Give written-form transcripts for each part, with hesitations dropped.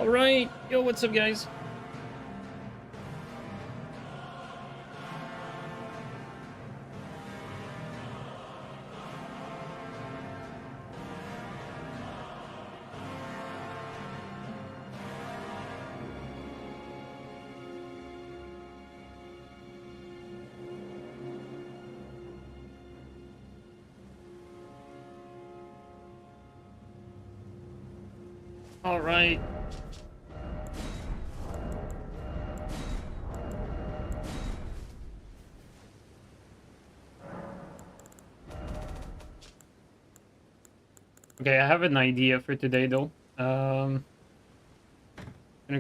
Alright, yo, what's up, guys? Alright. Okay, I have an idea for today, though. Gonna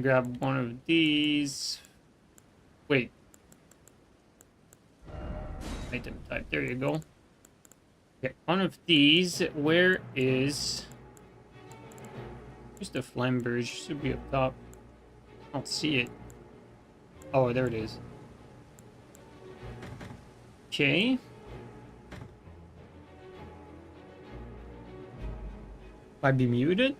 grab one of these. Wait. Item type. There you go. Okay, one of these. Where is? Where's the Flamberge? Should be up top. I don't see it. Oh, there it is. Okay. Might be muted.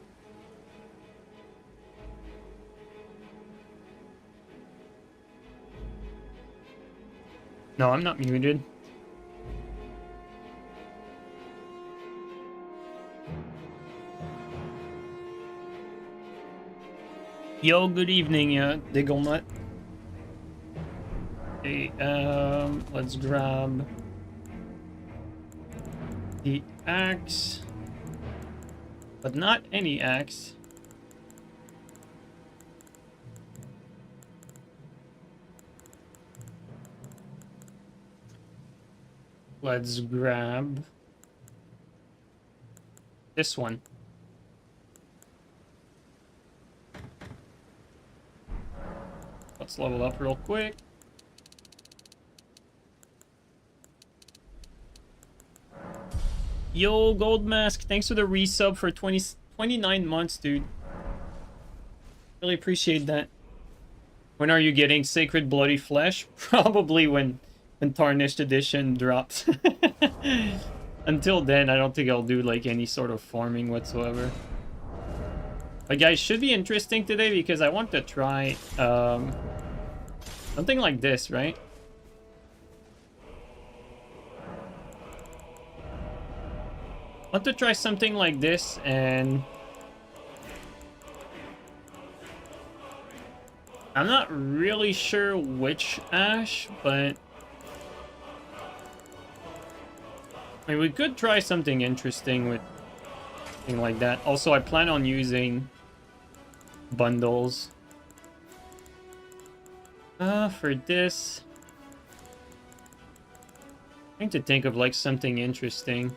No, I'm not muted. Yo, good evening, Digglenut. Okay, let's grab the axe. But not any axe. Let's grab this one. Let's level up real quick. Yo, Gold Mask, thanks for the resub for 29 months, dude. Really appreciate that. When are you getting Sacred Bloody Flesh? Probably when Tarnished Edition drops. Until then, I don't think I'll do like any sort of farming whatsoever. But guys, should be interesting today because I want to try something like this, right? I want to try something like this, and I'm not really sure which ash, but I mean, we could try something interesting with something like that. Also, I plan on using bundles. For this, I need to think of like something interesting.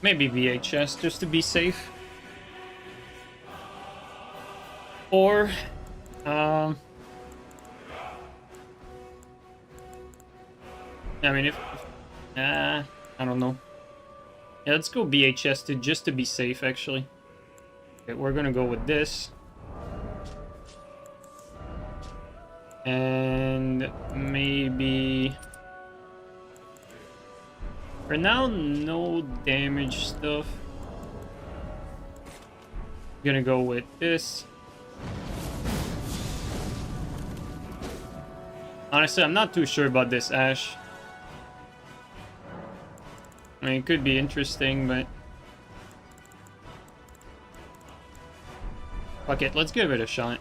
Maybe VHS, just to be safe. Or, I mean, if I don't know. Yeah, let's go VHS just to be safe, actually. Okay, we're gonna go with this. And maybe for now, no damage stuff. Gonna go with this. Honestly, I'm not too sure about this ash. I mean, it could be interesting, but fuck it, let's give it a shot.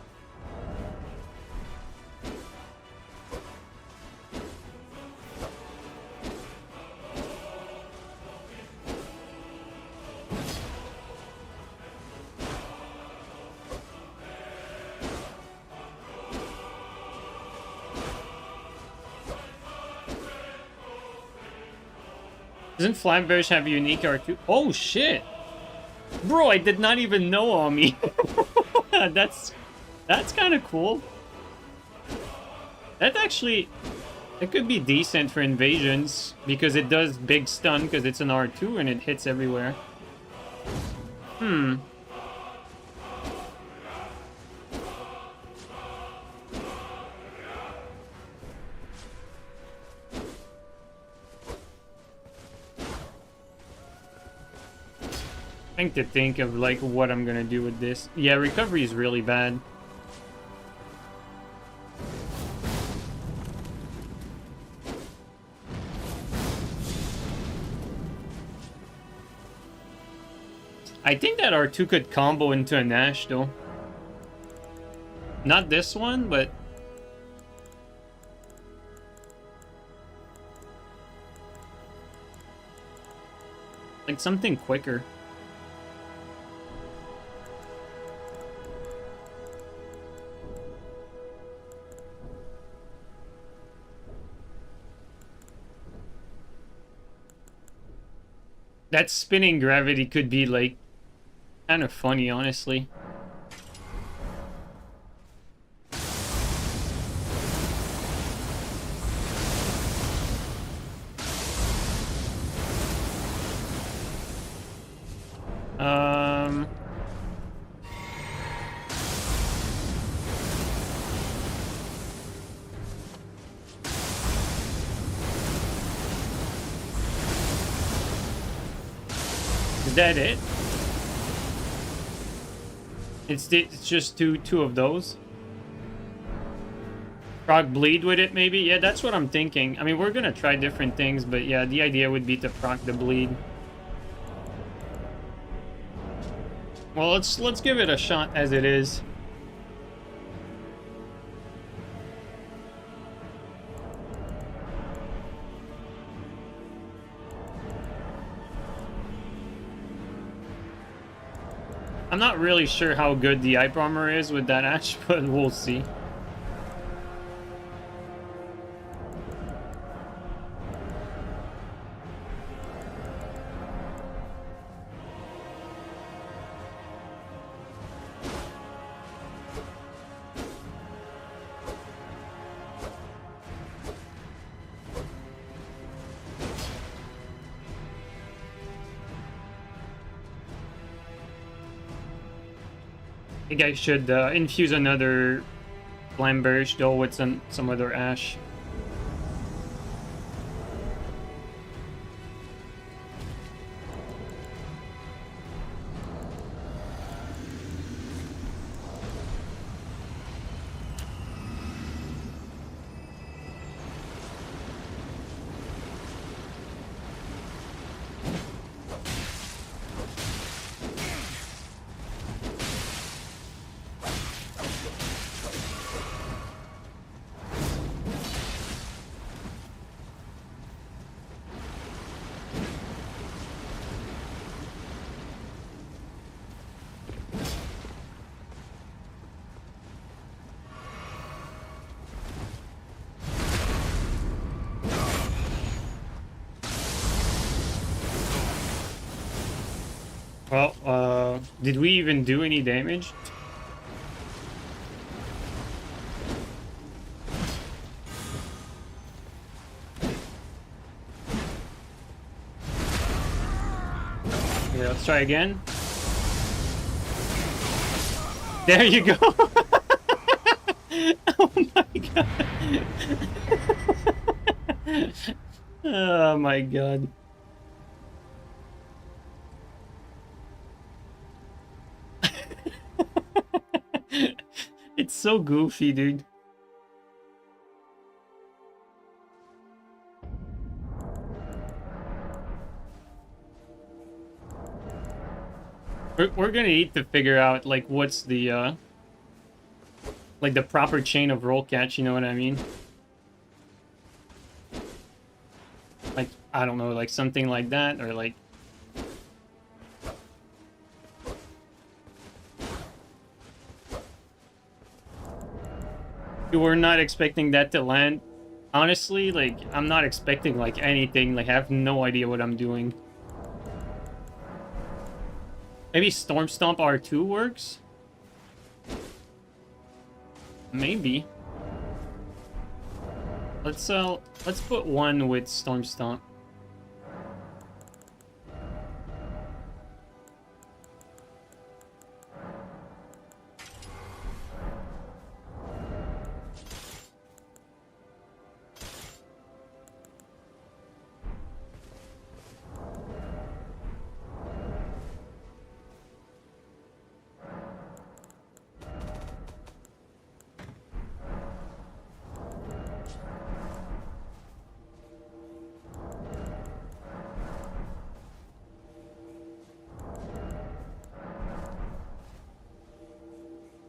Doesn't Flamberge have a unique R2? Oh shit! Bro, I did not even know on me. That's kind of cool. That actually, it could be decent for invasions because it does big stun because it's an R2 and it hits everywhere. Trying to think of like what I'm gonna do with this. Yeah, recovery is really bad. I think that R2 could combo into an Ash though. Not this one, but like something quicker. That spinning gravity could be like kind of funny, honestly. Is that it? It's just two of those. Proc bleed with it, maybe? Yeah, that's what I'm thinking. I mean, we're gonna try different things, but yeah, the idea would be to proc the bleed. Well, let's give it a shot as it is. I'm not really sure how good the Hype Armor is with that Ash, but we'll see. I think I should infuse another Flamberge though with some other Ash. Well, did we even do any damage? Yeah, let's try again. There you go. Oh my god. Oh my god. It's so goofy, dude. We're gonna need to figure out like what's the like the proper chain of roll catch, you know what I mean? Like, I don't know, like something like that, or like you were not expecting that to land. Honestly, like, I'm not expecting, like, anything. Like, I have no idea what I'm doing. Maybe Storm Stomp R2 works? Maybe. Let's put one with Storm Stomp.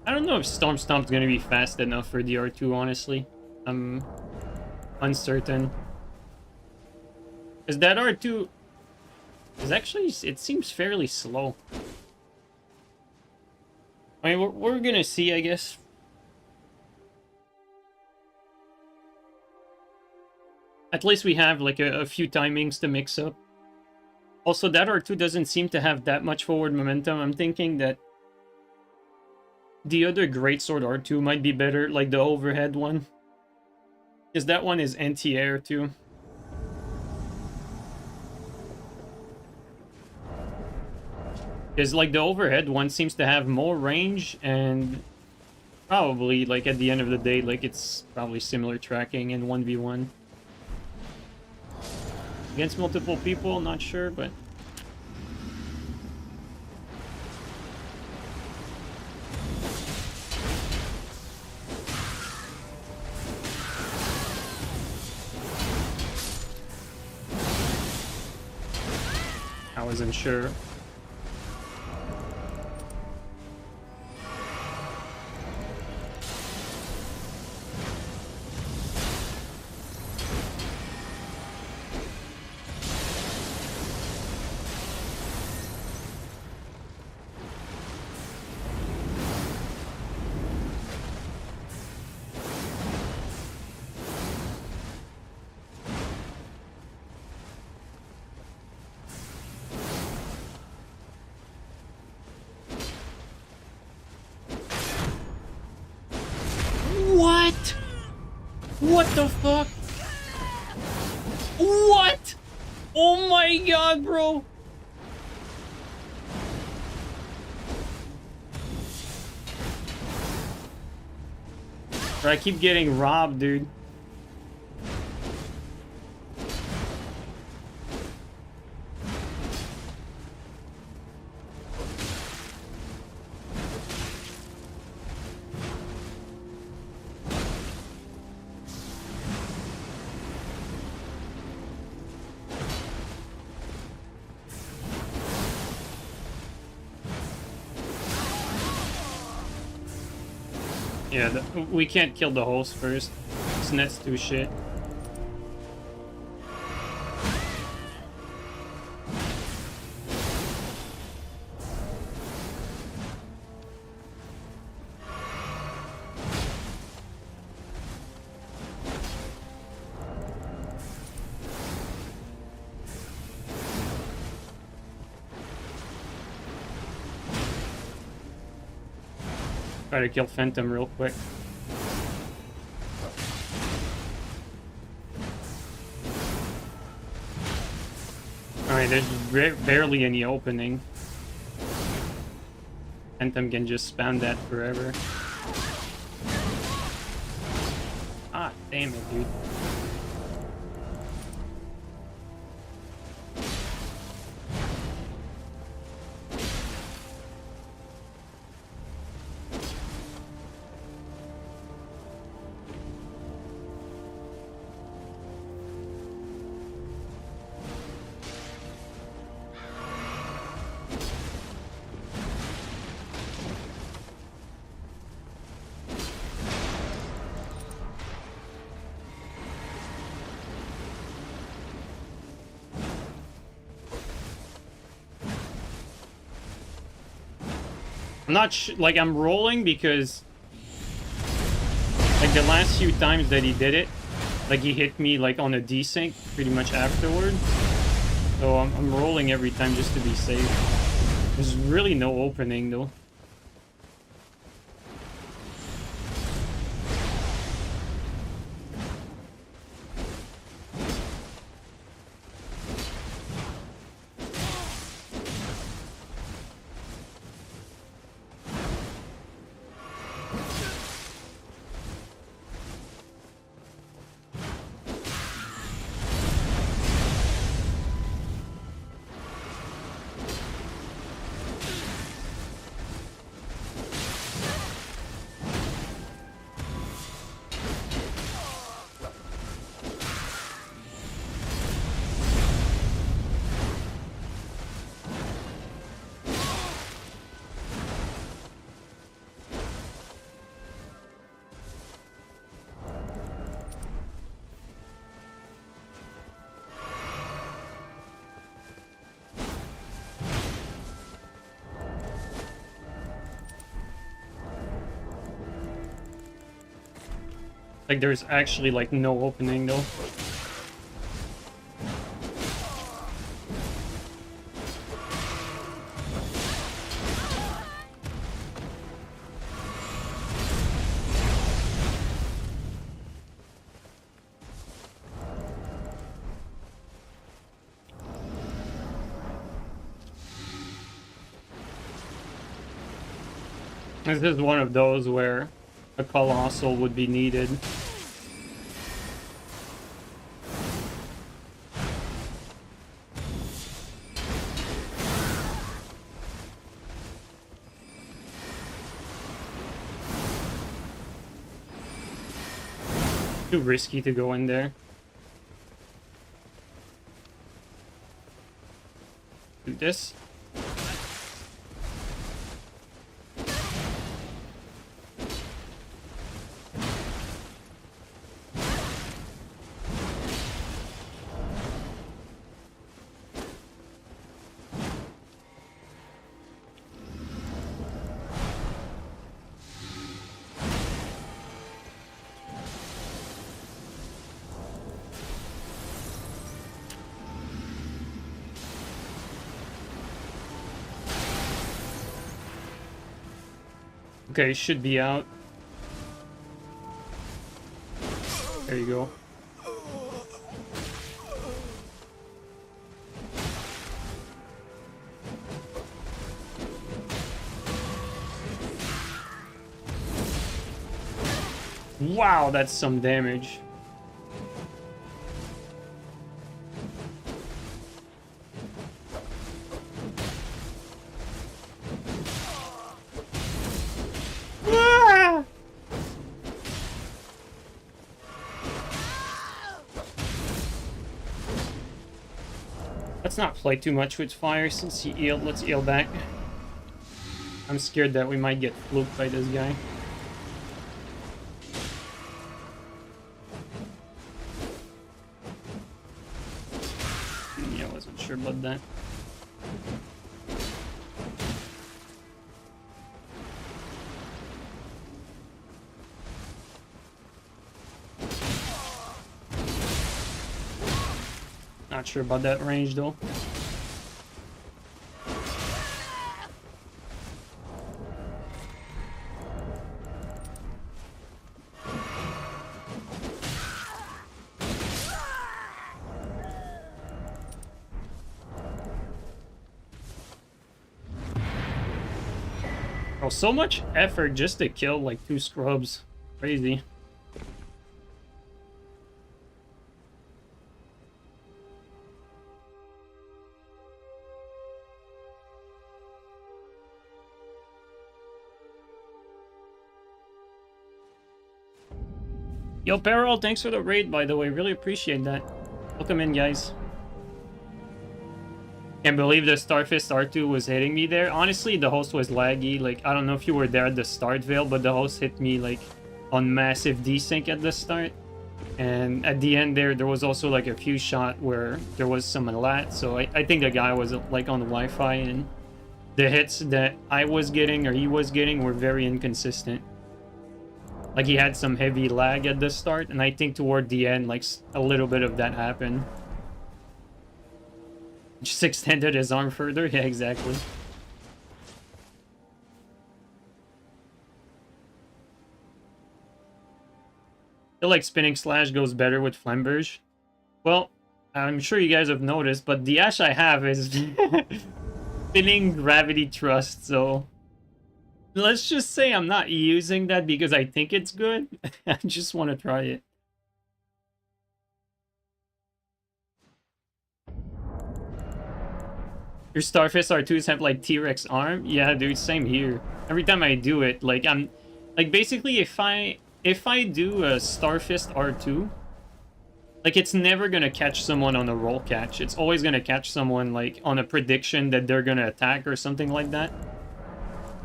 I don't know if Storm Stomp's gonna be fast enough for the R2, honestly. I'm uncertain. Because that R2 is actually, it seems fairly slow. I mean, we're gonna see, I guess. At least we have like a few timings to mix up. Also, that R2 doesn't seem to have that much forward momentum. I'm thinking that the other Greatsword R2 might be better, like the overhead one. Because that one is anti-air too. Because like the overhead one seems to have more range and probably like at the end of the day, like it's probably similar tracking in 1v1. Against multiple people, not sure, but... I wasn't sure. What? What the fuck? What? Oh my god, bro. I keep getting robbed, dude. Yeah, we can't kill the host first. This net's too shit. Try to kill Phantom real quick. Alright, there's barely any opening. Phantom can just spam that forever. Ah, damn it, dude. I'm not like I'm rolling because like the last few times that he did it, like he hit me like on a desync pretty much afterward. So I'm rolling every time just to be safe. There's really no opening though. Like, there's actually, like, no opening, though. This is one of those where a Colossal would be needed. Too risky to go in there. Do this. Okay, should be out. There you go. Wow, that's some damage. Let's not play too much with fire since he healed. Let's heal back. I'm scared that we might get fluked by this guy. Yeah, I wasn't sure about that. Not sure about that range though. Oh, so much effort just to kill like 2 scrubs. Crazy. Yo, Peril, thanks for the raid, by the way. Really appreciate that. Welcome in, guys. Can't believe the Starfist R2 was hitting me there. Honestly, the host was laggy. Like, I don't know if you were there at the start, Vale, but the host hit me, like, on massive desync at the start. And at the end there was also, like, a few shot where there was some lat. So I think the guy was, like, on the Wi-Fi, and the hits that I was getting or he was getting were very inconsistent. Like, he had some heavy lag at the start, and I think toward the end, like, a little bit of that happened. Just extended his arm further? Yeah, exactly. I feel like Spinning Slash goes better with Flamberge. Well, I'm sure you guys have noticed, but the Ash I have is Spinning Gravity Thrust, so... Let's just say I'm not using that because I think it's good. I just want to try it. Your Starfist R2s have like T-Rex arm? Yeah, dude, same here. Every time I do it, like I'm like basically if I do a Starfist R2, like it's never gonna catch someone on a roll catch. It's always gonna catch someone like on a prediction that they're gonna attack or something like that.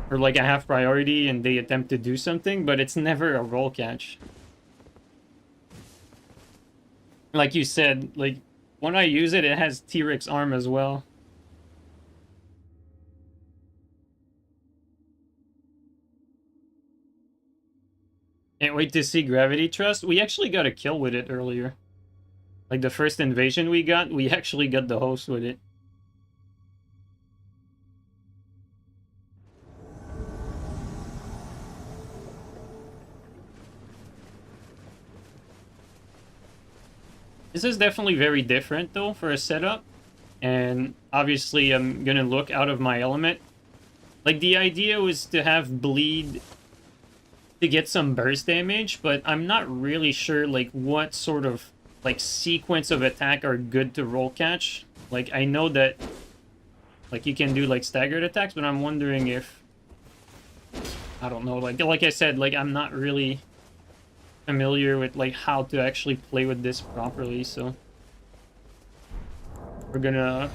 Or like a half priority and they attempt to do something, but it's never a roll catch. Like you said, like when I use it, it has T-Rex arm as well. Can't wait to see Gravity Trust. We actually got a kill with it earlier. Like the first invasion we got, we actually got the host with it. This is definitely very different though for a setup. And obviously I'm gonna look out of my element. Like the idea was to have bleed to get some burst damage, but I'm not really sure like what sort of like sequence of attack are good to roll catch. Like I know that like you can do like staggered attacks, but I'm wondering if I don't know, like I said, like I'm not really familiar with like how to actually play with this properly, so we're gonna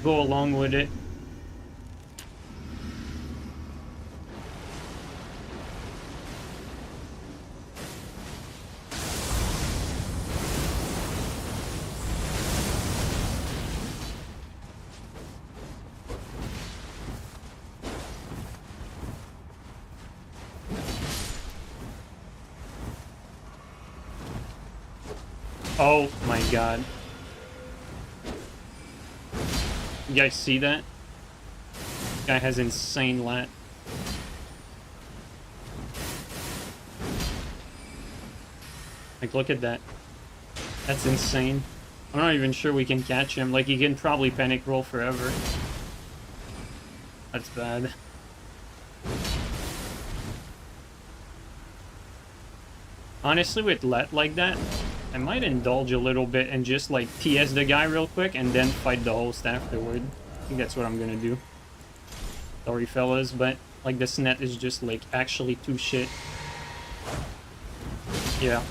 go along with it. Oh my god. You guys see that? Guy has insane lat. Like, look at that. That's insane. I'm not even sure we can catch him. Like, he can probably panic roll forever. That's bad. Honestly, with lat like that, I might indulge a little bit and just, like, TS the guy real quick and then fight the host afterward. I think that's what I'm gonna do. Sorry, fellas, but, like, this net is just, like, actually too shit. Yeah.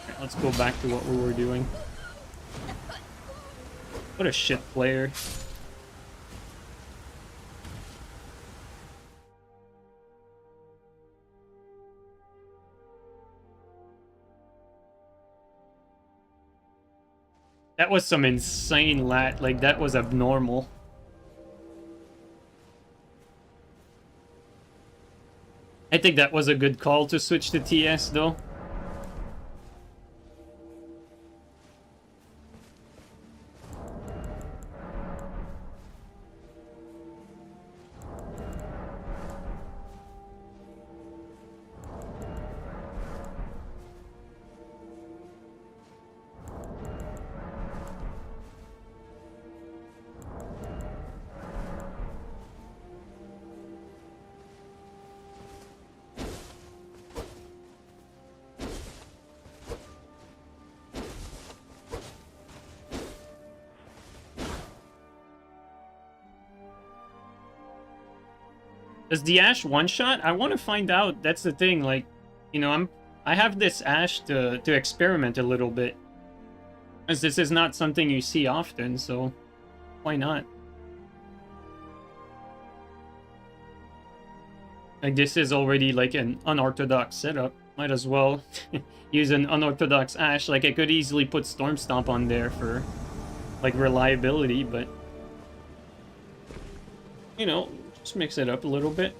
Right, let's go back to what we were doing. What a shit player. That was some insane lat, like that was abnormal. I think that was a good call to switch to TS though. Does the Ash one-shot? I want to find out. That's the thing. Like, you know, I have this Ash to experiment a little bit, as this is not something you see often. So, why not? Like, this is already like an unorthodox setup. Might as well use an unorthodox Ash. Like, I could easily put Storm Stomp on there for like reliability, but you know. Just mix it up a little bit.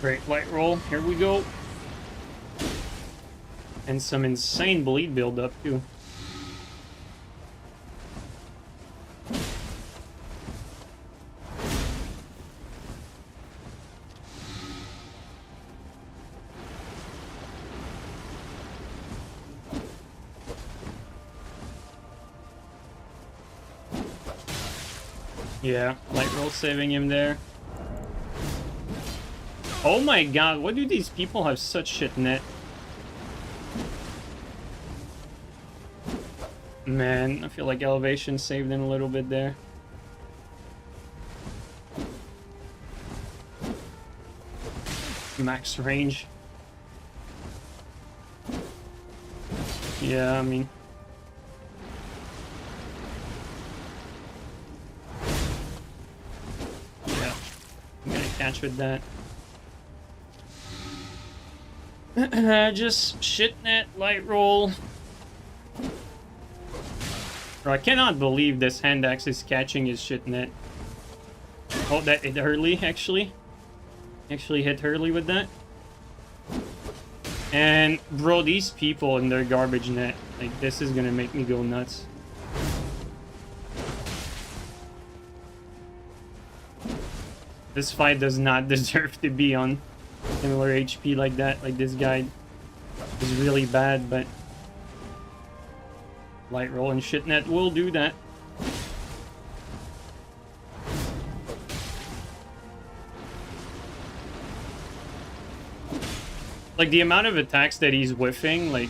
Great light roll. Here we go. And some insane bleed build-up, too. Yeah, light roll saving him there. Oh my god, what do these people have such shit net? Man, I feel like elevation saved him a little bit there. Max range. Yeah, I mean... yeah, I'm gonna catch with that. Just shit net, light roll. Bro, I cannot believe this hand axe is catching his shit net. Oh, that hit Hurley, actually. Actually hit Hurley with that. And, bro, these people in their garbage net, like, this is gonna make me go nuts. This fight does not deserve to be on similar HP like that. Like, this guy is really bad, but light roll and shit net will do that. Like, the amount of attacks that he's whiffing, like,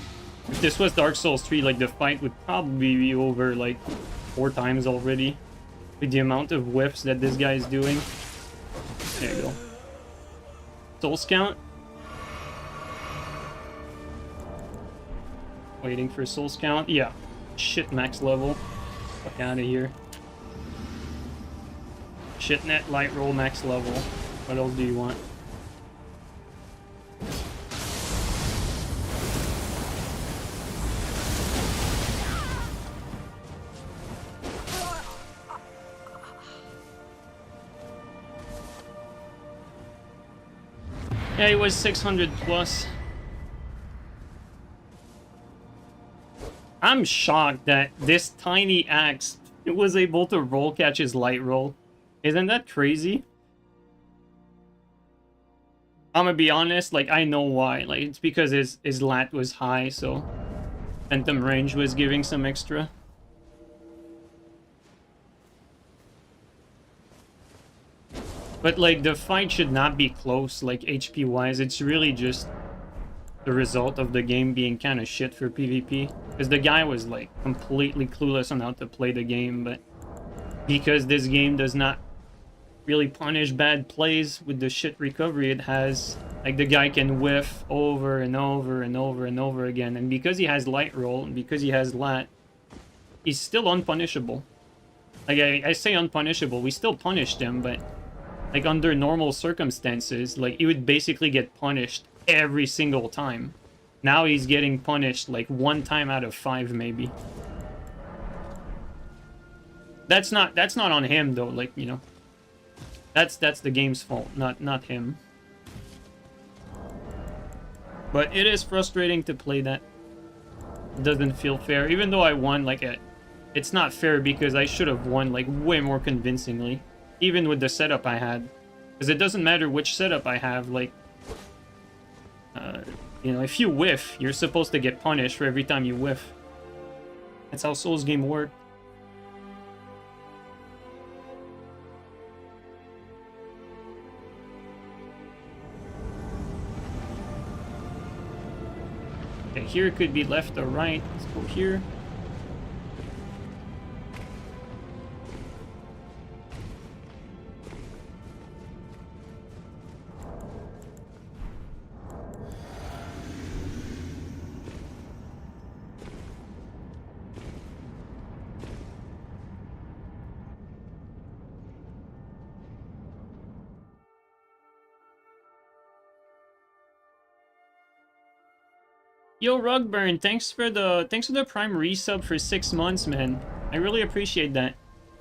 if this was Dark Souls 3, like, the fight would probably be over, like, 4 times already. With the amount of whiffs that this guy is doing. There you go. Soul Scout. Waiting for Soul Scout. Yeah. Shit, max level. Fuck out of here. Shit net, light roll, max level. What else do you want? Yeah, it was 600 plus. I'm shocked that this tiny axe was able to roll catch his light roll. Isn't that crazy? I'm gonna be honest, like, I know why. Like, it's because his lat was high, so phantom range was giving some extra. But, like, the fight should not be close, like, HP-wise. It's really just the result of the game being kind of shit for PvP. Because the guy was, like, completely clueless on how to play the game, but because this game does not really punish bad plays with the shit recovery it has, like, the guy can whiff over and over and over and over again. And because he has light roll, and because he has lat, he's still unpunishable. Like, I say unpunishable, we still punished him, but... like, under normal circumstances, like, he would basically get punished every single time. Now he's getting punished, like, 1 time out of 5, maybe. That's not on him, though, like, you know. That's the game's fault, not him. But it is frustrating to play that. It doesn't feel fair. Even though I won, like, it's not fair because I should have won, like, way more convincingly. Even with the setup I had. Because it doesn't matter which setup I have, like... you know, if you whiff, you're supposed to get punished for every time you whiff. That's how Souls game work. Okay, here it could be left or right. Let's go here. Yo, Rugburn, thanks for the Prime resub for 6 months, man. I really appreciate that.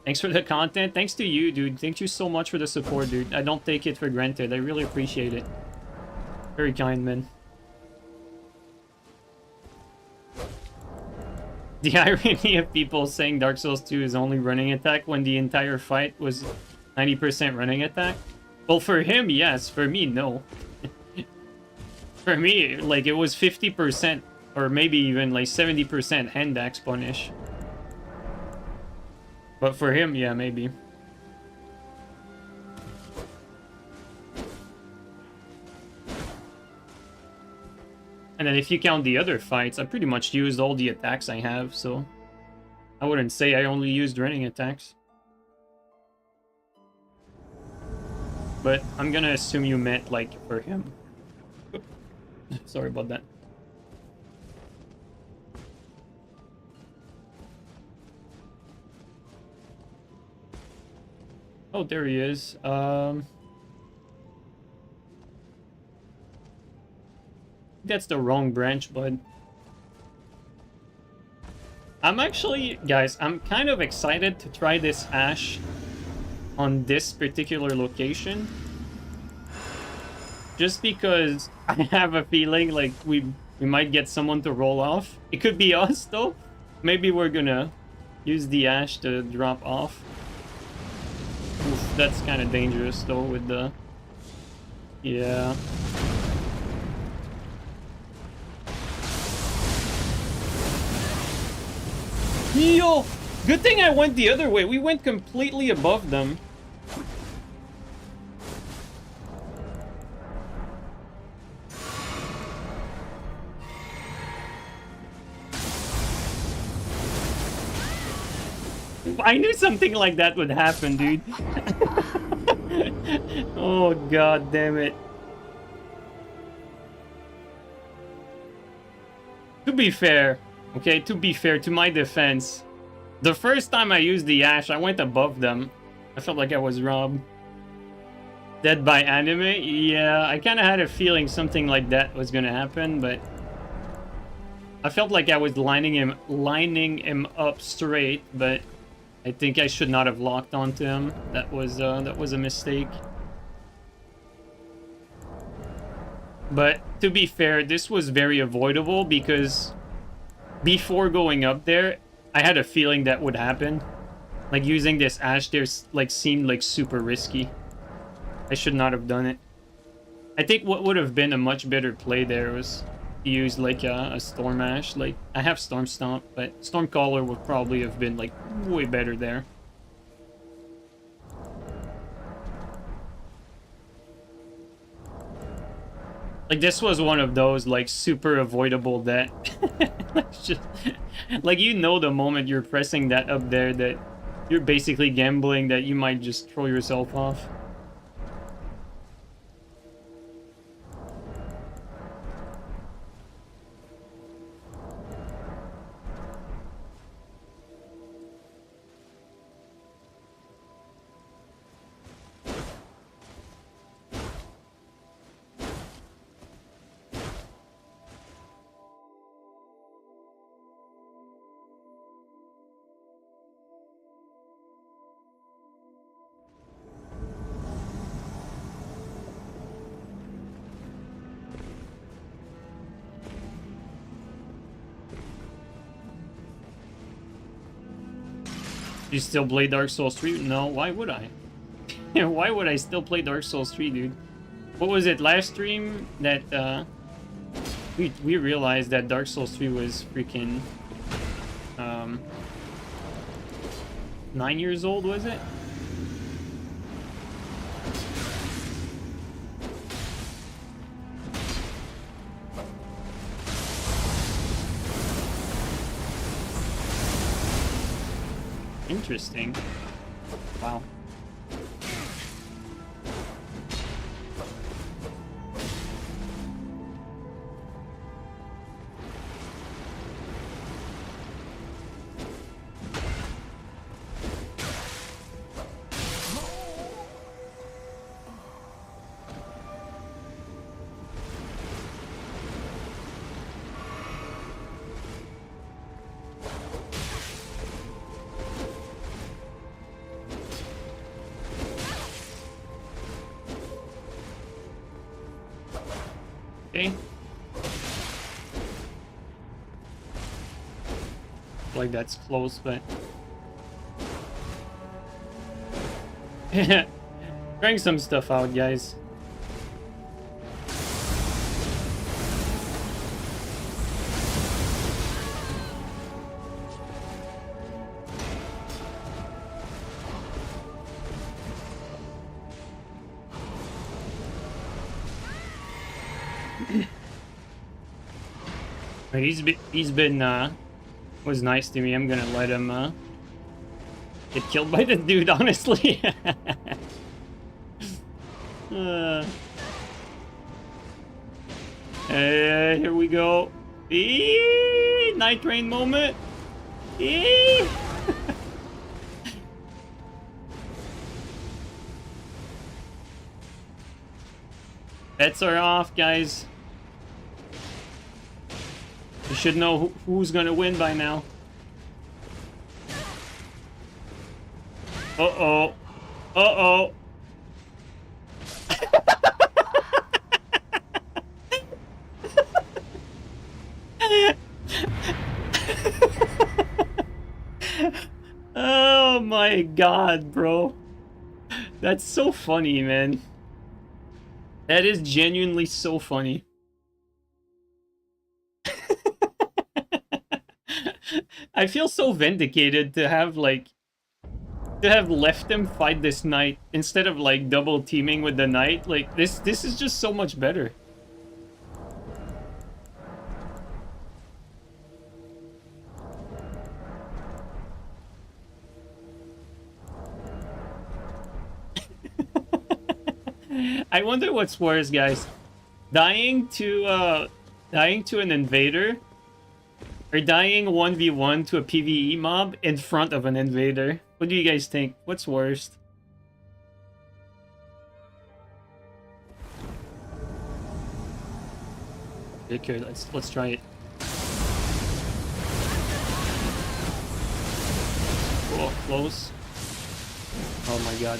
Thanks for the content. Thanks to you, dude. Thank you so much for the support, dude. I don't take it for granted. I really appreciate it. Very kind, man. The irony of people saying Dark Souls 2 is only running attack when the entire fight was 90% running attack. Well, for him, yes. For me, no. For me, like, it was 50%, or maybe even, like, 70% hand axe punish. But for him, yeah, maybe. And then if you count the other fights, I pretty much used all the attacks I have, so I wouldn't say I only used running attacks. But I'm gonna assume you meant, like, for him. Sorry about that. Oh, there he is. That's the wrong branch, bud. I'm actually, guys, I'm kind of excited to try this Ash on this particular location. Just because I have a feeling like we might get someone to roll off. It could be us, though. Maybe we're gonna use the Ash to drop off. Oof, that's kind of dangerous, though, with the... Yeah. Yo! Good thing I went the other way. We went completely above them. I knew something like that would happen, dude. Oh, god damn it. To be fair, okay, to be fair, to my defense, the first time I used the Ash, I went above them. I felt like I was robbed. Dead by anime? Yeah, I kind of had a feeling something like that was gonna happen, but I felt like I was lining him up straight, but I think I should not have locked onto him. That was a mistake. But to be fair, this was very avoidable because before going up there, I had a feeling that would happen. Like using this Ash there like seemed like super risky. I should not have done it. I think what would have been a much better play there was to use like a Storm Ash. Like I have Storm Stomp, but Stormcaller would probably have been like way better there. Like this was one of those like super avoidable that just like you know the moment you're pressing that up there that you're basically gambling that you might just throw yourself off. You still play Dark Souls 3? No, why would I? Why would I still play Dark Souls 3, dude? What was it, last stream that we realized that Dark Souls 3 was freaking 9 years old, was it? Interesting. Wow. Okay. Like that's close, but trying some stuff out, guys. But he's been was nice to me. I'm gonna let him get killed by the dude, honestly. Here we go. Nightreign moment. Bets are off, guys. You should know who's gonna win by now. Uh-oh. Uh-oh. Oh my god, bro. That's so funny, man. That is genuinely so funny. I feel so vindicated to have, like, to have left him fight this knight instead of, like, double teaming with the knight. Like, this is just so much better. I wonder what's worse, guys. Dying to an invader, or dying 1v1 to a PvE mob in front of an invader. What do you guys think? What's worst? Okay, let's try it. Oh, close. Oh my god.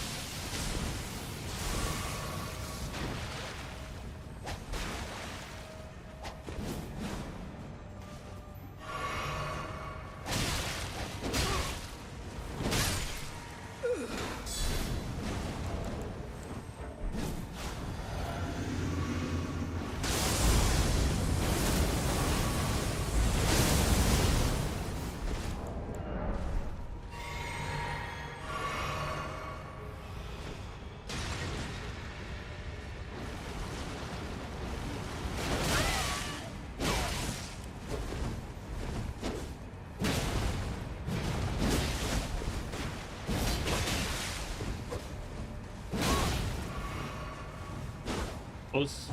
Close.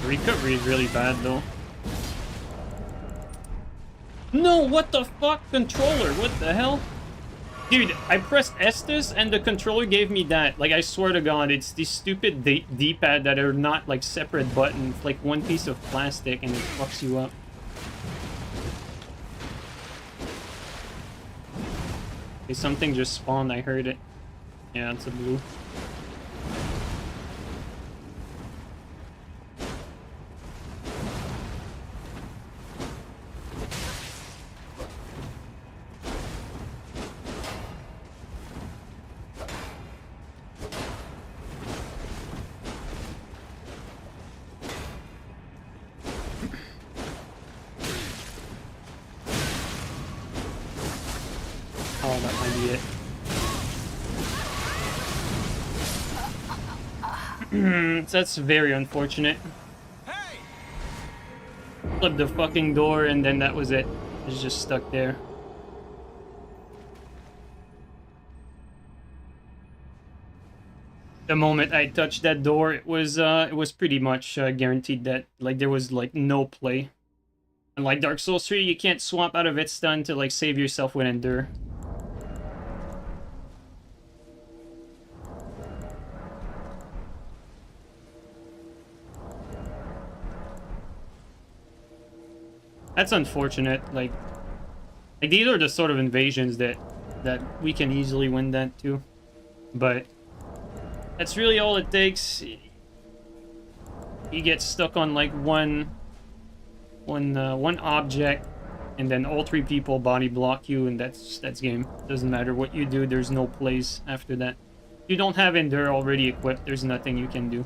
The recovery is really bad, though. No, what the fuck? Controller, what the hell? Dude, I pressed Estus and the controller gave me that. Like, I swear to god, it's these stupid D-pad that are not, like, separate buttons. Like, one piece of plastic and it fucks you up. Okay, something just spawned, I heard it. Yeah, it's a blue. Oh, that might be it. That's very unfortunate. Flipped the fucking door and then that was it. It was just stuck there. The moment I touched that door, it was pretty much guaranteed that, like, there was, like, no play. Unlike Dark Souls 3, you can't swap out of its stun to, like, save yourself with Endure. That's unfortunate. Like these are the sort of invasions that we can easily win that too. But that's really all it takes. You get stuck on like one object, and then all three people body block you, and that's game. Doesn't matter what you do. There's no plays after that. If you don't have Endure already equipped, there's nothing you can do.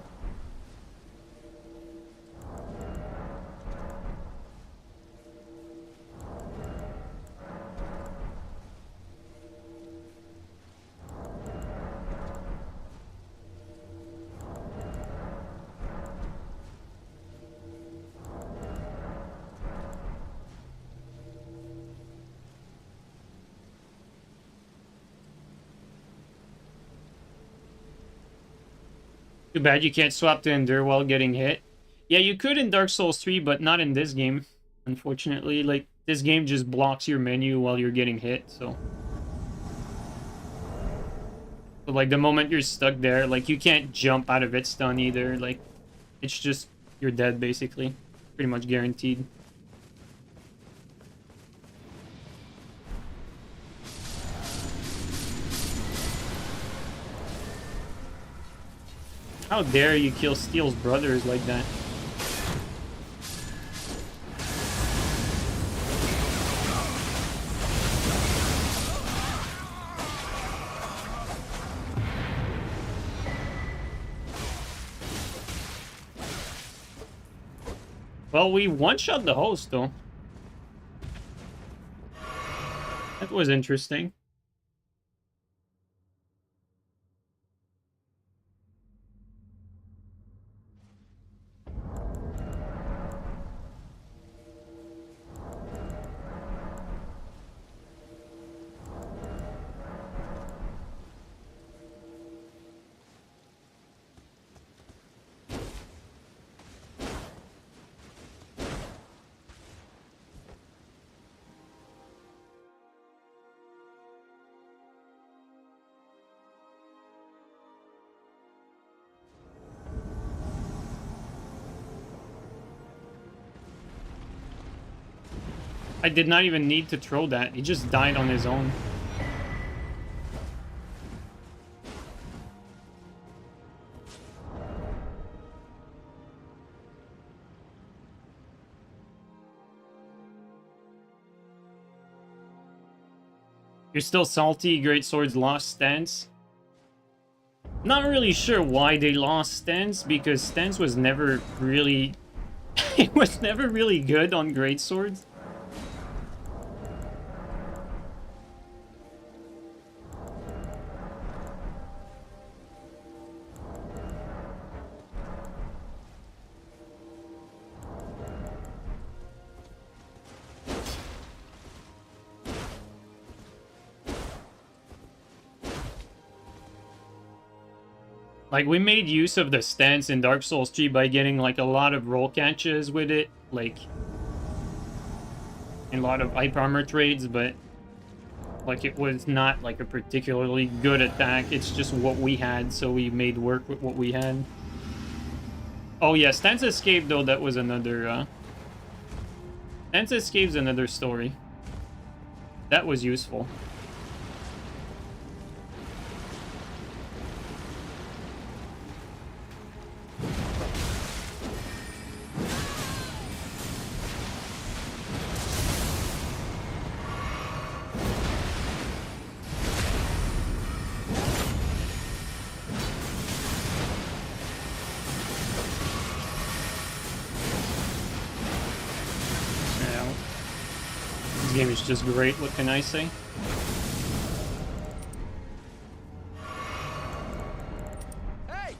Too bad you can't swap to endure while getting hit. Yeah, you could in Dark Souls 3, but not in this game. Unfortunately, like, this game just blocks your menu while you're getting hit, so... But, like, the moment you're stuck there, like, you can't jump out of its stun either. Like, it's just... you're dead, basically. Pretty much guaranteed. How dare you kill Steel's brothers like that? Well, we one-shot the host, though. That was interesting. I did not even need to throw that. He just died on his own. You're still salty, Great Swords lost stance? Not really sure why they lost stance, because stance was never really... it was never really good on Great Swords. Like, we made use of the stance in Dark Souls 3 by getting, like, a lot of roll catches with it, like, and a lot of hype armor trades, but, like, it was not, like, a particularly good attack. It's just what we had, so we made work with what we had. Oh, yeah, Stance Escape, though, that was another, Stance Escape's another story. That was useful. This game is just great, what can I say? Hey!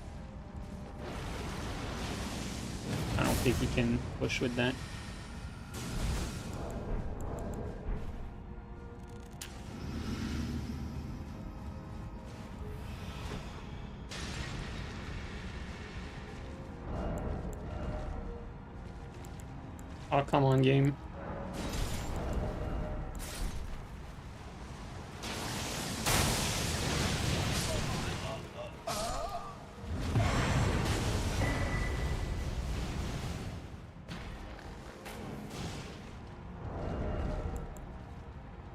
I don't think he can push with that. Oh, come on, game.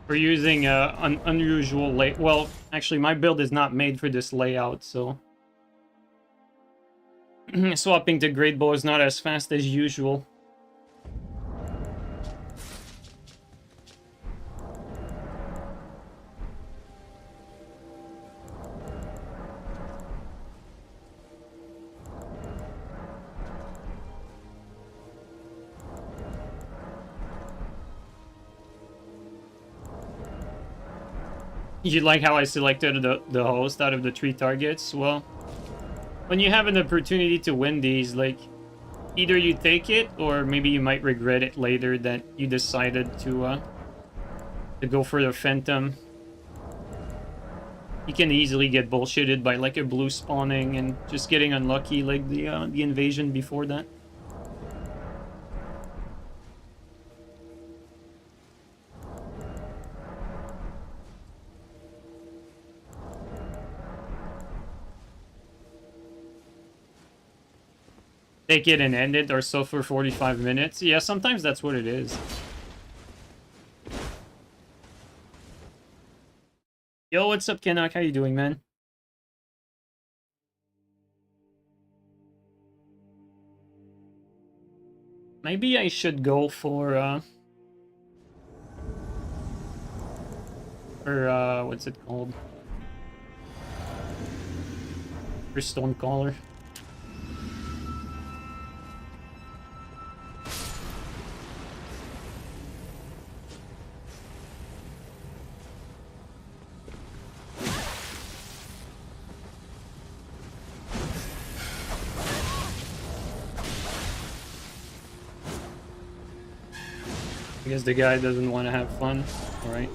We're using an unusual layout. Well, actually, my build is not made for this layout, so... swapping to Great Bow is not as fast as usual. You like how I selected the host out of the 3 targets? Well, when you have an opportunity to win these, like, either you take it, or maybe you might regret it later that you decided to go for the Phantom. you can easily get bullshitted by like a blue spawning and just getting unlucky like the invasion before that. Take it and end it or so for 45 minutes. Yeah, sometimes that's what it is. Yo, what's up, Kenak? How you doing, man? Maybe I should go for what's it called? For Stonecaller. I guess the guy doesn't want to have fun. Alright.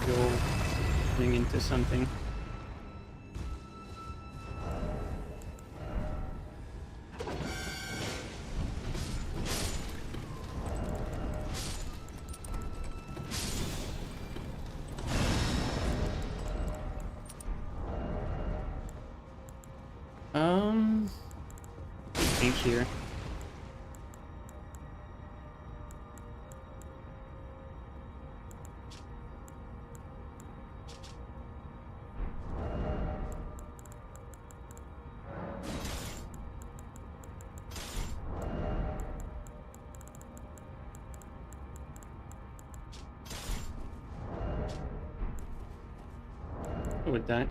Go running into something. I think here. Go with that.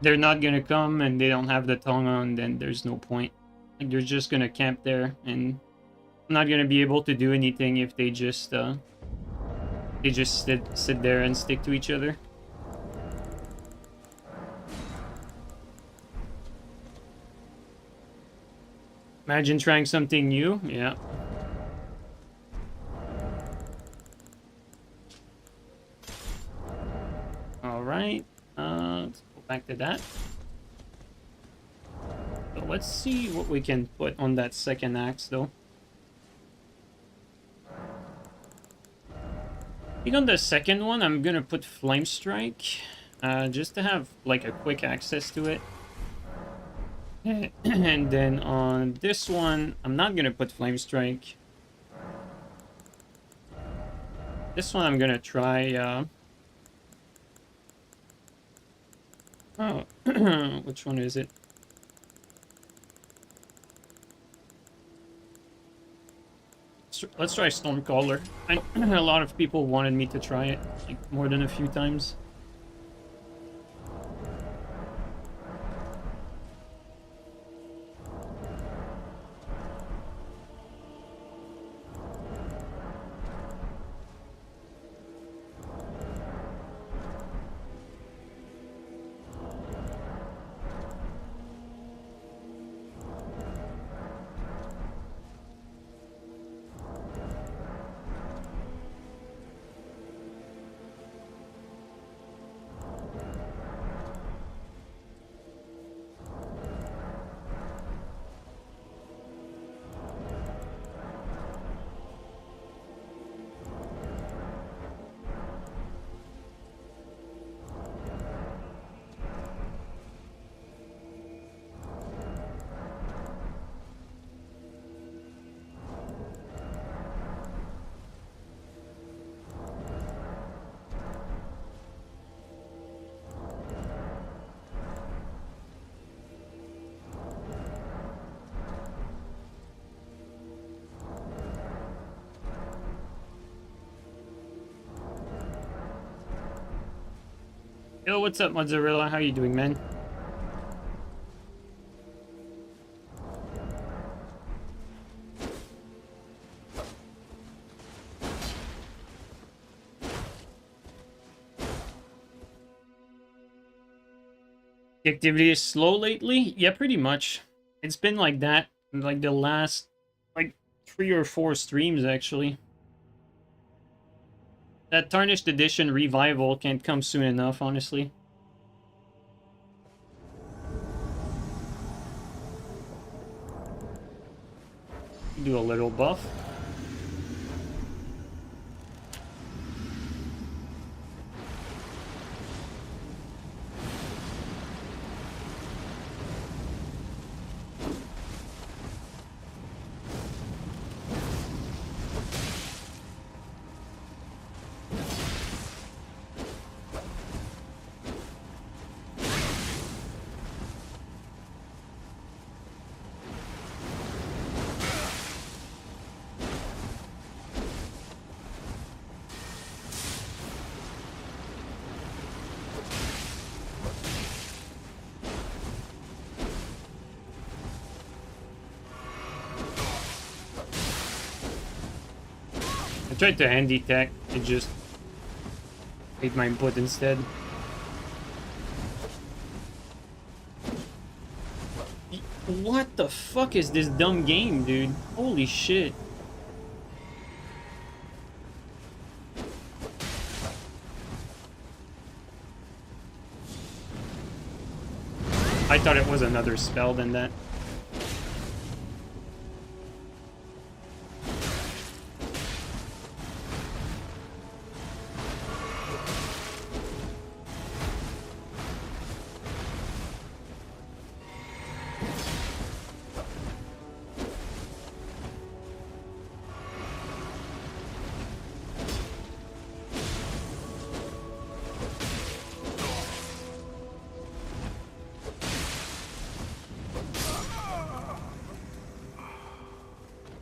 They're not gonna come and they don't have the tongue on, then there's no point. Like, they're just gonna camp there, and I'm not gonna be able to do anything if they just sit there and stick to each other. Imagine trying something new. Yeah. All right. Let's go back to that. So let's see what we can put on that second axe, though. I think on the second one, I'm gonna put Flame Strike, just to have like a quick access to it. And then on this one, I'm not gonna put Flame Strike. This one I'm gonna try. Oh, which one is it? Let's try Stormcaller. A lot of people wanted me to try it, like more than a few times. Yo, what's up, Mozzarella? How you doing, man? The activity is slow lately? Yeah, pretty much. It's been like that in like the last like 3 or 4 streams actually. That Tarnished Edition revival can't come soon enough, honestly. Do a little buff. I tried to handy tech, it just ate my butt instead. What the fuck is this dumb game, dude? Holy shit. I thought it was another spell than that.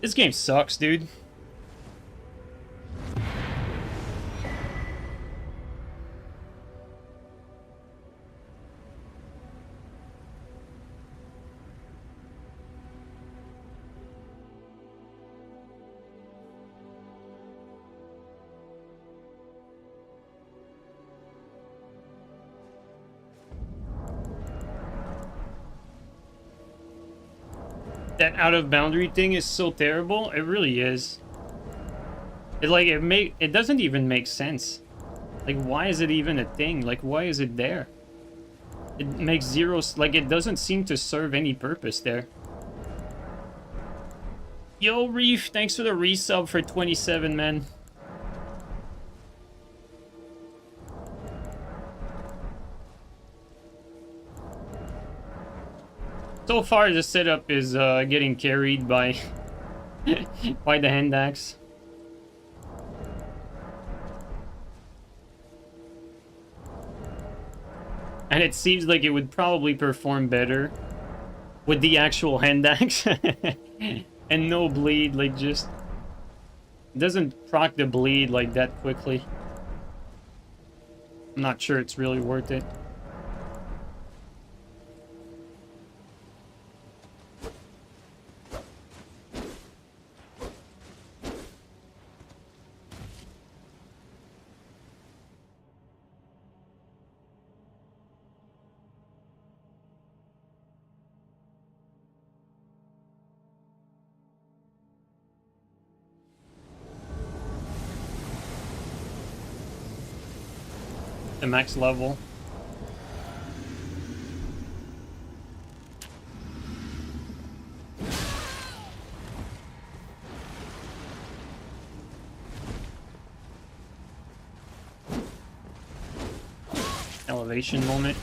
This game sucks, dude. That out of boundary thing is so terrible. It really is. It doesn't even make sense. Like, why is it even a thing? Like, why is it there? It makes zero, like, it doesn't seem to serve any purpose there. Yo, Reef, thanks for the resub for 27, man. So far, the setup is getting carried by by the hand axe. And it seems like it would probably perform better with the actual hand axe and no bleed, like just doesn't proc the bleed like that quickly. I'm not sure it's really worth it. The max level. Elevation moment.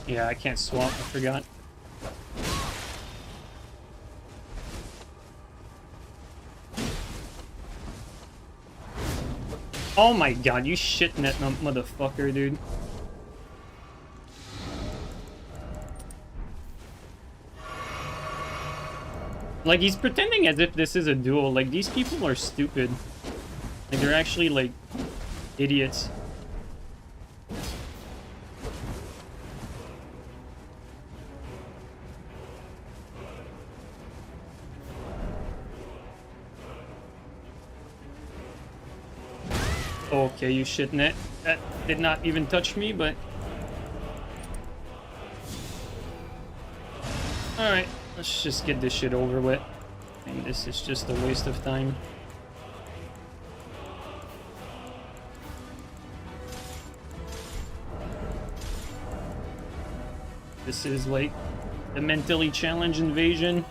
Yeah, I can't swap, I forgot. Oh my god, you shit net motherfucker, dude. Like, he's pretending as if this is a duel. Like, these people are stupid. Like, they're actually, like, idiots. Okay, you shit net. That did not even touch me, but... Alright, let's just get this shit over with. And this is just a waste of time. This is like the mentally challenged invasion.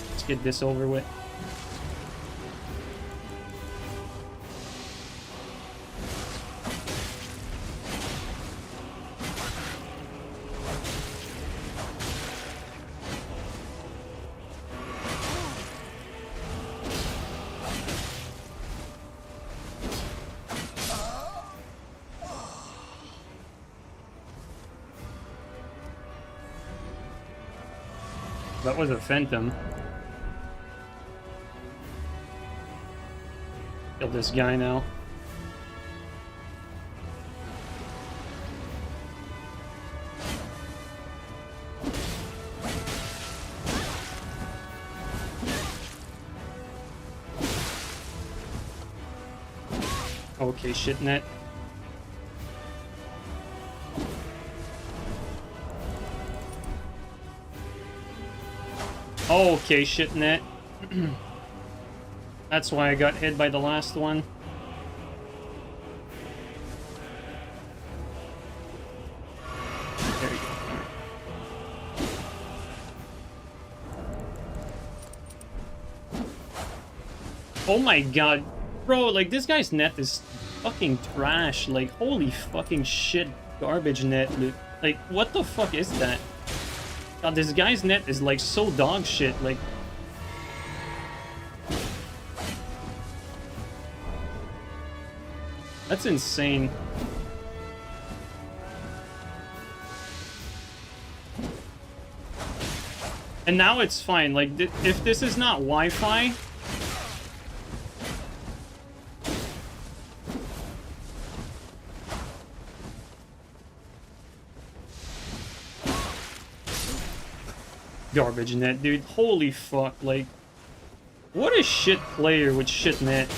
Let's get this over with. That was a phantom. Kill this guy now. Okay, shit net. Okay, shit net. That's why I got hit by the last one. There you go. Oh my god. Bro, like, this guy's net is fucking trash. Like, holy fucking shit. Garbage net. Like, what the fuck is that? God, this guy's net is like so dog shit, like... That's insane. And now it's fine, like, if this is not Wi-Fi... Garbage net, dude. Holy fuck, like... What a shit player with shit net.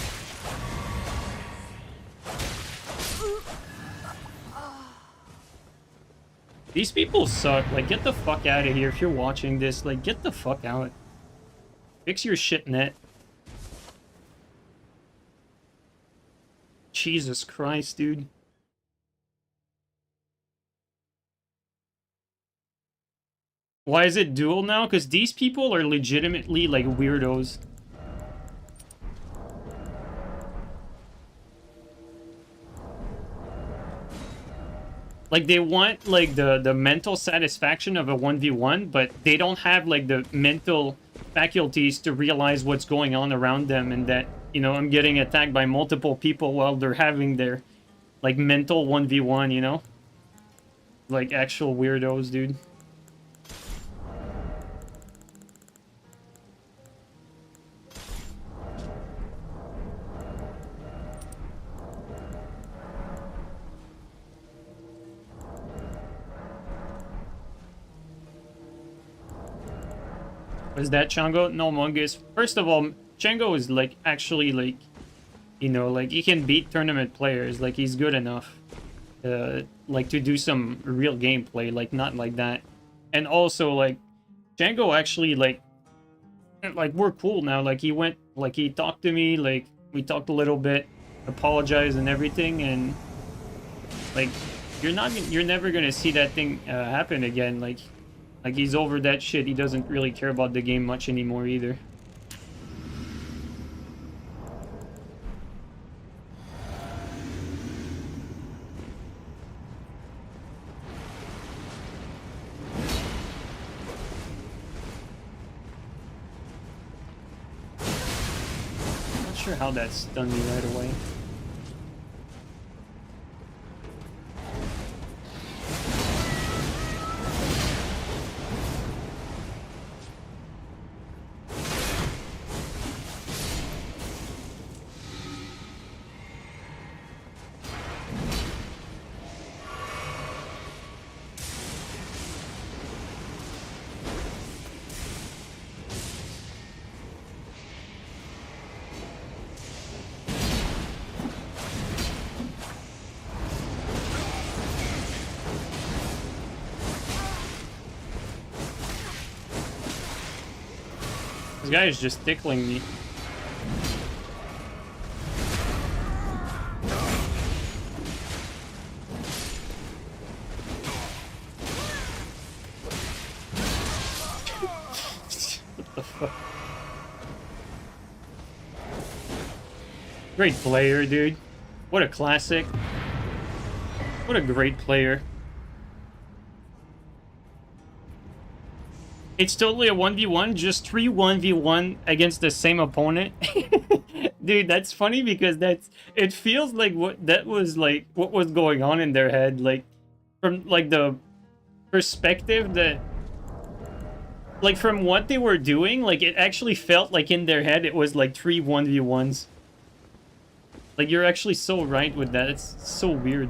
These people suck. Like, get the fuck out of here if you're watching this. Like, get the fuck out. Fix your shit net. Jesus Christ, dude. Why is it duel now? Because these people are legitimately, like, weirdos. Like, they want, like, the mental satisfaction of a 1v1, but they don't have, like, the mental faculties to realize what's going on around them and that, you know, I'm getting attacked by multiple people while they're having their, like, mental 1v1, you know? Like, actual weirdos, dude. Was that Chango? No, Mungus. First of all, Chango is, like, actually, like, you know, like, he can beat tournament players. Like, he's good enough, like, to do some real gameplay. Like, not like that. And also, like, Chango actually, like, we're cool now. Like, he went, like, he talked to me. Like, we talked a little bit, apologized and everything. And, like, you're never gonna see that thing happen again. Like, he's over that shit. He doesn't really care about the game much anymore either. Not sure how that stunned me right away. This guy is just tickling me. What the fuck? Great player, dude. What a classic. What a great player. It's totally a 1v1, just 3 1v1 against the same opponent. Dude, that's funny because it feels like what was going on in their head, like from like the perspective that like from what they were doing, like it actually felt like in their head it was like 3 1v1s. Like you're actually so right with that. It's so weird.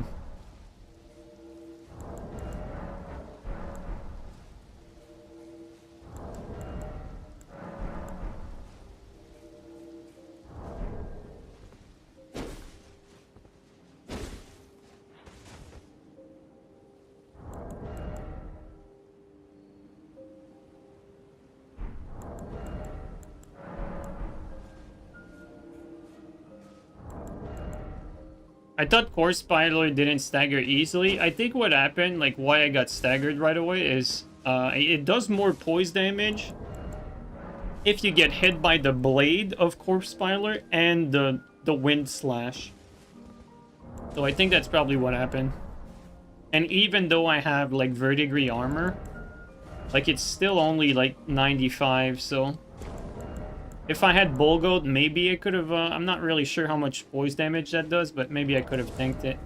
I thought Core Spider didn't stagger easily. I think what happened, like why I got staggered right away, is it does more poise damage if you get hit by the blade of Corpse Spiler and the Wind Slash. So I think that's probably what happened. And even though I have like verdigris armor, like it's still only like 95, so if I had Bolgold, maybe I could have, I'm not really sure how much poise damage that does, but maybe I could have tanked it.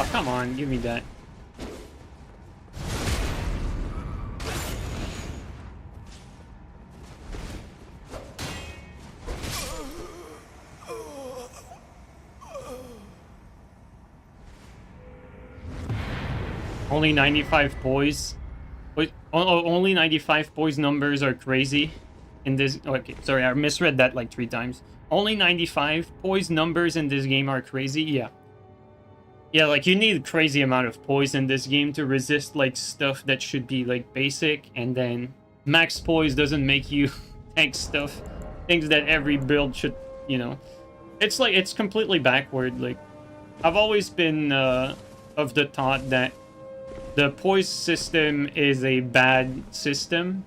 Oh, come on, give me that. Only 95 poise. Wait, only 95 poise numbers are crazy in this. Okay, sorry, I misread that like 3 times. Only 95 poise numbers in this game are crazy. Yeah. Yeah, like you need a crazy amount of poise in this game to resist like stuff that should be like basic, and then max poise doesn't make you tank stuff. Things that every build should, you know. It's like, it's completely backward. Like, I've always been of the thought that the poise system is a bad system.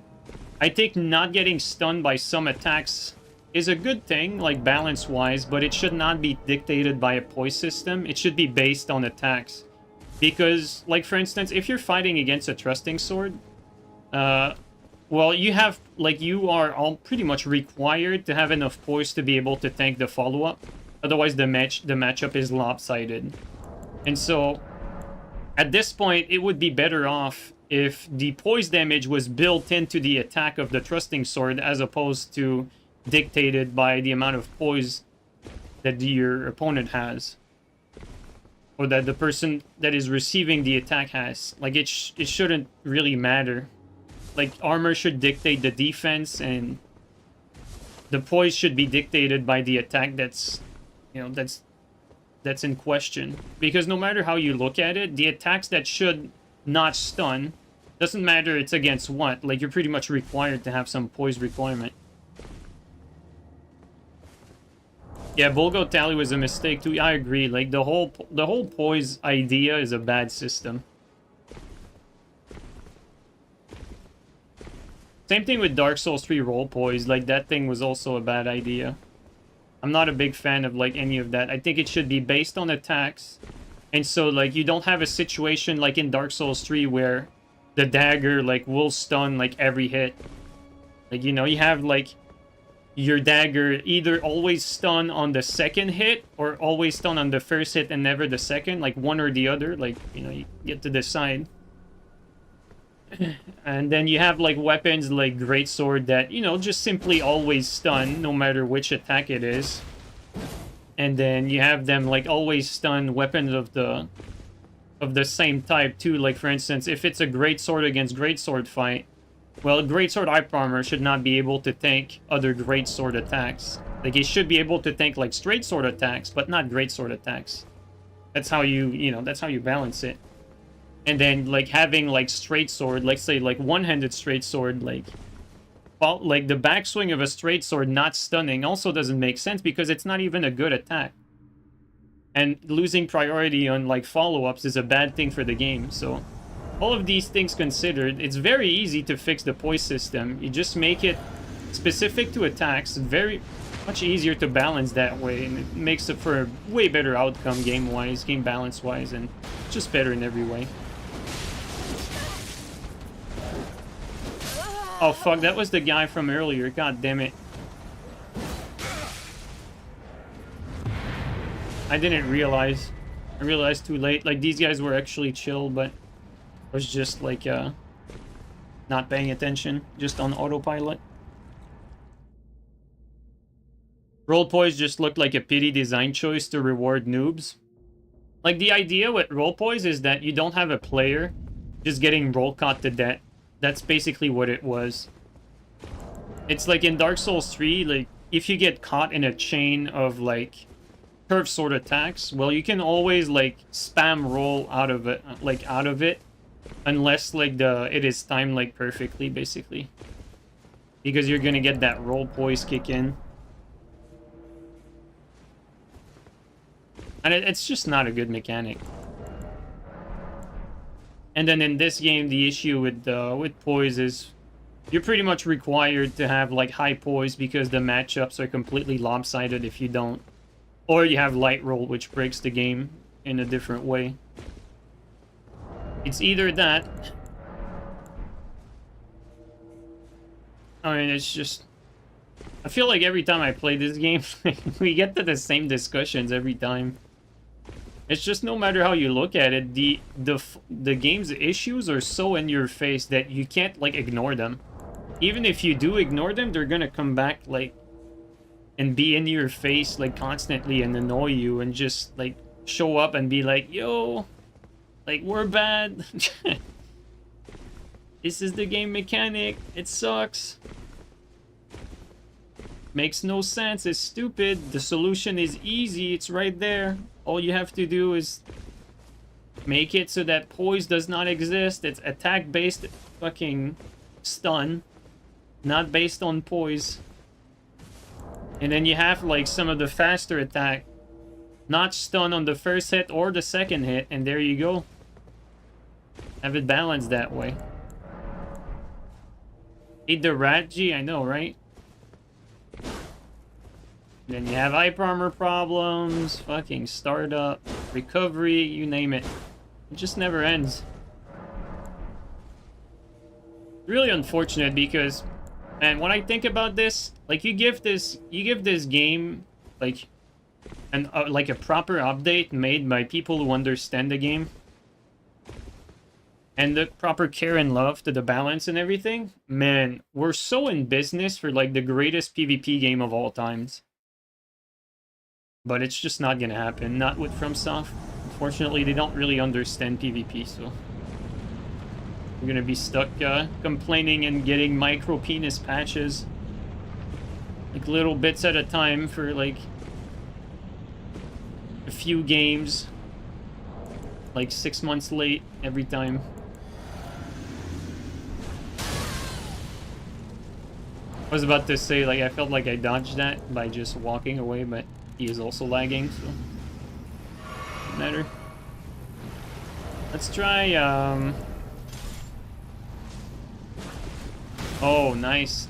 I think not getting stunned by some attacks is a good thing, like balance-wise, but it should not be dictated by a poise system. It should be based on attacks. Because, like, for instance, if you're fighting against a Trusting Sword, well, you have, like, you are all pretty much required to have enough poise to be able to tank the follow-up. Otherwise, the matchup is lopsided. And so, at this point, it would be better off if the poise damage was built into the attack of the Trusting Sword as opposed to dictated by the amount of poise that your opponent has, or that the person that is receiving the attack has. Like, it shouldn't really matter. Like, armor should dictate the defense, and the poise should be dictated by the attack that's, you know, that's in question. Because no matter how you look at it, the attacks that should not stun, doesn't matter it's against what, like, you're pretty much required to have some poise requirement. Yeah, Volgo Tally was a mistake too. I agree. Like, the whole poise idea is a bad system. Same thing with Dark Souls 3 roll poise. Like, that thing was also a bad idea. I'm not a big fan of like any of that. I think it should be based on attacks. And so like you don't have a situation like in Dark Souls 3 where the dagger like will stun like every hit. Like, you know, you have like your dagger either always stun on the second hit or always stun on the first hit and never the second, like one or the other, like, you know, you get to decide. And then you have like weapons like Greatsword that, you know, just simply always stun no matter which attack it is. And then you have them like always stun weapons of the same type too. Like for instance, if it's a Greatsword against Greatsword fight, well, Greatsword Hyper Armor should not be able to tank other Greatsword attacks. Like it should be able to tank like straight sword attacks, but not Greatsword attacks. That's how you know, that's how you balance it. And then like having like straight sword, like say like one-handed straight sword, like well, like the backswing of a straight sword not stunning also doesn't make sense because it's not even a good attack. And losing priority on like follow-ups is a bad thing for the game. So all of these things considered, it's very easy to fix the poise system. You just make it specific to attacks, very much easier to balance that way, and it makes it for a way better outcome game-wise, game balance-wise, and just better in every way. Oh fuck, that was the guy from earlier, god damn it. I didn't realize. I realized too late. Like, these guys were actually chill, but I was just, like, not paying attention. Just on autopilot. Roll poise just looked like a pity design choice to reward noobs. Like, the idea with roll poise is that you don't have a player just getting roll caught to death. That's basically what it was. It's like in Dark Souls 3, like, if you get caught in a chain of, like, curve sword attacks, well, you can always, like, spam roll out of it, unless, like, it is timed, like, perfectly, basically. Because you're gonna get that roll poise kick in. And it's just not a good mechanic. And then in this game, the issue with poise is you're pretty much required to have like high poise because the matchups are completely lopsided if you don't. Or you have light roll, which breaks the game in a different way. It's either that. I mean, it's just... I feel like every time I play this game, we get to the same discussions every time. It's just no matter how you look at it, the game's issues are so in your face that you can't like ignore them. Even if you do ignore them, they're gonna come back like and be in your face like constantly and annoy you and just like show up and be like, yo, like we're bad. This is the game mechanic. It sucks. Makes no sense. It's stupid. The solution is easy. It's right there. All you have to do is make it so that poise does not exist. It's attack-based fucking stun, not based on poise. And then you have like some of the faster attack, not stun on the first hit or the second hit, and there you go. Have it balanced that way. Eat the rat G, I know, right? Then you have hyper armor problems, fucking startup, recovery, you name it. It just never ends. Really unfortunate because, man, when I think about this, like you give this game like like a proper update made by people who understand the game, and the proper care and love to the balance and everything, man, we're so in business for like the greatest PvP game of all times. But it's just not gonna happen, not with FromSoft. Unfortunately, they don't really understand PvP, so we're gonna be stuck complaining and getting micro penis patches, like little bits at a time for like a few games, like 6 months late every time. I was about to say, like, I felt like I dodged that by just walking away, but he is also lagging, so doesn't matter. Let's try, oh, nice.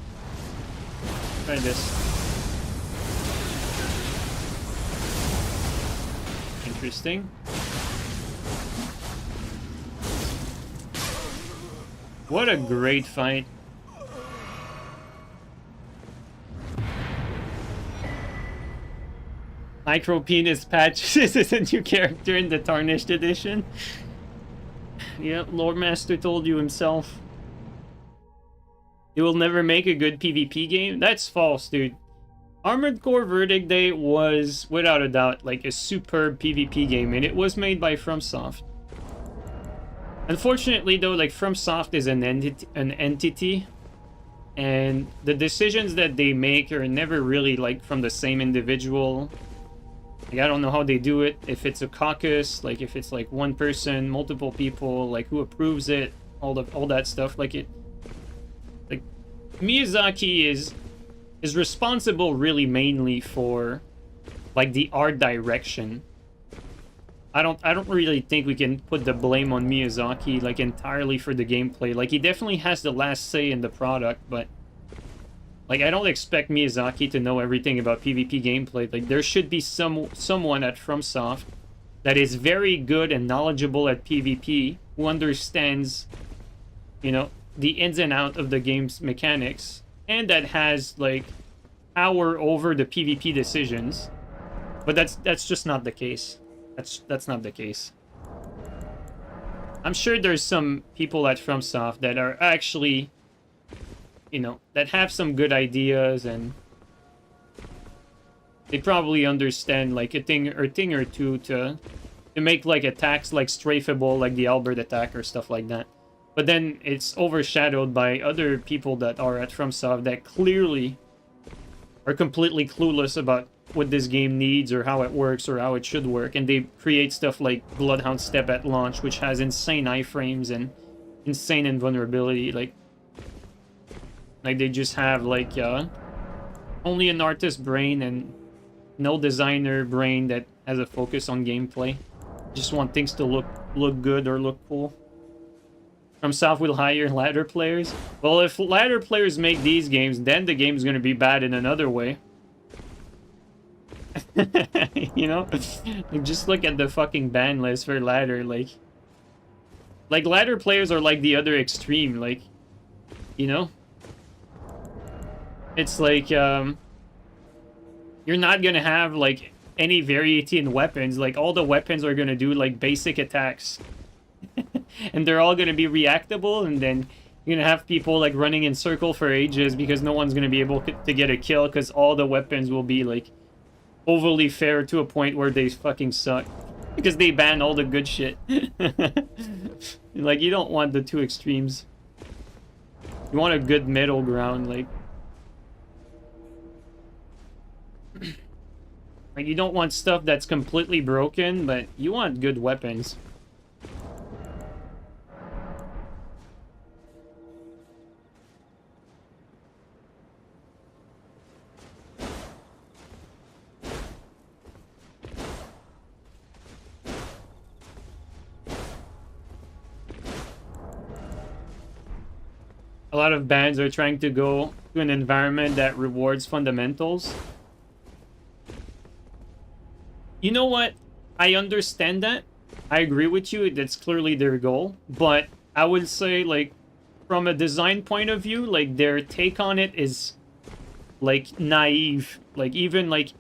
Try this. Interesting. What a great fight. Micro Penis Patch is a new character in the Tarnished edition. Yep, Lord Master told you himself. It will never make a good PvP game? That's false, dude. Armored Core Verdict Day was, without a doubt, like a superb PvP game, and it was made by FromSoft. Unfortunately, though, like FromSoft is an entity, and the decisions that they make are never really like from the same individual. Like, I don't know how they do it. If it's a caucus, like if it's like one person, multiple people, like who approves it, all that stuff. Like Miyazaki is responsible really mainly for like the art direction. I don't really think we can put the blame on Miyazaki like entirely for the gameplay. Like he definitely has the last say in the product, but like I don't expect Miyazaki to know everything about PvP gameplay. Like there should be someone at FromSoft that is very good and knowledgeable at PvP, who understands, you know, the ins and outs of the game's mechanics, and that has like power over the PvP decisions. But that's just not the case. That's not the case. I'm sure there's some people at FromSoft that are actually, you know, that have some good ideas, and they probably understand like a thing or two to make like attacks like strafable, like the Albert attack or stuff like that. But then it's overshadowed by other people that are at FromSoft that clearly are completely clueless about what this game needs or how it works or how it should work, and they create stuff like Bloodhound Step at launch, which has insane iframes and insane invulnerability. Like they just have like only an artist brain and no designer brain that has a focus on gameplay. Just want things to look good or look cool. FromSoft will hire ladder players. Well, if ladder players make these games, then the game's gonna be bad in another way. You know, like, just look at the fucking ban list for ladder. Like ladder players are like the other extreme. Like, you know, it's like you're not gonna have like any variety in weapons. Like all the weapons are gonna do like basic attacks, and they're all gonna be reactable. And then you're gonna have people like running in circle for ages because no one's gonna be able to get a kill because all the weapons will be like overly fair to a point where they fucking suck because they ban all the good shit. Like, you don't want the two extremes. You want a good middle ground. Like you don't want stuff that's completely broken, but you want good weapons. A lot of bands are trying to go to an environment that rewards fundamentals. You know what? I understand that. I agree with you. That's clearly their goal. But I would say, like, from a design point of view, like, their take on it is, like, naive. Like, even, like,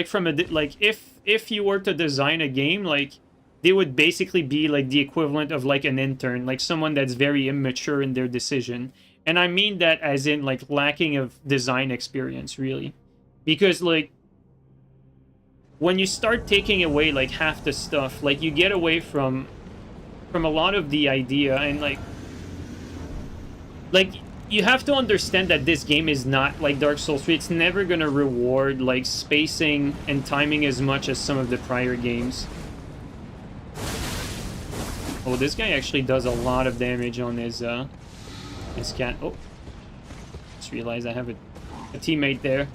from a... Like, if you were to design a game, like, they would basically be, like, the equivalent of, like, an intern. Like, someone that's very immature in their decision. And I mean that as in, like, lacking of design experience, really. Because, like, when you start taking away, like, half the stuff, like, you get away from a lot of the idea. And, like, you have to understand that this game is not like Dark Souls 3. It's never gonna reward, like, spacing and timing as much as some of the prior games. Oh, this guy actually does a lot of damage on his cat. Oh, just realized I have a teammate there.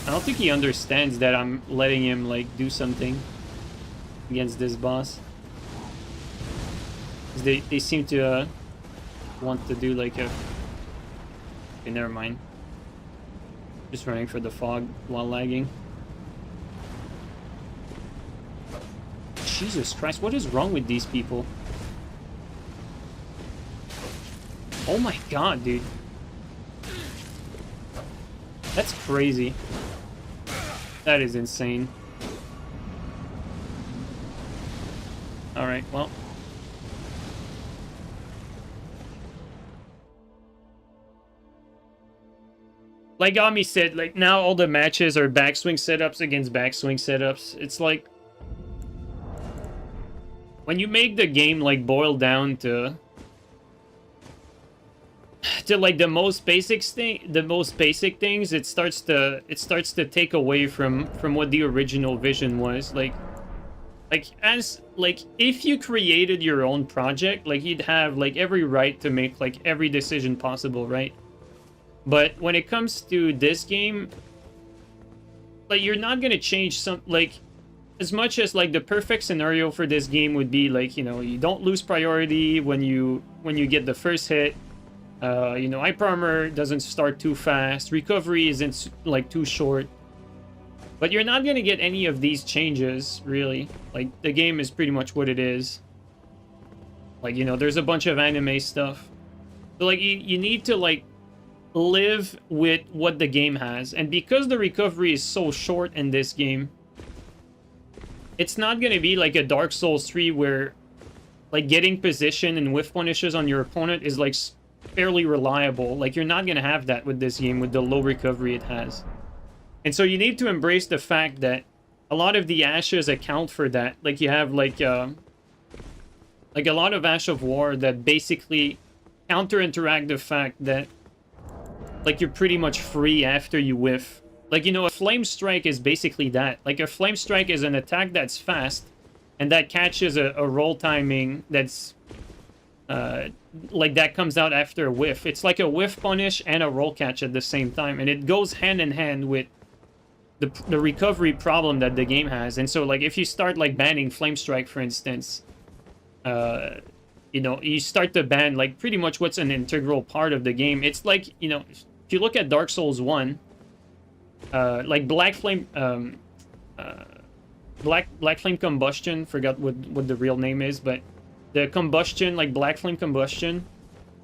I don't think he understands that I'm letting him, like, do something against this boss. They seem to want to do, like, a... Okay, never mind. Just running for the fog while lagging. Jesus Christ, what is wrong with these people? Oh my god, dude. That's crazy. That is insane. Alright, well. Like Ami said, like now all the matches are backswing setups against backswing setups. It's like when you make the game like boil down to like the most basic things, it starts to take away from what the original vision was. Like if you created your own project, like you'd have like every right to make like every decision possible, right? But when it comes to this game, like you're not gonna change some, like as much as like the perfect scenario for this game would be like, you know, you don't lose priority when you get the first hit. You know, hyper armor doesn't start too fast. Recovery isn't like too short. But you're not gonna get any of these changes, really. Like the game is pretty much what it is. Like, you know, there's a bunch of anime stuff. So like you need to like live with what the game has. And because the recovery is so short in this game, it's not gonna be like a Dark Souls 3 where like getting position and whiff punishes on your opponent is like fairly reliable. Like you're not gonna have that with this game with the low recovery it has. And so you need to embrace the fact that a lot of the ashes account for that. Like you have like a lot of Ash of War that basically counter-interact the fact that like you're pretty much free after you whiff. Like, you know, a Flame Strike is basically that. Like a Flame Strike is an attack that's fast and that catches a roll timing that's like that comes out after a whiff. It's like a whiff punish and a roll catch at the same time, and it goes hand in hand with the recovery problem that the game has. And so like if you start like banning Flame Strike, for instance, you know, you start to ban like pretty much what's an integral part of the game. It's like, you know, if you look at Dark Souls 1, like Black Flame Combustion, forgot what the real name is, but the combustion, like Black Flame Combustion,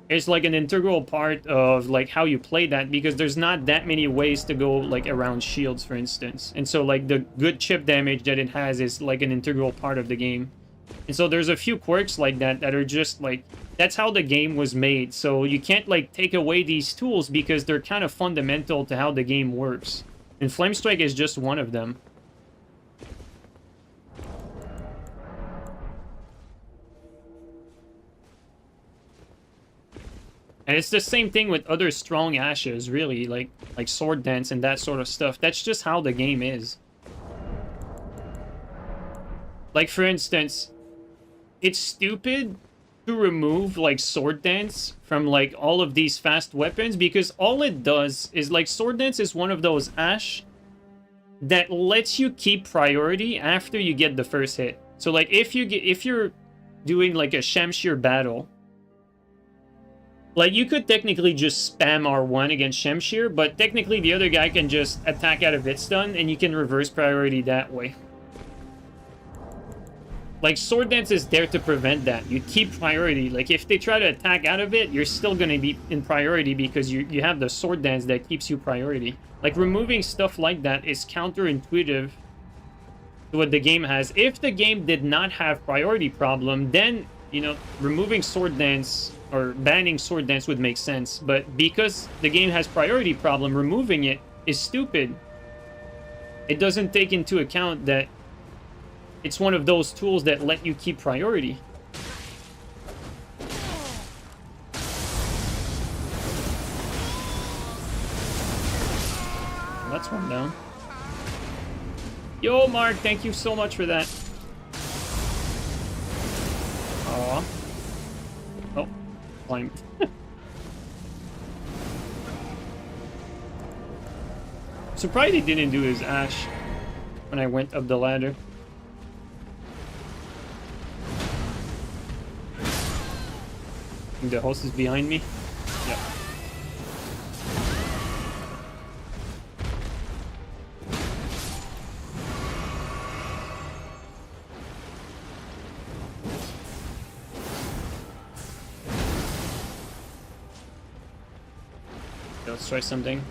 is like an integral part of like how you play that, because there's not that many ways to go like around shields, for instance. And so like the good chip damage that it has is like an integral part of the game. And so there's a few quirks like that that are just like, that's how the game was made. So you can't like take away these tools because they're kind of fundamental to how the game works. And Flame Strike is just one of them. And it's the same thing with other strong ashes, really, like Sword Dance and that sort of stuff. That's just how the game is. Like, for instance, it's stupid to remove, like, Sword Dance from, like, all of these fast weapons, because all it does is, like, Sword Dance is one of those ash that lets you keep priority after you get the first hit. So, like, if you're doing, like, a Shamshir battle, like, you could technically just spam R1 against Shamshir, but technically the other guy can just attack out of its stun, and you can reverse priority that way. Like, Sword Dance is there to prevent that. You keep priority. Like, if they try to attack out of it, you're still going to be in priority because you have the Sword Dance that keeps you priority. Like, removing stuff like that is counterintuitive to what the game has. If the game did not have priority problem, then, you know, removing Sword Dance or banning Sword Dance would make sense. But because the game has priority problem, removing it is stupid. It doesn't take into account that it's one of those tools that let you keep priority. Well, that's one down. Yo, Mark, thank you so much for that. Aw. Oh, climb. Surprised he didn't do his Ash when I went up the ladder. I think the host is behind me. Yep. Let's try something.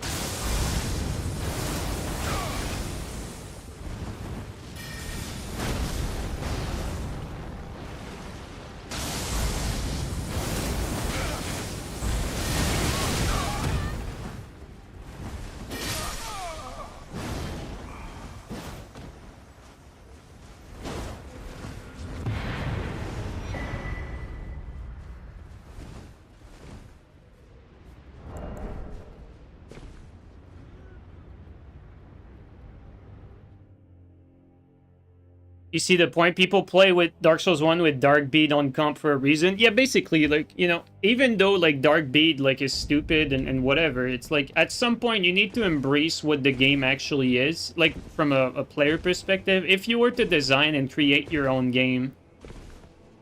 You see the point? People play with Dark Souls 1 with Dark Bead on comp for a reason. Yeah, basically, like, you know, even though, like, Dark Bead, like, is stupid and whatever, it's like, at some point, you need to embrace what the game actually is. Like, from a player perspective, if you were to design and create your own game,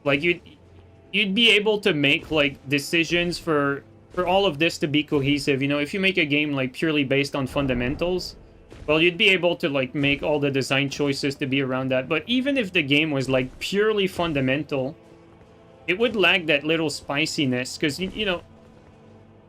like, you'd be able to make, like, decisions for all of this to be cohesive. You know, if you make a game, like, purely based on fundamentals, well, you'd be able to, like, make all the design choices to be around that. But even if the game was, like, purely fundamental, it would lack that little spiciness. Because, you know,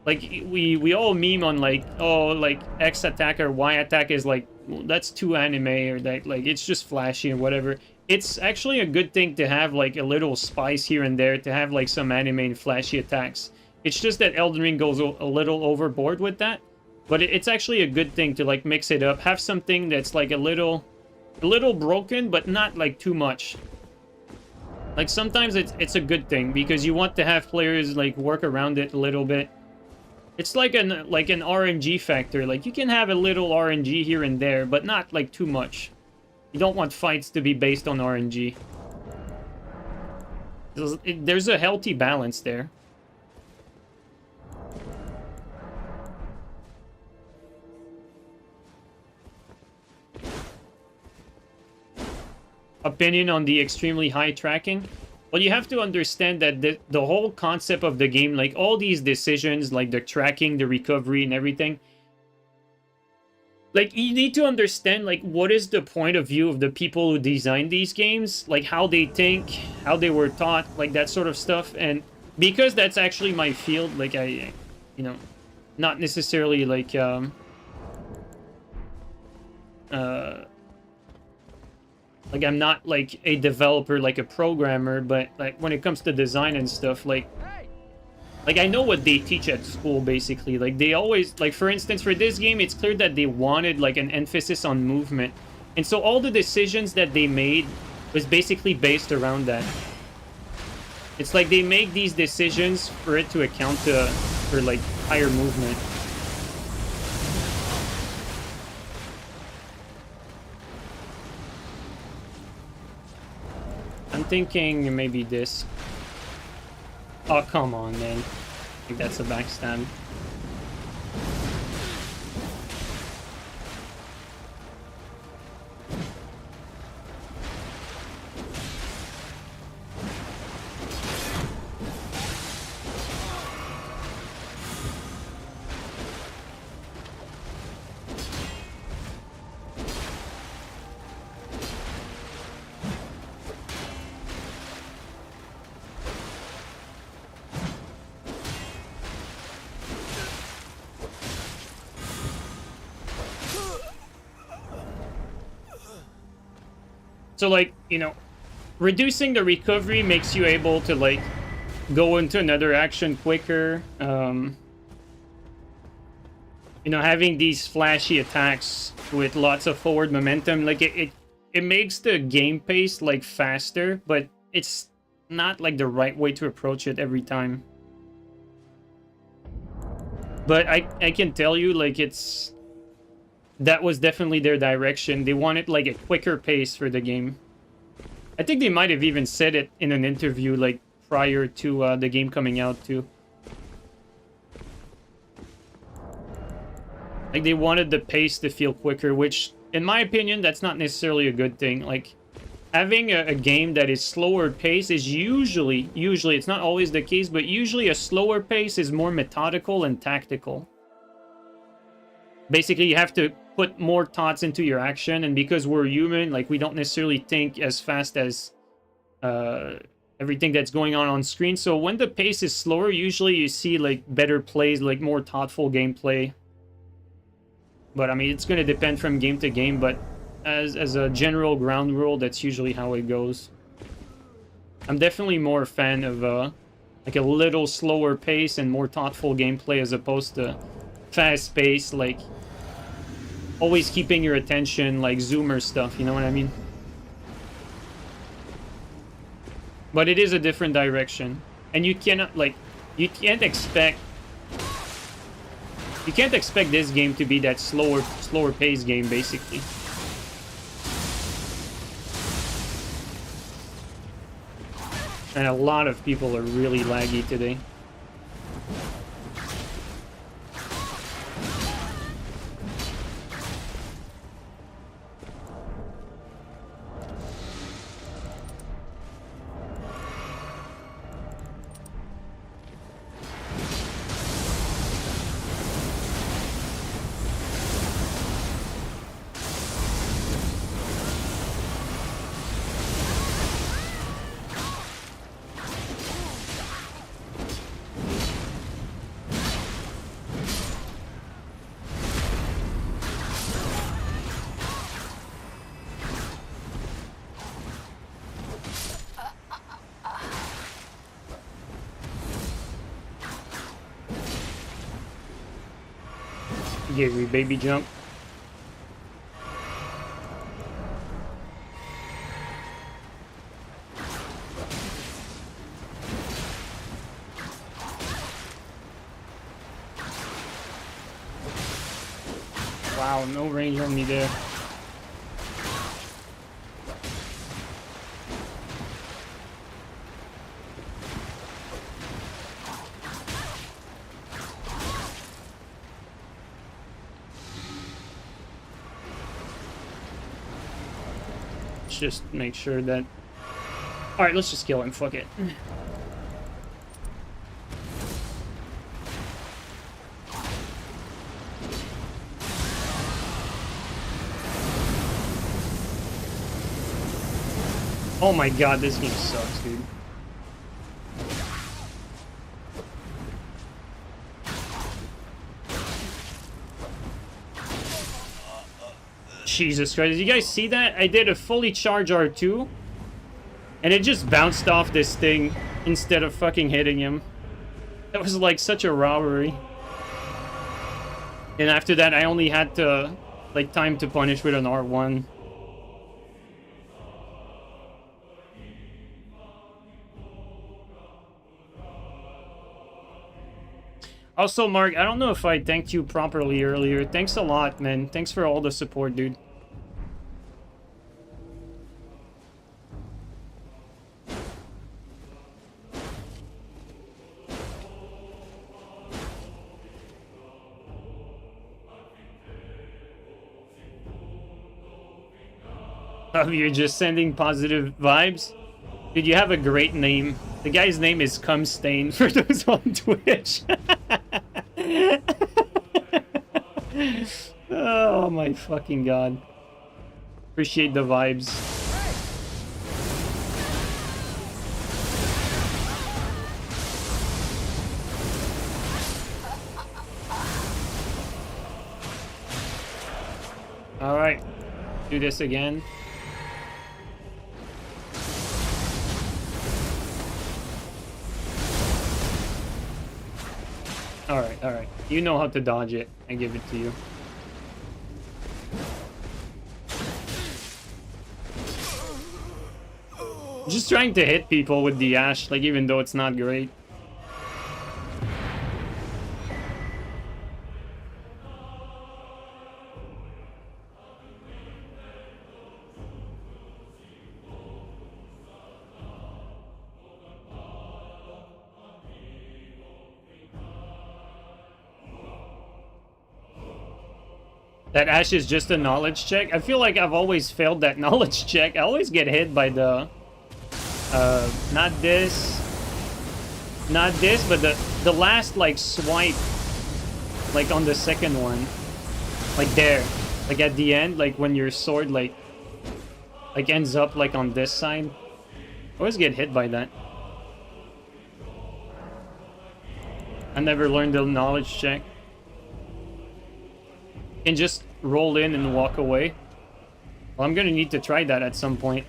like, we all meme on, like, oh, like, X attack or Y attack is, like, well, that's too anime, or that, like, it's just flashy or whatever. It's actually a good thing to have, like, a little spice here and there, to have, like, some anime and flashy attacks. It's just that Elden Ring goes a little overboard with that. But it's actually a good thing to, like, mix it up. Have something that's, like, a little broken, but not, like, too much. Like, sometimes it's a good thing, because you want to have players, like, work around it a little bit. It's like an RNG factor. Like, you can have a little RNG here and there, but not, like, too much. You don't want fights to be based on RNG. There's a healthy balance there. Opinion on the extremely high tracking? Well, you have to understand that the whole concept of the game, like all these decisions, like the tracking, the recovery, and everything, like, you need to understand, like, what is the point of view of the people who designed these games, like how they think, how they were taught, like that sort of stuff. And because that's actually my field, like, I, you know, not necessarily like like, I'm not, like, a developer, like a programmer, but, like, when it comes to design and stuff, like, I know what they teach at school, basically. Like, they always, like, for instance, for this game, it's clear that they wanted, like, an emphasis on movement. And so all the decisions that they made was basically based around that. It's like they make these decisions for it to account for, like, higher movement. I'm thinking maybe this. Oh, come on, man. I think that's a backstab. So, like, you know, reducing the recovery makes you able to, like, go into another action quicker. You know, having these flashy attacks with lots of forward momentum, like, it makes the game pace, like, faster, but it's not, like, the right way to approach it every time. But I can tell you, like, that was definitely their direction. They wanted, like, a quicker pace for the game. I think they might have even said it in an interview, like, prior to the game coming out, too. Like, they wanted the pace to feel quicker, which, in my opinion, that's not necessarily a good thing. Like, having a game that is slower pace is usually, it's not always the case, but usually a slower pace is more methodical and tactical. Basically, you have to put more thoughts into your action, and because we're human, like, we don't necessarily think as fast as everything that's going on screen. So when the pace is slower, usually you see, like, better plays, like more thoughtful gameplay. But I mean, it's gonna depend from game to game, but as a general ground rule, that's usually how it goes. I'm definitely more a fan of like a little slower pace and more thoughtful gameplay as opposed to fast pace, like always keeping your attention, like zoomer stuff, you know what I mean? But it is a different direction, and you cannot you can't expect this game to be that slower pace game, basically. And a lot of people are really laggy today. Yeah, we baby jump. Wow, no range on me there. Just make sure that... Alright, let's just kill him, fuck it. Oh my god, this game sucks, dude. Jesus Christ, did you guys see that? I did a fully charged R2, and it just bounced off this thing instead of fucking hitting him. That was like such a robbery. And after that, I only had to, like, time to punish with an R1. Also, Mark, I don't know if I thanked you properly earlier. Thanks a lot, man. Thanks for all the support, dude. Oh, you're just sending positive vibes? Dude, you have a great name. The guy's name is Cumstain for those on Twitch. Oh my fucking god. Appreciate the vibes. Alright. Do this again. Alright, alright. You know how to dodge it. I give it to you. Just trying to hit people with the Ash, like, even though it's not great. That Ash is just a knowledge check. I feel like I've always failed that knowledge check. I always get hit by the... not this, but the last, like, swipe, like, on the second one. Like, there. Like, at the end, like, when your sword, like, ends up, like, on this side. I always get hit by that. I never learned the knowledge check. can just roll in and walk away. Well, I'm gonna need to try that at some point.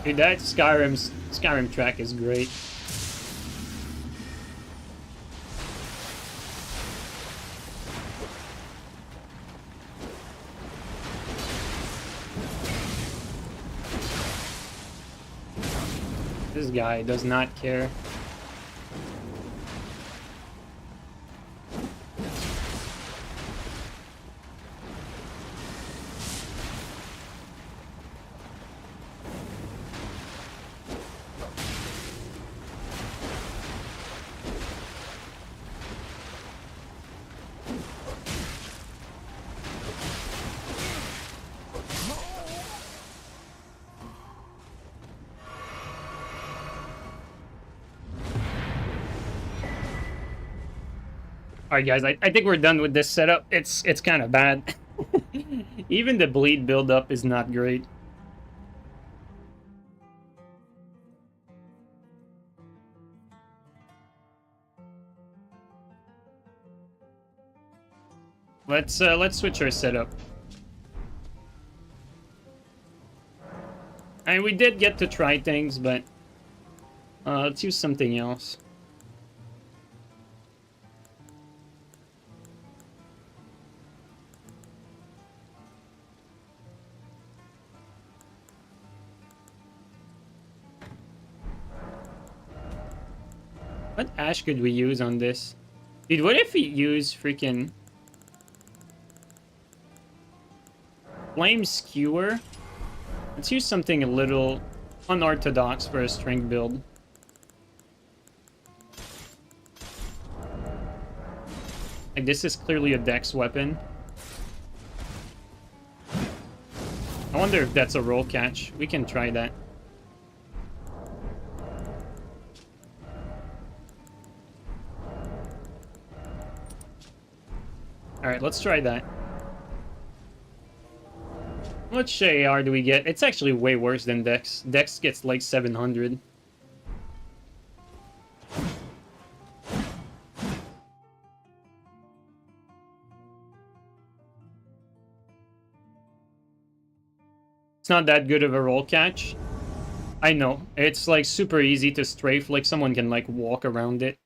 Dude, that Skyrim track is great. This guy does not care. Alright guys, I think we're done with this setup. It's kind of bad. Even the bleed buildup is not great. Let's switch our setup. I mean, we did get to try things, but let's use something else. What ash could we use on this? Dude, what if we use freaking Flame Skewer? Let's use something a little unorthodox for a strength build. Like, this is clearly a dex weapon. I wonder if that's a roll catch. We can try that. Alright, let's try that. How much AR do we get? It's actually way worse than Dex. Dex gets like 700. It's not that good of a roll catch. I know. It's like super easy to strafe, like someone can like walk around it.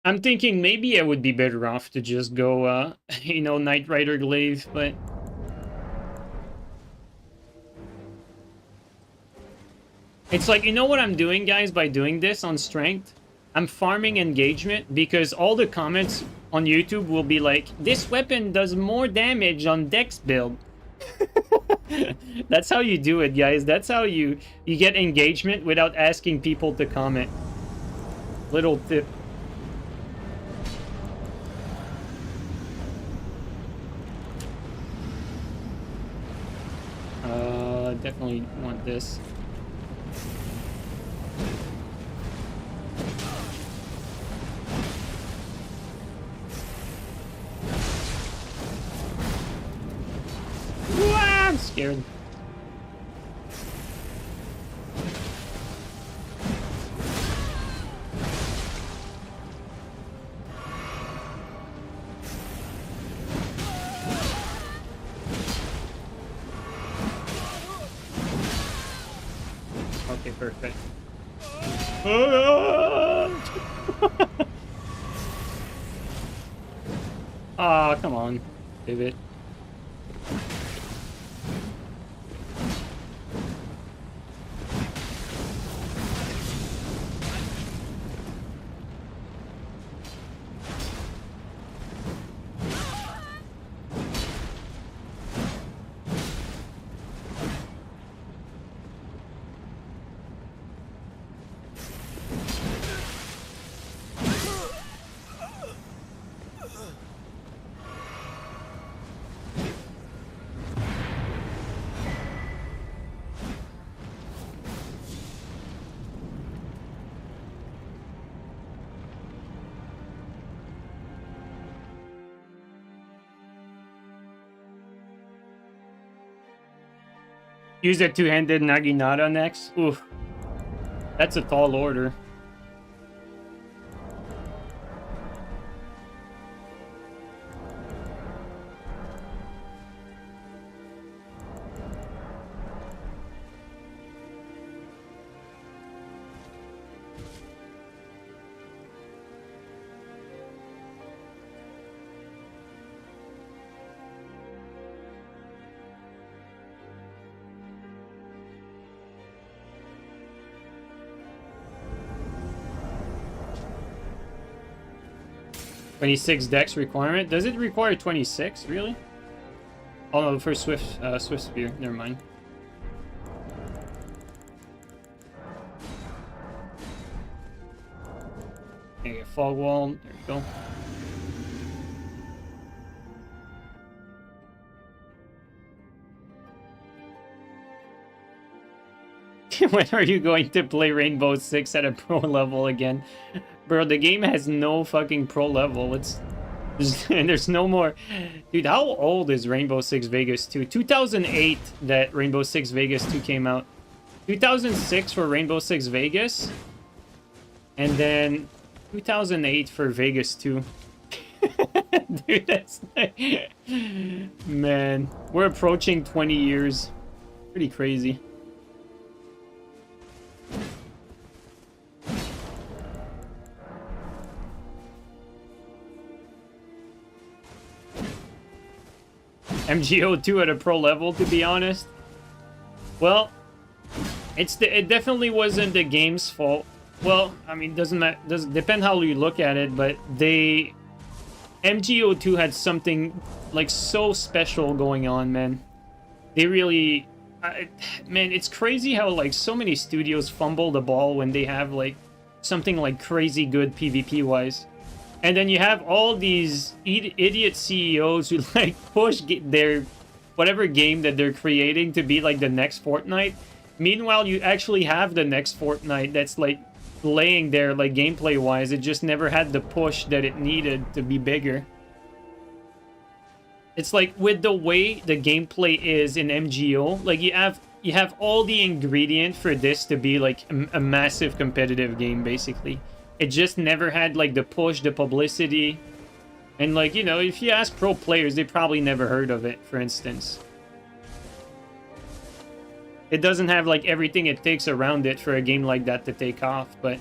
I'm thinking maybe I would be better off to just go, you know, Knight Rider Glaive, but... It's like, you know what I'm doing, guys, by doing this on Strength? I'm farming engagement, because all the comments on YouTube will be like, this weapon does more damage on Dex build. That's how you do it, guys. That's how you get engagement without asking people to comment. Little tip. Definitely want this. I'm scared. Okay, perfect. Ah, come on, pivot. Use a two-handed Naginata next. Oof. That's a tall order. $26 dex requirement. Does it require 26? Really? Oh no, for Swift Spear. Never mind. Okay, Fog Wall. There we go. When are you going to play Rainbow Six at a pro level again? Bro, the game has no fucking pro level. There's no more. Dude, how old is Rainbow Six Vegas 2? 2008 that Rainbow Six Vegas 2 came out. 2006 for Rainbow Six Vegas. And then 2008 for Vegas 2. Dude, that's like... Man, we're approaching 20 years. Pretty crazy. MGO2 at a pro level, to be honest. Well, it definitely wasn't the game's fault. Well, I mean, doesn't depend how you look at it, but MGO2 had something like so special going on, man. They really, man, it's crazy how like so many studios fumble the ball when they have like something like crazy good PvP wise. And then you have all these idiot CEOs who like push their whatever game that they're creating to be like the next Fortnite. Meanwhile, you actually have the next Fortnite that's like laying there like gameplay wise. It just never had the push that it needed to be bigger. It's like with the way the gameplay is in MGO, like you have all the ingredient for this to be like a massive competitive game basically. It just never had like the push, the publicity. And like, you know, if you ask pro players, they probably never heard of it, for instance. It doesn't have like everything it takes around it for a game like that to take off, but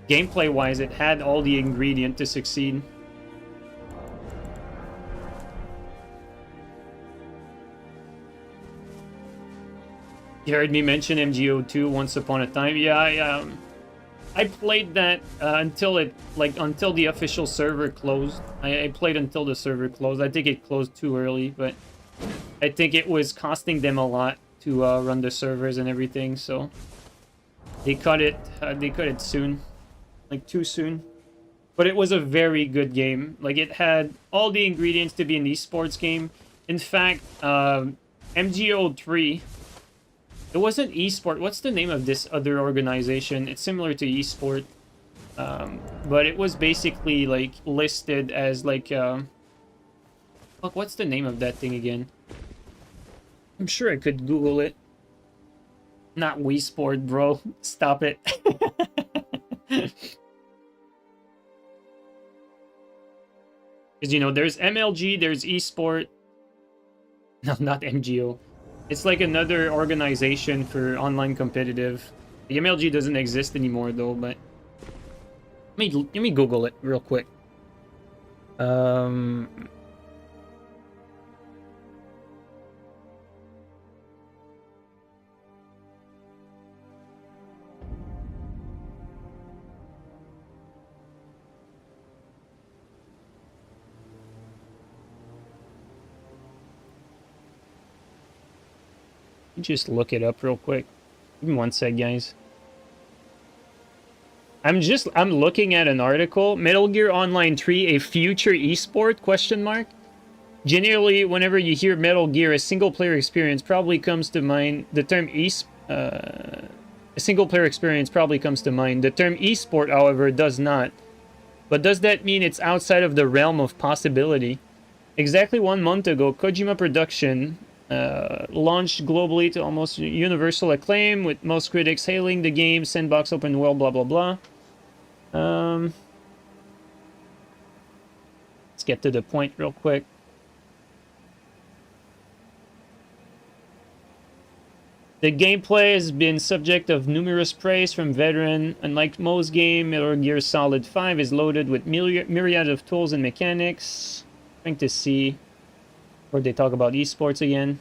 gameplay wise, it had all the ingredient to succeed. You heard me mention MGO2 once upon a time. Yeah, I played that until the official server closed. I played until the server closed. I think it closed too early, but I think it was costing them a lot to run the servers and everything, so they cut it. They cut it soon, like too soon. But it was a very good game. Like it had all the ingredients to be an esports game. In fact, MGO3. It wasn't esport. What's the name of this other organization? It's similar to esport. But it was basically like listed as like fuck, what's the name of that thing again? I'm sure I could Google it. Not Wii Sport, bro. Stop it. Because, you know, there's MLG, there's esport. No, not MGO. It's like another organization for online competitive. The MLG doesn't exist anymore though, but let me Google it real quick. Just look it up real quick. Give me one sec, guys. I'm looking at an article. Metal Gear Online 3, a future esport? Question mark. Generally, whenever you hear Metal Gear, a single-player experience probably comes to mind. The term a single-player experience probably comes to mind. The term esport, however, does not. But does that mean it's outside of the realm of possibility? Exactly 1 month ago, Kojima Production launched globally to almost universal acclaim, with most critics hailing the game, sandbox open world, blah blah blah. Let's get to the point real quick. The gameplay has been subject of numerous praise from veterans. Unlike most games, Metal Gear Solid 5 is loaded with myriad of tools and mechanics. Trying to see where they talk about esports again.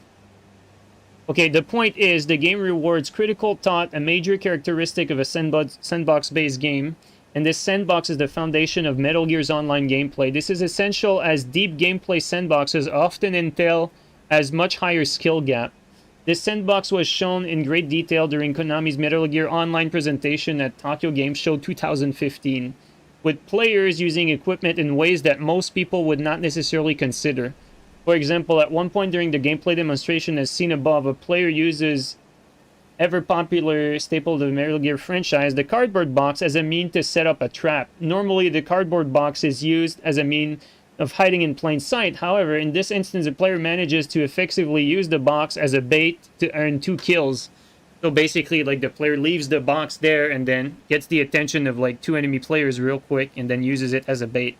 Okay, the point is the game rewards critical thought, a major characteristic of a sandbox-based game, and this sandbox is the foundation of Metal Gear's online gameplay. This is essential as deep gameplay sandboxes often entail as much higher skill gap. This sandbox was shown in great detail during Konami's Metal Gear Online presentation at Tokyo Game Show 2015, with players using equipment in ways that most people would not necessarily consider. For example, at one point during the gameplay demonstration as seen above, a player uses ever-popular staple of the Metal Gear franchise, the cardboard box, as a mean to set up a trap. Normally, the cardboard box is used as a mean of hiding in plain sight. However, in this instance, the player manages to effectively use the box as a bait to earn 2 kills. So basically, like, the player leaves the box there and then gets the attention of, like, 2 enemy players real quick and then uses it as a bait.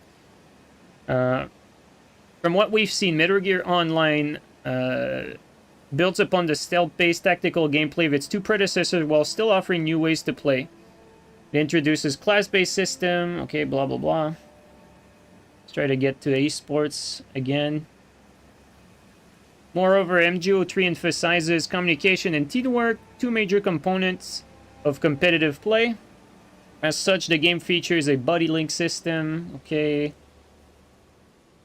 From what we've seen, Metal Gear Online builds upon the stealth-based tactical gameplay of its 2 predecessors while still offering new ways to play. It introduces class-based system, okay, blah blah blah. Let's try to get to esports again. Moreover, MGO3 emphasizes communication and teamwork, 2 major components of competitive play. As such, the game features a buddy link system. Okay.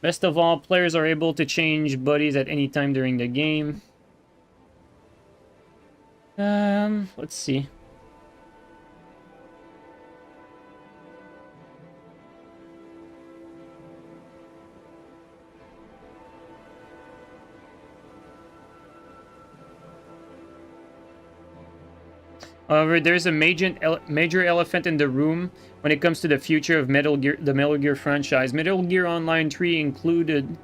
Best of all, players are able to change buddies at any time during the game. Let's see. However, there's a major elephant in the room when it comes to the future of the Metal Gear franchise. Metal Gear Online 3 included,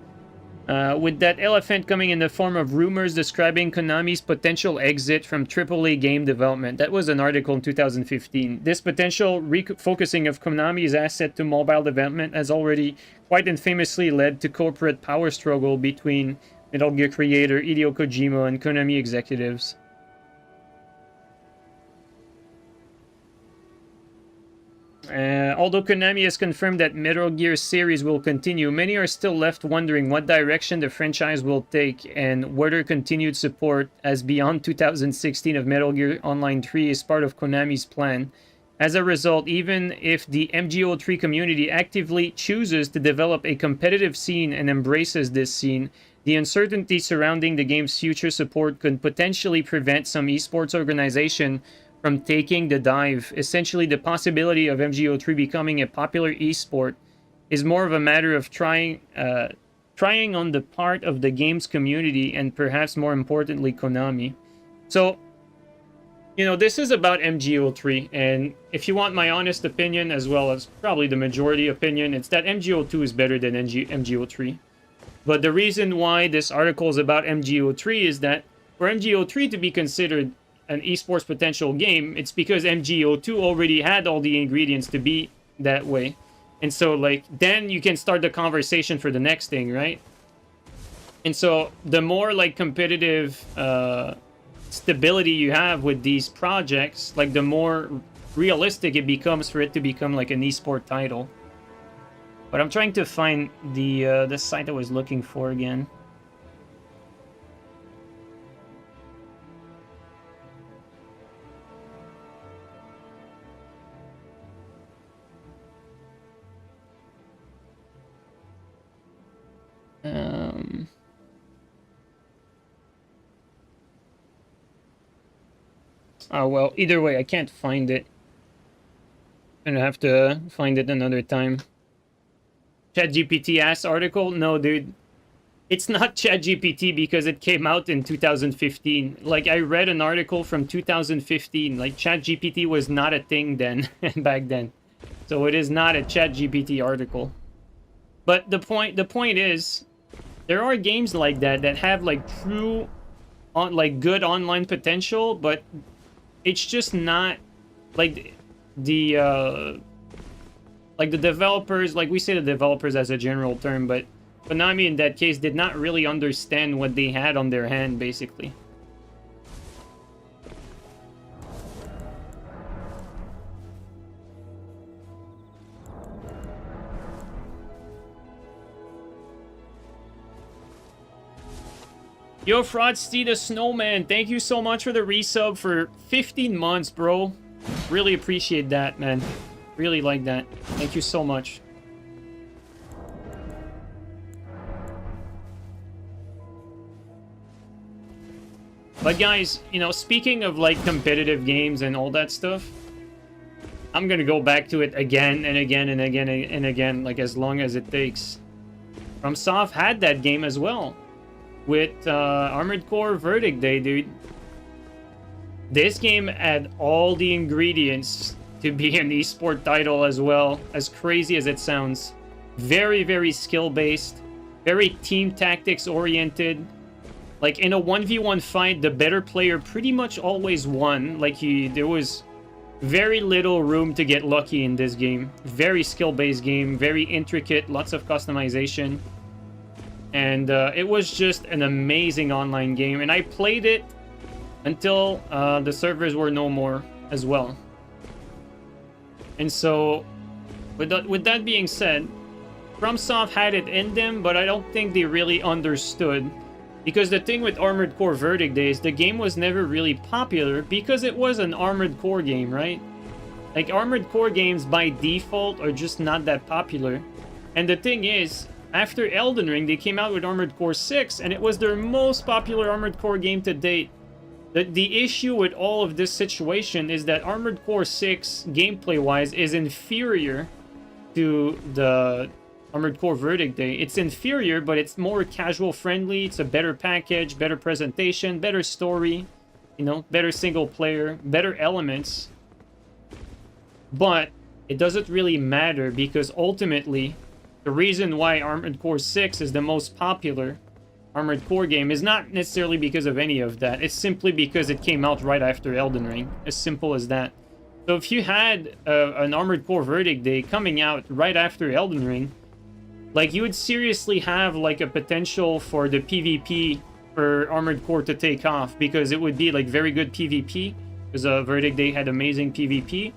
with that elephant coming in the form of rumors describing Konami's potential exit from AAA game development. That was an article in 2015. This potential refocusing of Konami's asset to mobile development has already quite infamously led to corporate power struggle between Metal Gear creator Hideo Kojima and Konami executives. Although Konami has confirmed that Metal Gear series will continue, many are still left wondering what direction the franchise will take and whether continued support as beyond 2016 of Metal Gear Online 3 is part of Konami's plan. As a result, even if the MGO3 community actively chooses to develop a competitive scene and embraces this scene, the uncertainty surrounding the game's future support could potentially prevent some esports organization from taking the dive. Essentially, the possibility of MGO3 becoming a popular esport is more of a matter of trying on the part of the game's community and perhaps more importantly, Konami. So, you know, this is about MGO3, and if you want my honest opinion, as well as probably the majority opinion, it's that MGO2 is better than MGO3. But the reason why this article is about MGO3 is that for MGO3 to be considered an esports potential game, it's because MGO2 already had all the ingredients to be that way. And so, like, then you can start the conversation for the next thing, right? And so, the more, like, competitive stability you have with these projects, like, the more realistic it becomes for it to become, like, an esport title. But I'm trying to find the site I was looking for again. Oh, well, either way, I can't find it. I'm gonna have to find it another time. ChatGPT asked article? No, dude. It's not ChatGPT because it came out in 2015. Like, I read an article from 2015. Like, ChatGPT was not a thing then, back then. So it is not a ChatGPT article. But the point is, there are games like that that have, like, true on like good online potential, but it's just not like the developers, like we say the developers as a general term, but Konami in that case did not really understand what they had on their hand, basically. Yo, Frosty the Snowman, thank you so much for the resub for 15 months, bro. Really appreciate that, man. Really like that. Thank you so much. But guys, you know, speaking of like competitive games and all that stuff, I'm gonna go back to it again and again and again and again, like as long as it takes. FromSoft had that game as well. With Armored Core Verdict Day, dude. This game had all the ingredients to be an esport title as well, as crazy as it sounds. Very, very skill-based, very team tactics oriented. Like in a 1v1 fight, the better player pretty much always won. Like there was very little room to get lucky in this game. Very skill-based game, very intricate, lots of customization. And it was just an amazing online game. And I played it until the servers were no more as well. And so, with that being said, FromSoft had it in them, but I don't think they really understood. Because the thing with Armored Core Verdict Day is the game was never really popular because it was an Armored Core game, right? Like, Armored Core games by default are just not that popular. And the thing is, after Elden Ring, they came out with Armored Core 6, and it was their most popular Armored Core game to date. The issue with all of this situation is that Armored Core 6, gameplay-wise, is inferior to the Armored Core Verdict Day. It's inferior, but it's more casual-friendly. It's a better package, better presentation, better story, you know, better single-player, better elements. But it doesn't really matter because ultimately, the reason why Armored Core 6 is the most popular Armored Core game is not necessarily because of any of that. It's simply because it came out right after Elden Ring. As simple as that. So if you had an Armored Core Verdict Day coming out right after Elden Ring, like you would seriously have like a potential for the PvP for Armored Core to take off, because it would be like very good PvP, because Verdict Day had amazing PvP,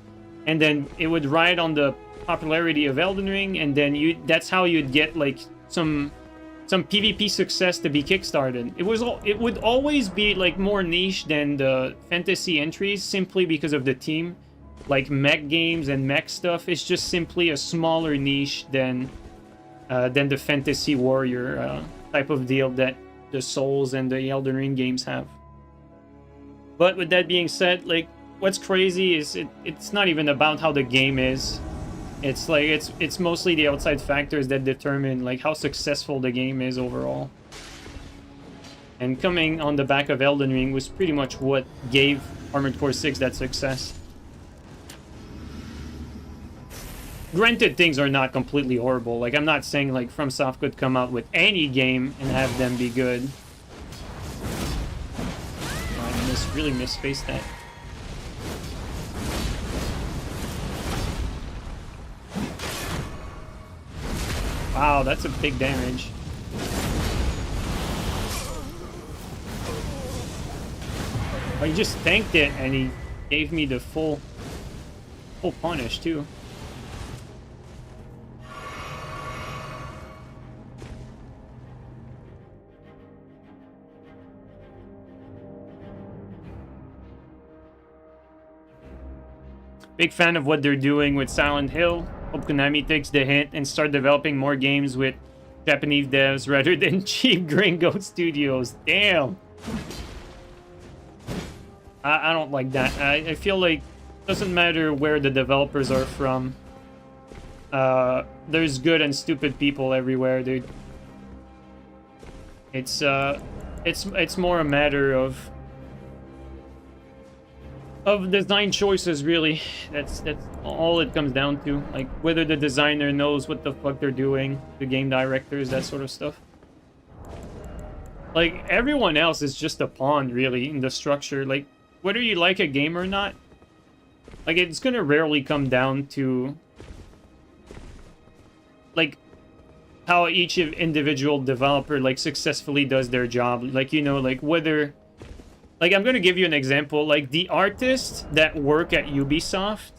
and then it would ride on the popularity of Elden Ring, and then that's how you'd get like some PvP success to be kickstarted. It would always be like more niche than the fantasy entries, simply because of the team. Like mech games and mech stuff, it's just simply a smaller niche than the fantasy warrior type of deal that the Souls and the Elden Ring games have. But with that being said, like what's crazy is it's not even about how the game is. It's like it's mostly the outside factors that determine like how successful the game is overall. And coming on the back of Elden Ring was pretty much what gave Armored Core 6 that success. Granted, things are not completely horrible. Like, I'm not saying like FromSoft could come out with any game and have them be good. I really misspaced that. Wow, that's a big damage. Oh, he just tanked it and he gave me the full punish too. Big fan of what they're doing with Silent Hill. Hope Konami takes the hint and start developing more games with Japanese devs rather than cheap gringo studios. Damn. I don't like that. I feel like it doesn't matter where the developers are from. There's good and stupid people everywhere, dude. It's more a matter of design choices, really. That's all it comes down to. Like, whether the designer knows what the fuck they're doing, the game directors, that sort of stuff. Like, everyone else is just a pawn, really, in the structure. Like, whether you like a game or not, like, it's gonna rarely come down to, like, how each individual developer, like, successfully does their job. Like, you know, like, whether... Like, I'm gonna give you an example. Like, the artists that work at Ubisoft,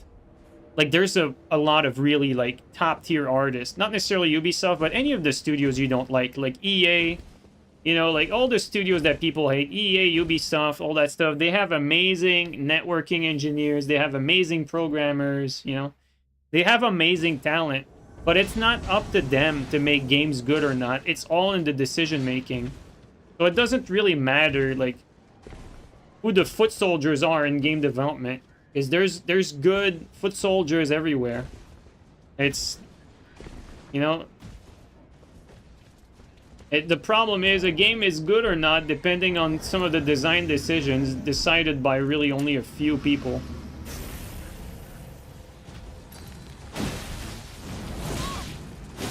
like, there's a lot of really, like, top-tier artists. Not necessarily Ubisoft, but any of the studios you don't like EA... You know, like, all the studios that people hate, EA, Ubisoft, all that stuff, they have amazing networking engineers, they have amazing programmers, you know. They have amazing talent, but it's not up to them to make games good or not. It's all in the decision-making. So it doesn't really matter, like, who the foot soldiers are in game development, because there's good foot soldiers everywhere. It's, you know... the problem is a game is good or not depending on some of the design decisions decided by really only a few people.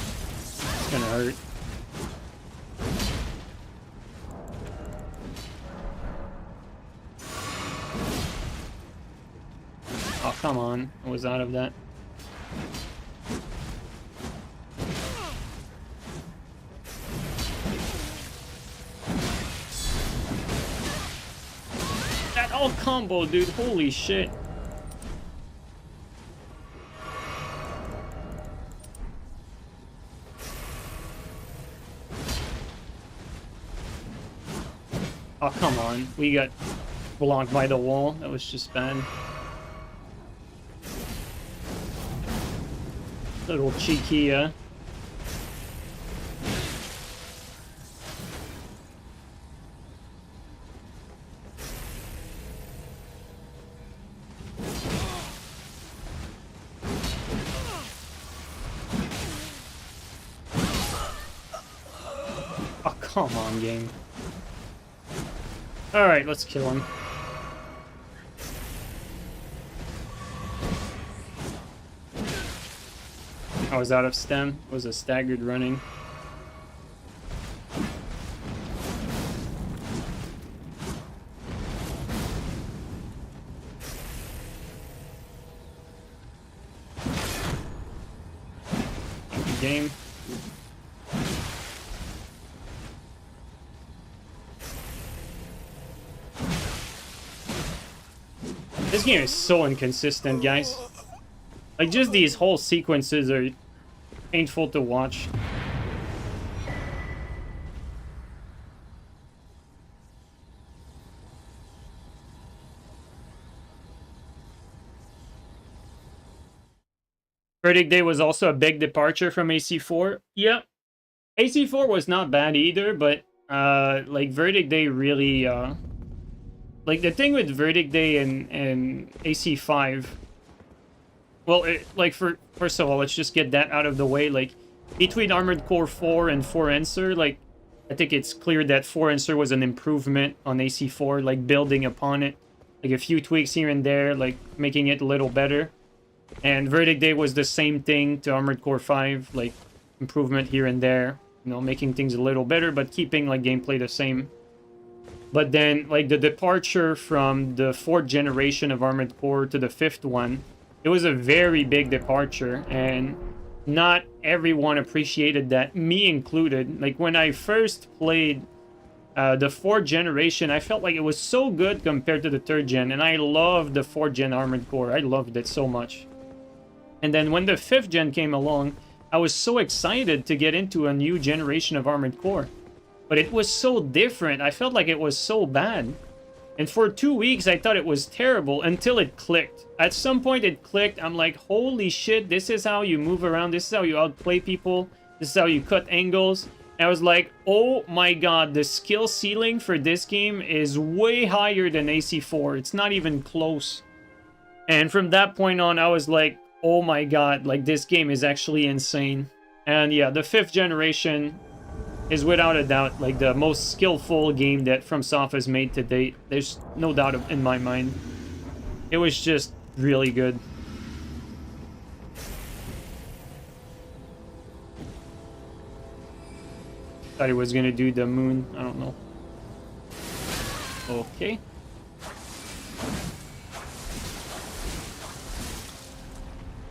It's gonna hurt. Oh, come on. I was out of that. All combo, dude. Holy shit. Oh, come on. We got blocked by the wall. That was just bad. Little cheeky, Come on, game. Alright, let's kill him. I was out of stem. It was a staggered running. Game. This game is so inconsistent, guys. Like, just these whole sequences are painful to watch. Verdict Day was also a big departure from AC4. Yep. AC4 was not bad either, but like, Verdict Day really like, the thing with Verdict Day and AC5, well, like, first of all, let's just get that out of the way. Like, between Armored Core 4 and 4 Answer, like, I think it's clear that 4 Answer was an improvement on AC4, like, building upon it. Like, a few tweaks here and there, like, making it a little better. And Verdict Day was the same thing to Armored Core 5, like, improvement here and there. You know, making things a little better, but keeping, like, gameplay the same. But then, like, the departure from the 4th generation of Armored Core to the 5th one, it was a very big departure, and not everyone appreciated that, me included. Like, when I first played the 4th generation, I felt like it was so good compared to the 3rd gen, and I loved the 4th gen Armored Core. I loved it so much. And then when the 5th gen came along, I was so excited to get into a new generation of Armored Core. But it was so different. I felt like it was so bad. And for 2 weeks, I thought it was terrible until it clicked. At some point, it clicked. I'm like, holy shit, this is how you move around. This is how you outplay people. This is how you cut angles. And I was like, oh my god, the skill ceiling for this game is way higher than AC4. It's not even close. And from that point on, I was like, oh my god, like, this game is actually insane. And yeah, the 5th generation is without a doubt, like, the most skillful game that FromSoft has made to date. There's no doubt in my mind. It was just really good. Thought he was gonna do the moon. I don't know. Okay.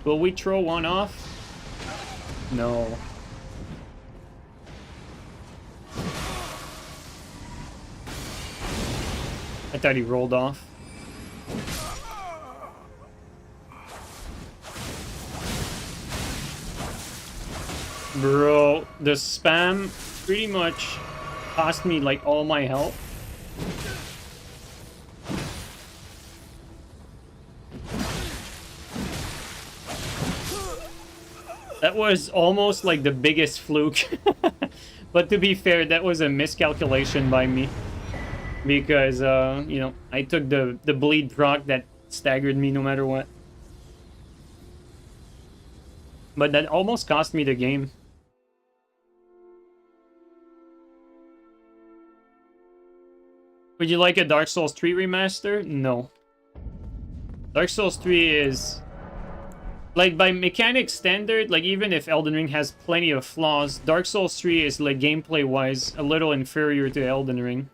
Will we throw one off? No. I thought he rolled off. Bro, the spam pretty much cost me like all my health. That was almost like the biggest fluke. But to be fair, that was a miscalculation by me. Because, you know, I took the bleed proc that staggered me no matter what. But that almost cost me the game. Would you like a Dark Souls 3 remaster? No. Dark Souls 3 is... like, by mechanic standard, like, even if Elden Ring has plenty of flaws, Dark Souls 3 is, like, gameplay-wise, a little inferior to Elden Ring.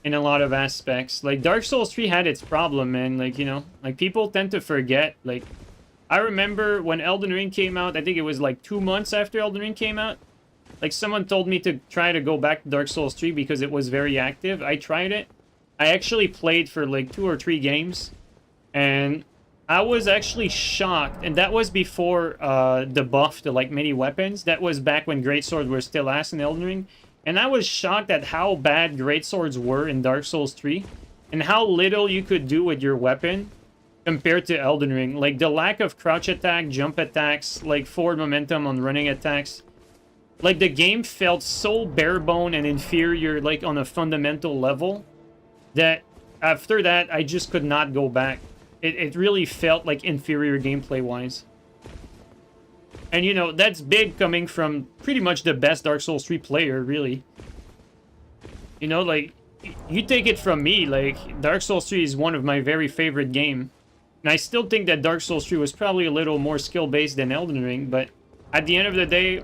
In a lot of aspects. Like, Dark Souls 3 had its problem, man. Like, you know, like, people tend to forget. Like, I remember when Elden Ring came out, I think it was, like, 2 months after Elden Ring came out. Like, someone told me to try to go back to Dark Souls 3 because it was very active. I tried it. I actually played for, like, 2 or 3 games. And I was actually shocked. And that was before the buff to, like, many weapons. That was back when greatswords were still ass in Elden Ring. And I was shocked at how bad greatswords were in Dark Souls 3. And how little you could do with your weapon compared to Elden Ring. Like, the lack of crouch attack, jump attacks, like, forward momentum on running attacks. Like, the game felt so bare-bone and inferior, like, on a fundamental level, that after that, I just could not go back. It really felt, like, inferior gameplay-wise. And, you know, that's big coming from pretty much the best Dark Souls 3 player, really. You know, like, you take it from me, like, Dark Souls 3 is one of my very favorite game. And I still think that Dark Souls 3 was probably a little more skill-based than Elden Ring, but at the end of the day,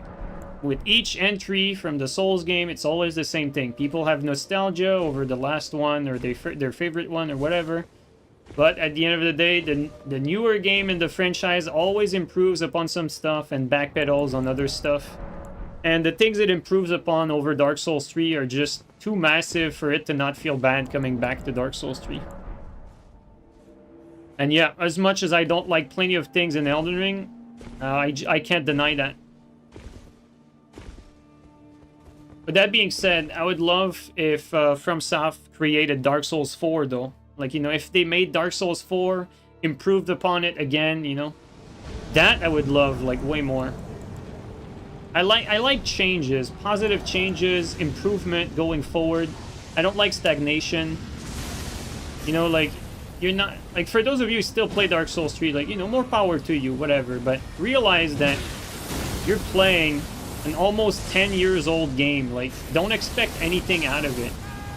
with each entry from the Souls game, it's always the same thing. People have nostalgia over the last one, or their favorite one, or whatever. But at the end of the day, the newer game in the franchise always improves upon some stuff and backpedals on other stuff. And the things it improves upon over Dark Souls 3 are just too massive for it to not feel bad coming back to Dark Souls 3. And yeah, as much as I don't like plenty of things in Elden Ring, I can't deny that. But that being said, I would love if FromSoft created Dark Souls 4, though. Like, you know, if they made Dark Souls 4, improved upon it again, you know. That I would love, like, way more. I like changes, positive changes, improvement going forward. I don't like stagnation. You know, like, you're not... like, for those of you who still play Dark Souls 3, like, you know, more power to you, whatever. But realize that you're playing an almost 10 years old game. Like, don't expect anything out of it.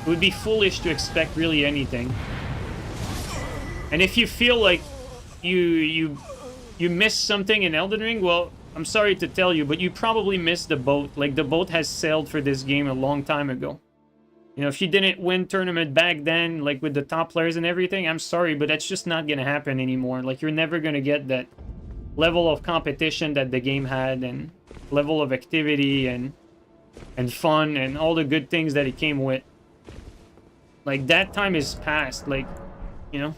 It would be foolish to expect really anything. And if you feel like you missed something in Elden Ring, well, I'm sorry to tell you, but you probably missed the boat. Like, the boat has sailed for this game a long time ago. You know, if you didn't win tournament back then, like with the top players and everything, I'm sorry, but that's just not gonna happen anymore. Like, you're never gonna get that level of competition that the game had, and level of activity and fun and all the good things that it came with. Like, that time is past. Like, you know,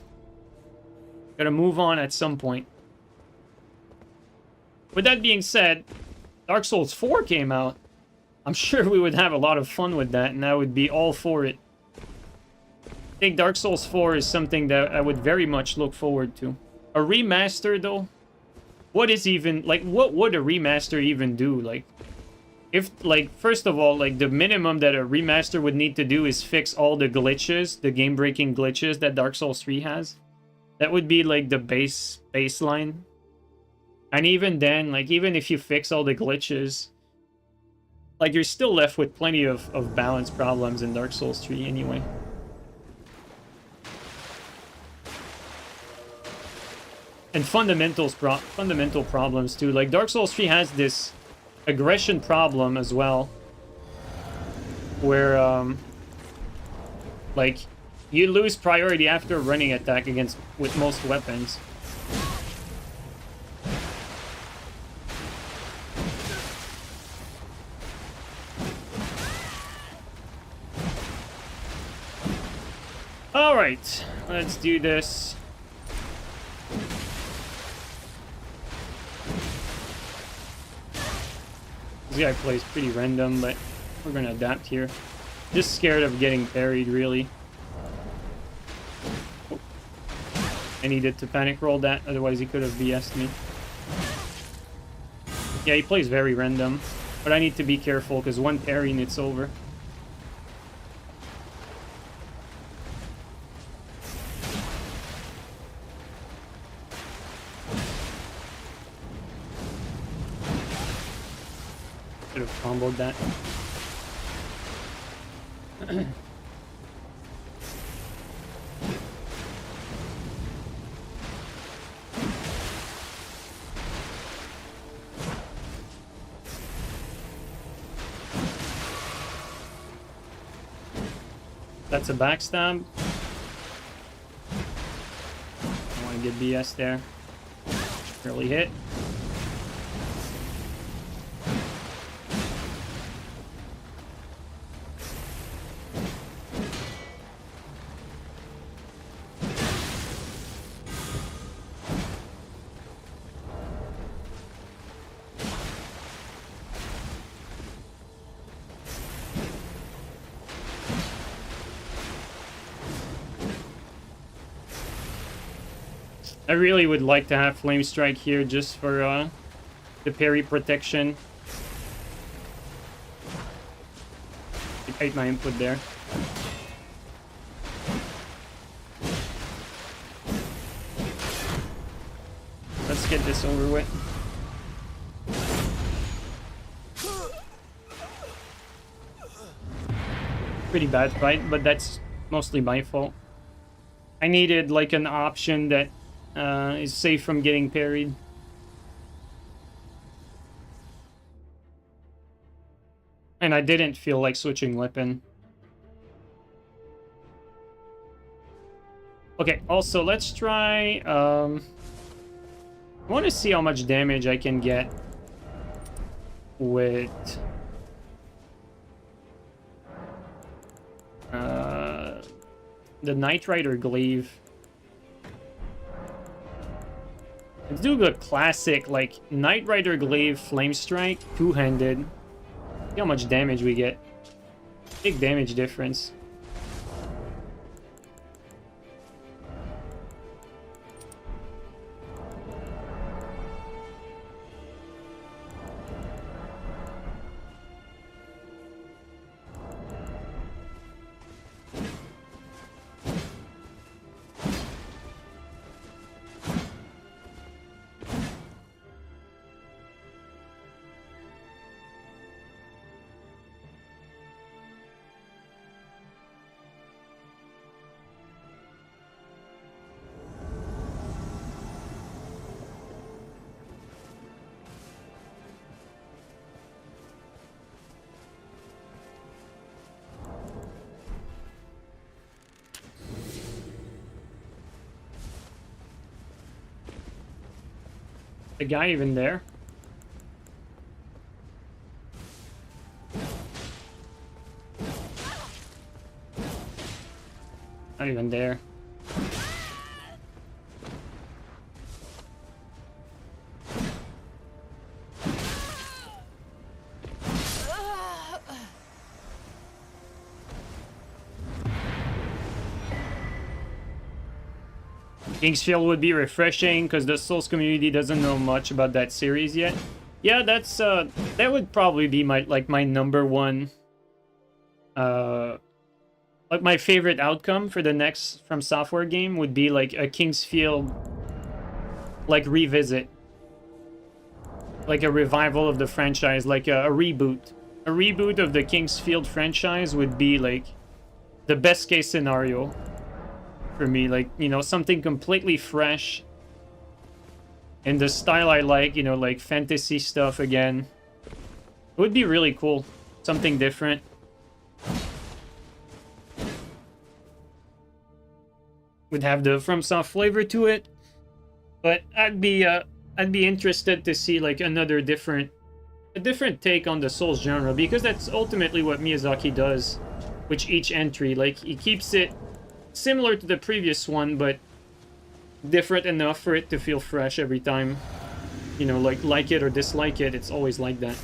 gotta move on at some point. With that being said, Dark Souls 4 came out. I'm sure we would have a lot of fun with that, and I would be all for it. I think Dark Souls 4 is something that I would very much look forward to. A remaster, though? What is even... like, what would a remaster even do? Like, if, like, first of all, like, the minimum that a remaster would need to do is fix all the glitches, the game-breaking glitches that Dark Souls 3 has. That would be, like, the baseline. And even then, like, even if you fix all the glitches, like, you're still left with plenty of balance problems in Dark Souls 3 anyway. And fundamental problems too. Like, Dark Souls 3 has this aggression problem as well, where Like, you lose priority after running attack against with most weapons. Alright, let's do this. This guy plays pretty random, but we're gonna adapt here. Just scared of getting parried, really. Oh. I needed to panic roll that, otherwise he could have BS'd me. Yeah, he plays very random, but I need to be careful, because one parry and it's over. Should have comboed that. That's a backstab. I want to get BS there. Really hit. I really would like to have Flame Strike here just for the parry protection. I ate my input there. Let's get this over with. Pretty bad fight, but that's mostly my fault. I needed like an option that is safe from getting parried. And I didn't feel like switching weapon. Okay, also let's try... I want to see how much damage I can get with... the Nightreign glaive. Let's do the classic, like, Nightreign glaive flame strike, two-handed. See how much damage we get. Big damage difference. The guy even there? Not even there. Kingsfield would be refreshing because the Souls community doesn't know much about that series yet. Yeah, that's that would probably be my number one like my favorite outcome for the next From Software game would be like a Kingsfield like revisit. Like a revival of the franchise, like a reboot. A reboot of the Kingsfield franchise would be like the best case scenario for me, like, you know, something completely fresh in the style I like, you know, like fantasy stuff again. It would be really cool. Something different. would have the FromSoft flavor to it. But I'd be interested to see like a different take on the Souls genre, because that's ultimately what Miyazaki does with each entry. Like, he keeps it similar to the previous one, but different enough for it to feel fresh every time. You know, like it or dislike it, it's always like that.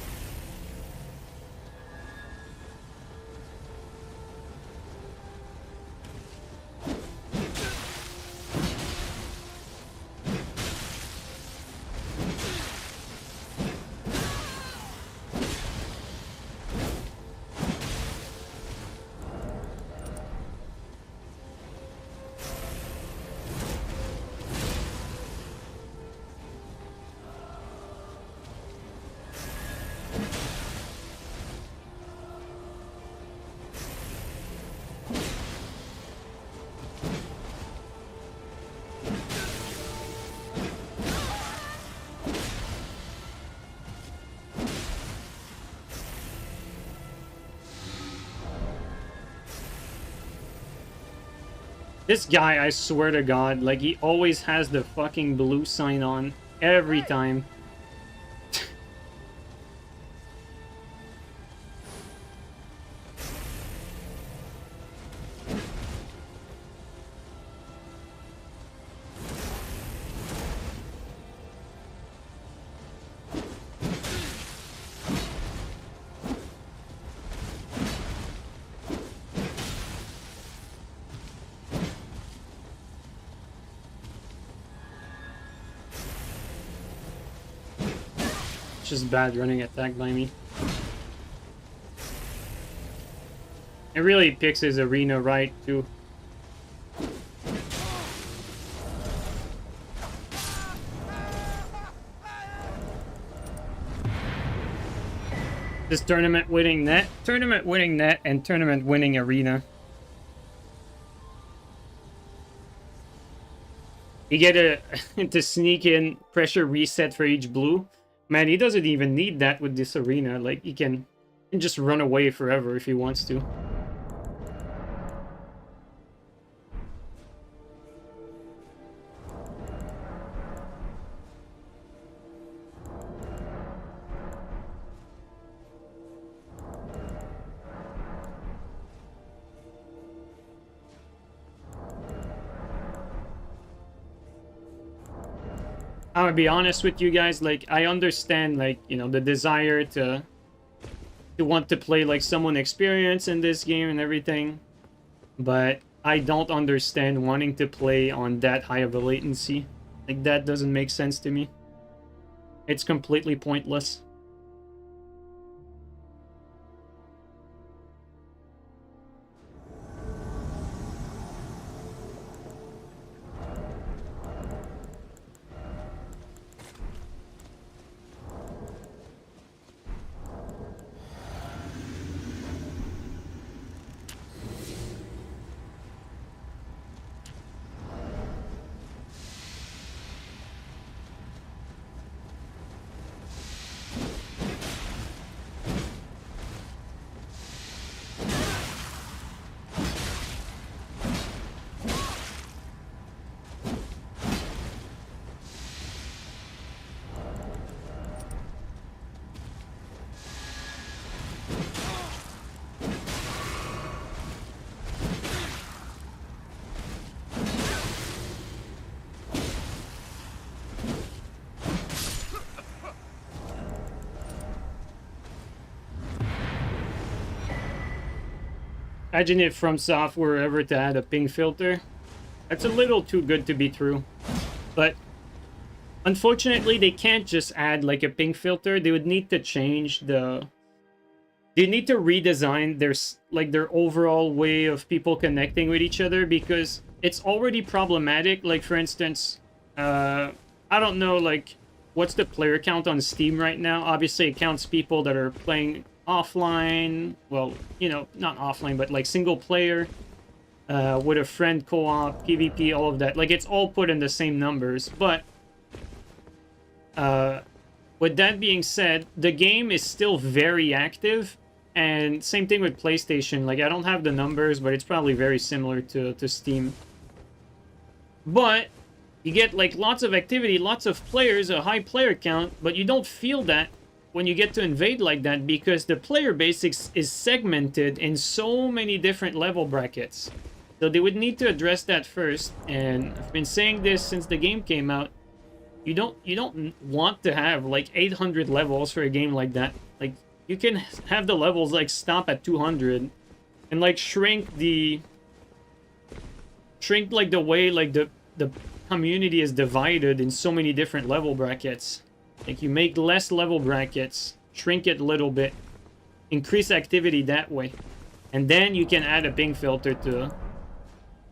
This guy, I swear to God, like, he always has the fucking blue sign on every time. Just bad running attack by me. It really picks his arena right, too. This tournament winning net, and tournament winning arena. You get to sneak in pressure reset for each blue. Man, he doesn't even need that with this arena. Like, he can just run away forever if he wants to. I'm gonna be honest with you guys, like, I understand, like, you know, the desire to want to play like someone experienced in this game and everything, but I don't understand wanting to play on that high of a latency. Like, that doesn't make sense to me. It's completely pointless. Imagine if FromSoft were ever to add a ping filter. That's a little too good to be true. But unfortunately, they can't just add like a ping filter. They would need to change the... They need to redesign their overall way of people connecting with each other, because it's already problematic. Like, for instance, I don't know, like, what's the player count on Steam right now? Obviously, it counts people that are playing offline, well, you know, not offline, but like single player, with a friend, co-op, PvP, all of that. Like, it's all put in the same numbers, but with that being said, the game is still very active, and same thing with PlayStation. Like, I don't have the numbers, but it's probably very similar to Steam. But you get like lots of activity, lots of players, a high player count, but you don't feel that when you get to invade like that because the player base is segmented in so many different level brackets. So they would need to address that first, and I've been saying this since the game came out. You don't want to have like 800 levels for a game like that. Like you can have the levels like stop at 200 and like shrink like the way like the community is divided in so many different level brackets. Like you make less level brackets, shrink it a little bit, increase activity that way, and then you can add a ping filter to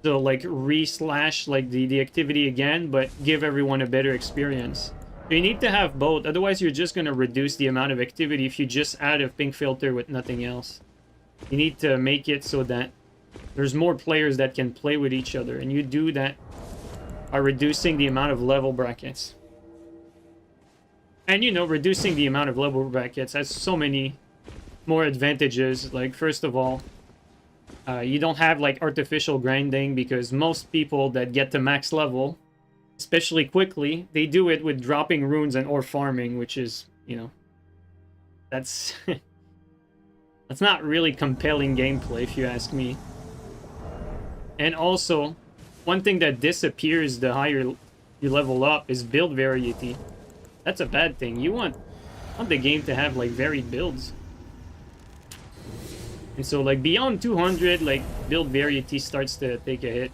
like re-slash like the activity again, but give everyone a better experience. So you need to have both, otherwise you're just gonna reduce the amount of activity if you just add a ping filter with nothing else. You need to make it so that there's more players that can play with each other, and you do that by reducing the amount of level brackets. And you know, reducing the amount of level brackets has so many more advantages. Like, first of all, you don't have like artificial grinding, because most people that get to max level, especially quickly, they do it with dropping runes and or farming, which is, you know, that's that's not really compelling gameplay if you ask me. And also, one thing that disappears the higher you level up is build variety. That's a bad thing. You want the game to have like varied builds. And so like beyond 200, like build variety starts to take a hit.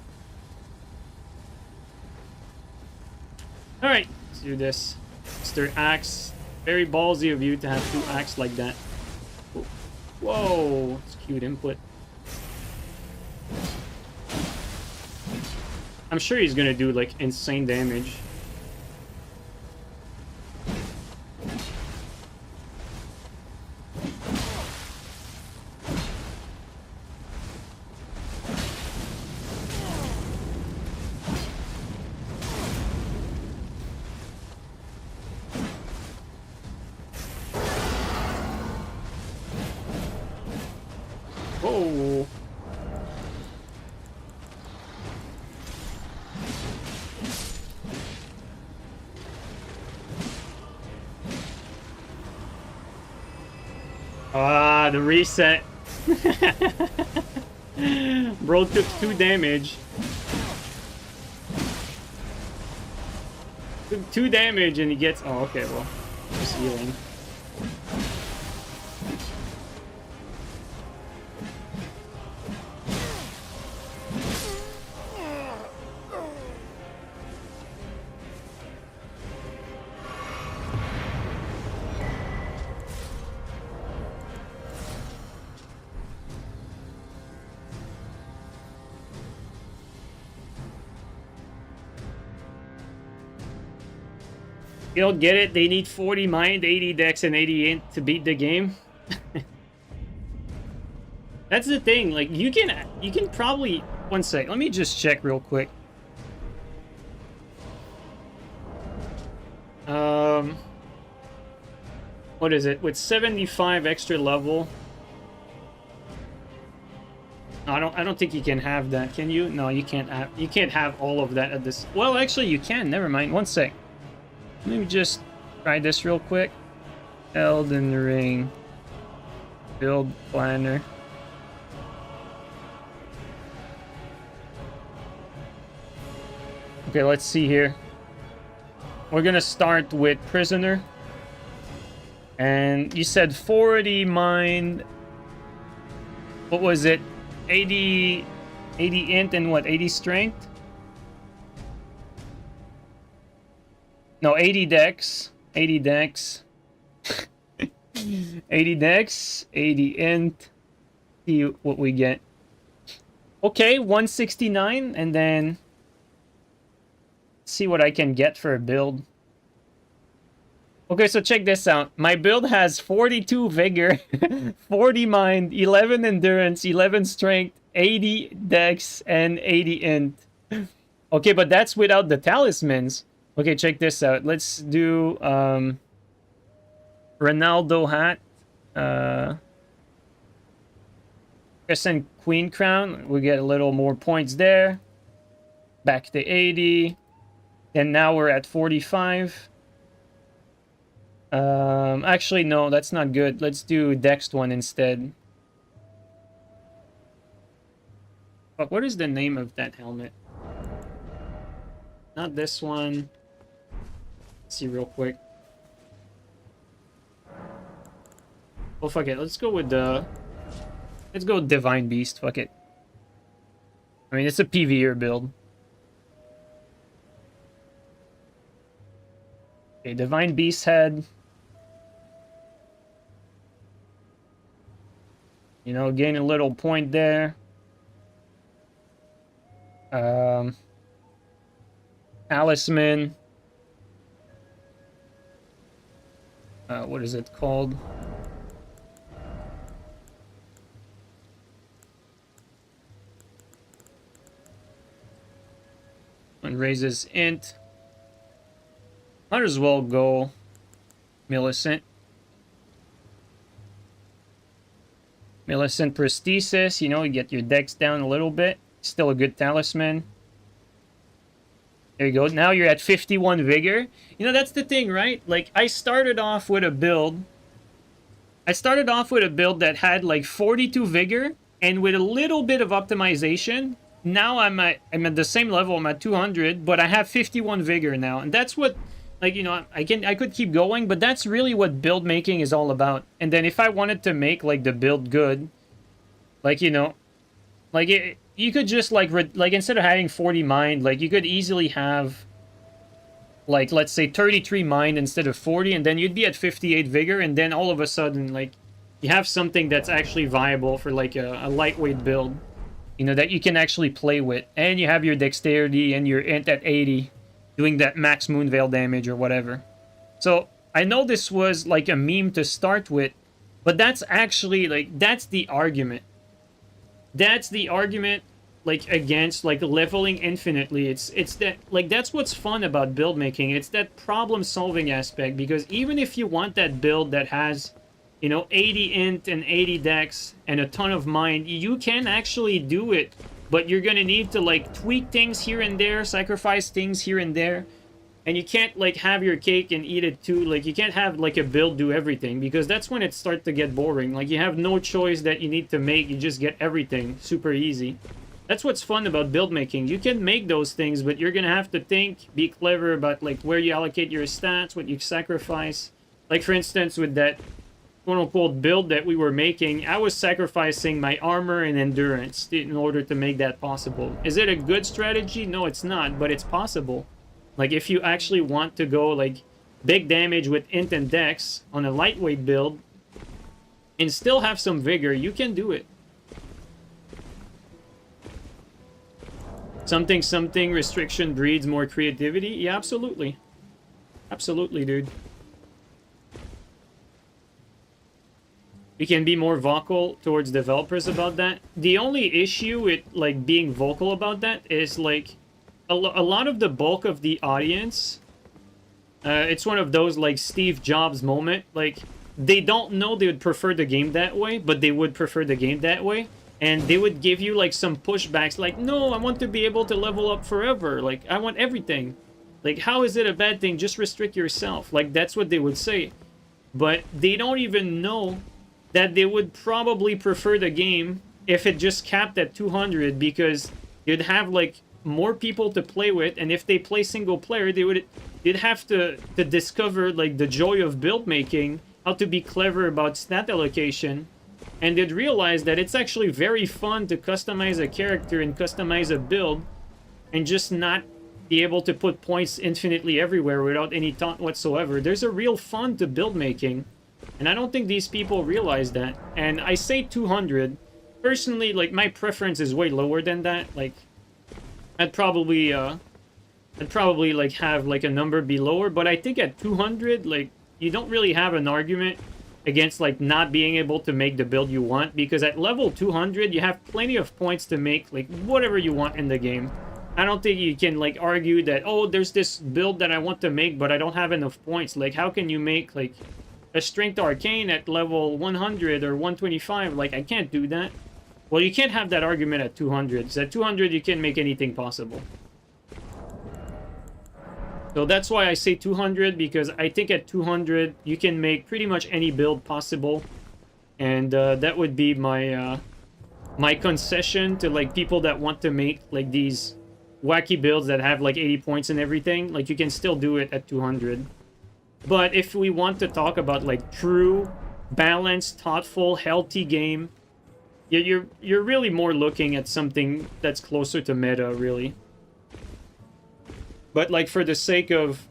Alright, let's do this. Mr. Axe. Very ballsy of you to have 2 axes like that. Whoa, it's cute input. I'm sure he's gonna do like insane damage. Whoa. Ah, the reset. Bro took 2 damage. Took 2 damage and he gets... Oh, okay, well. Just healing. You don't get it? They need 40 mind, 80 dex, and 80 int to beat the game. That's the thing. Like you can probably... One sec. Let me just check real quick. What is it? With 75 extra level. I don't think you can have that. Can you? No, you can't have all of that at this. Well, actually you can. Never mind. One sec. Let me just try this real quick. Elden Ring build planner. Okay, let's see here. We're gonna start with prisoner. And you said 40 mind. What was it? 80 int and what? 80 strength? No, 80 dex. 80 dex. 80 dex. 80 int. See what we get. Okay, 169. And then... see what I can get for a build. Okay, so check this out. My build has 42 vigor, 40 mind, 11 endurance, 11 strength, 80 dex, and 80 int. Okay, but that's without the talismans. Okay, check this out. Let's do Ronaldo hat. Crescent Queen crown. We get a little more points there. back to 80, and now we're at 45. Actually, no, that's not good. Let's do Dex one instead. But what is the name of that helmet? Not this one. Let's see real quick. Oh, fuck it. Let's go with the... Let's go with Divine Beast. Fuck it. I mean, it's a PvEer build. Okay, Divine Beast head. You know, gain a little point there. Talisman. What is it called? One raises int. Might as well go Millicent. Millicent Prosthesis, you know, you get your dex down a little bit. Still a good talisman. There you go. Now you're at 51 vigor. You know, that's the thing, right? Like, I started off with a build. That had like 42 vigor, and with a little bit of optimization, now I'm at the same level. I'm at 200, but I have 51 vigor now, and that's what, like, you know, I could keep going, but that's really what build making is all about. And then if I wanted to make like the build good, like, you know, like you could just like instead of having 40 mind, like you could easily have like, let's say 33 mind instead of 40, and then you'd be at 58 vigor, and then all of a sudden like you have something that's actually viable for like a lightweight build, you know, that you can actually play with, and you have your dexterity and your int at 80 doing that max Moonveil damage or whatever. So I know this was like a meme to start with, but that's actually like, that's the argument. That's the argument, like, against like leveling infinitely. It's that, like, that's what's fun about build making. It's that problem solving aspect, because even if you want that build that has, you know, 80 int and 80 dex and a ton of mind, you can actually do it, but you're gonna need to like tweak things here and there, sacrifice things here and there, and you can't like have your cake and eat it too. Like, you can't have like a build do everything, because that's when it starts to get boring. Like, you have no choice that you need to make, you just get everything super easy. That's what's fun about build making. You can make those things, but you're gonna have to think, be clever about like where you allocate your stats, what you sacrifice. Like, for instance, with that quote-unquote build that we were making, I was sacrificing my armor and endurance in order to make that possible. Is it a good strategy? No, it's not, but it's possible. Like, if you actually want to go like big damage with int and dex on a lightweight build and still have some vigor, you can do it. Something restriction breeds more creativity? Yeah, absolutely. Absolutely, dude. We can be more vocal towards developers about that. The only issue with like being vocal about that is like a lot of the bulk of the audience, it's one of those like Steve Jobs moment. Like, they don't know they would prefer the game that way, but they would prefer the game that way. And they would give you like some pushbacks like, no, I want to be able to level up forever. Like, I want everything. Like, how is it a bad thing? Just restrict yourself. Like, that's what they would say. But they don't even know that they would probably prefer the game if it just capped at 200, because you'd have like more people to play with, and if they play single player, they'd have to discover like the joy of build making, how to be clever about stat allocation, and they'd realize that it's actually very fun to customize a character and customize a build and just not be able to put points infinitely everywhere without any thought whatsoever. There's a real fun to build making. And I don't think these people realize that. And I say 200. Personally, like, my preference is way lower than that. Like, I'd probably like have like a number be lower. But I think at 200, like, you don't really have an argument against like not being able to make the build you want. Because at level 200, you have plenty of points to make like whatever you want in the game. I don't think you can like argue that, oh, there's this build that I want to make, but I don't have enough points. Like, how can you make like a strength arcane at level 100 or 125? Like, I can't do that. Well, you can't have that argument at 200. So at 200, you can't make anything possible. So that's why I say 200, because I think at 200 you can make pretty much any build possible. And that would be my my concession to like people that want to make like these wacky builds that have like 80 points and everything. Like you can still do it at 200. But if we want to talk about like true, balanced, thoughtful, healthy game, you're really more looking at something that's closer to meta, really. But like for the sake of,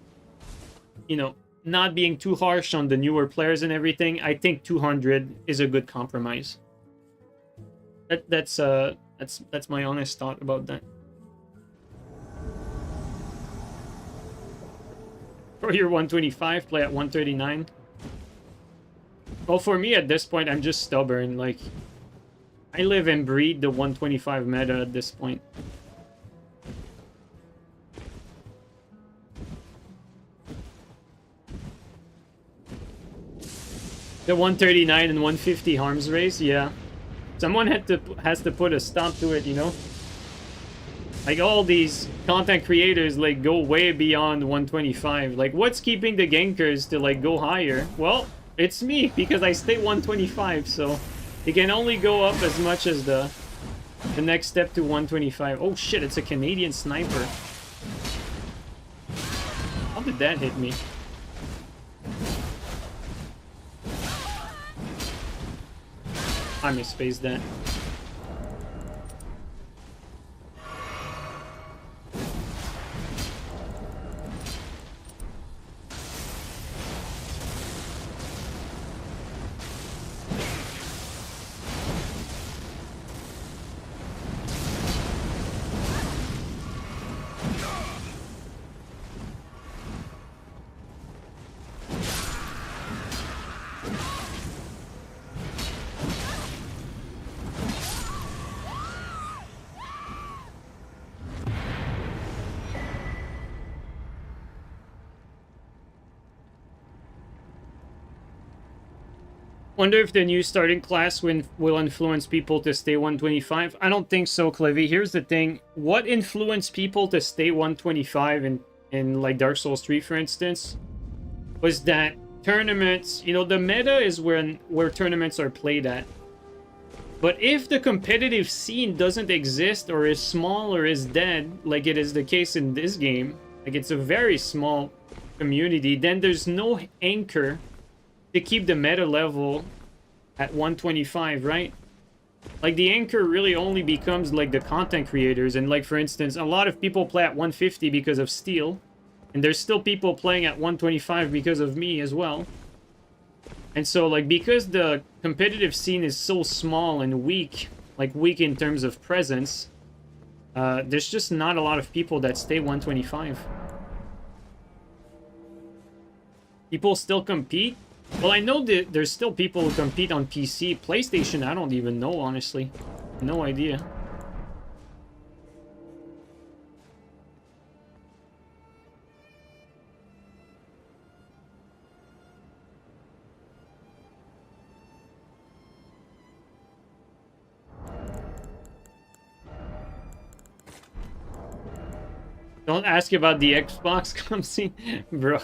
you know, not being too harsh on the newer players and everything, I think 200 is a good compromise. That's my honest thought about that. For your 125, play at 139. Well, for me at this point, I'm just stubborn. Like, I live and breathe the 125 meta at this point. The 139 and 150 harms race, yeah. Someone has to put a stop to it, you know? Like, all these content creators, like, go way beyond 125. Like, what's keeping the gankers to, like, go higher? Well, it's me, because I stay 125, so... It can only go up as much as the next step to 125. Oh shit, it's a Canadian sniper. How did that hit me? I misspaced that. Wonder if the new starting class will influence people to stay 125. I don't think so, Clevy. Here's the thing. What influenced people to stay 125 in like Dark Souls 3, for instance, was that tournaments, you know, the meta is where tournaments are played at. But if the competitive scene doesn't exist or is small or is dead, like it is the case in this game, like it's a very small community, then there's no anchor to keep the meta level at 125, right? Like, the anchor really only becomes, like, the content creators. And, like, for instance, a lot of people play at 150 because of Steel. And there's still people playing at 125 because of me as well. And so, like, because the competitive scene is so small and weak, like, weak in terms of presence, there's just not a lot of people that stay 125. People still compete. Well, I know that there's still people who compete on PC. PlayStation, I don't even know, honestly. No idea. Don't ask about the Xbox cutscene, bro.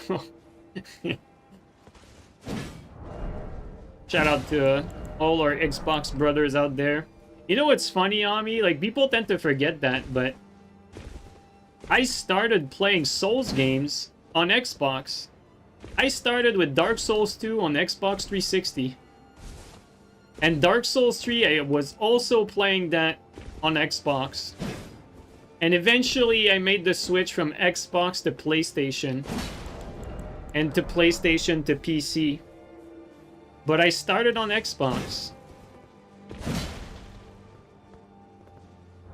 Shout out to all our Xbox brothers out there. You know what's funny, Ami? Like, people tend to forget that, but I started playing Souls games on Xbox. I started with Dark Souls 2 on Xbox 360. And Dark Souls 3, I was also playing that on Xbox. And eventually, I made the switch from Xbox to PlayStation. And to PlayStation to PC. But I started on Xbox.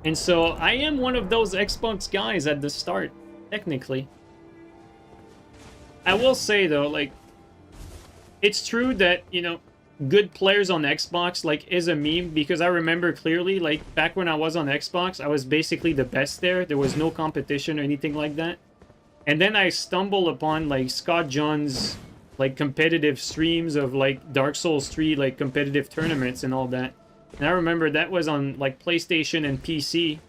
And so I am one of those Xbox guys at the start, technically. I will say though, like, it's true that, you know, good players on Xbox, like, is a meme, because I remember clearly, like, back when I was on Xbox, I was basically the best there. There was no competition or anything like that. And then I stumbled upon, like, Scott John's, like, competitive streams of, like, Dark Souls 3, like, competitive tournaments and all that. And I remember that was on, like, PlayStation and PC.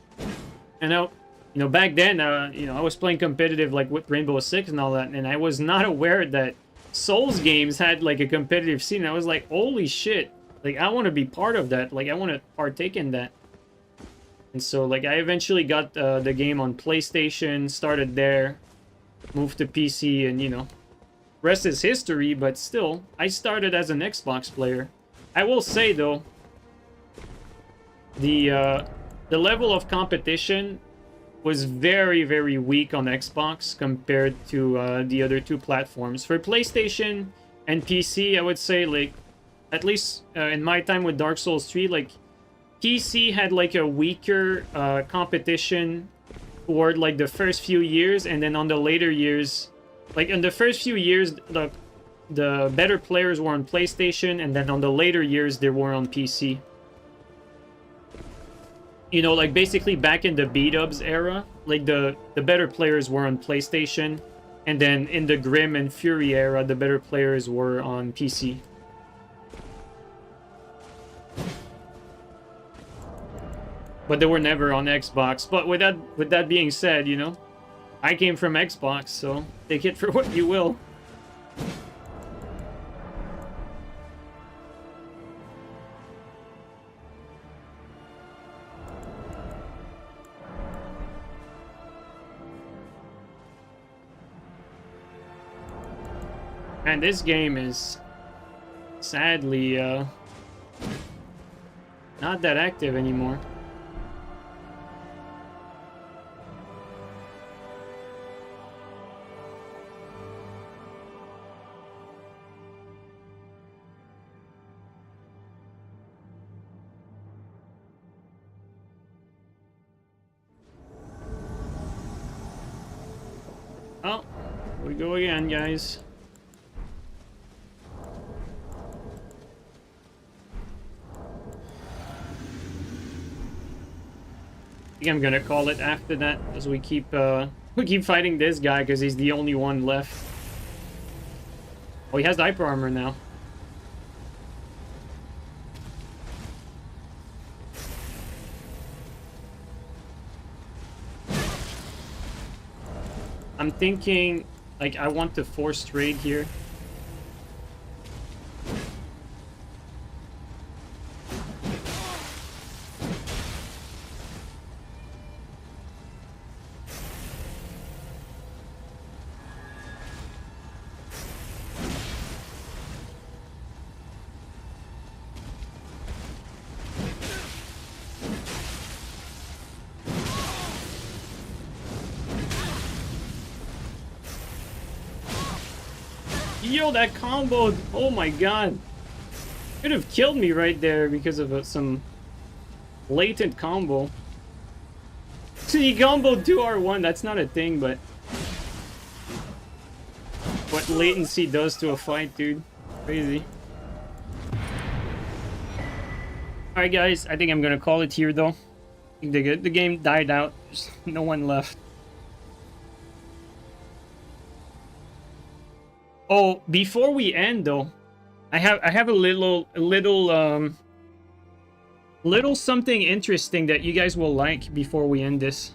And You know, back then, you know, I was playing competitive like with Rainbow Six and all that, and I was not aware that Souls games had like a competitive scene. I was like, holy shit! Like, I want to be part of that. Like, I want to partake in that. And so, like, I eventually got the game on PlayStation, started there, moved to PC, and you know, rest is history. But still, I started as an Xbox player. I will say though, the level of competition was very, very weak on Xbox compared to the other two platforms. For PlayStation and PC, I would say, like, at least in my time with Dark Souls 3, like, PC had, like, a weaker competition toward, like, the first few years, and then on the later years, like, in the first few years, the better players were on PlayStation, and then on the later years, they were on PC. You know, like, basically back in the beat-ups era, like, the better players were on PlayStation, and then in the Grim and Fury era, the better players were on PC. But they were never on Xbox. But with that being said, you know, I came from Xbox, so take it for what you will. And this game is sadly not that active anymore. Oh, here we go again, guys. I think I'm gonna call it after that, as we keep fighting this guy because he's the only one left. Oh, he has hyper armor now. I'm thinking, like, I want to force trade here. Yo, that combo! Oh my god! Could have killed me right there because of some latent combo. So he comboed 2R1, that's not a thing, but what latency does to a fight, dude. Crazy. Alright guys, I think I'm gonna call it here though. I think the game died out. There's no one left. Oh, before we end though, I have a little something interesting that you guys will like before we end this.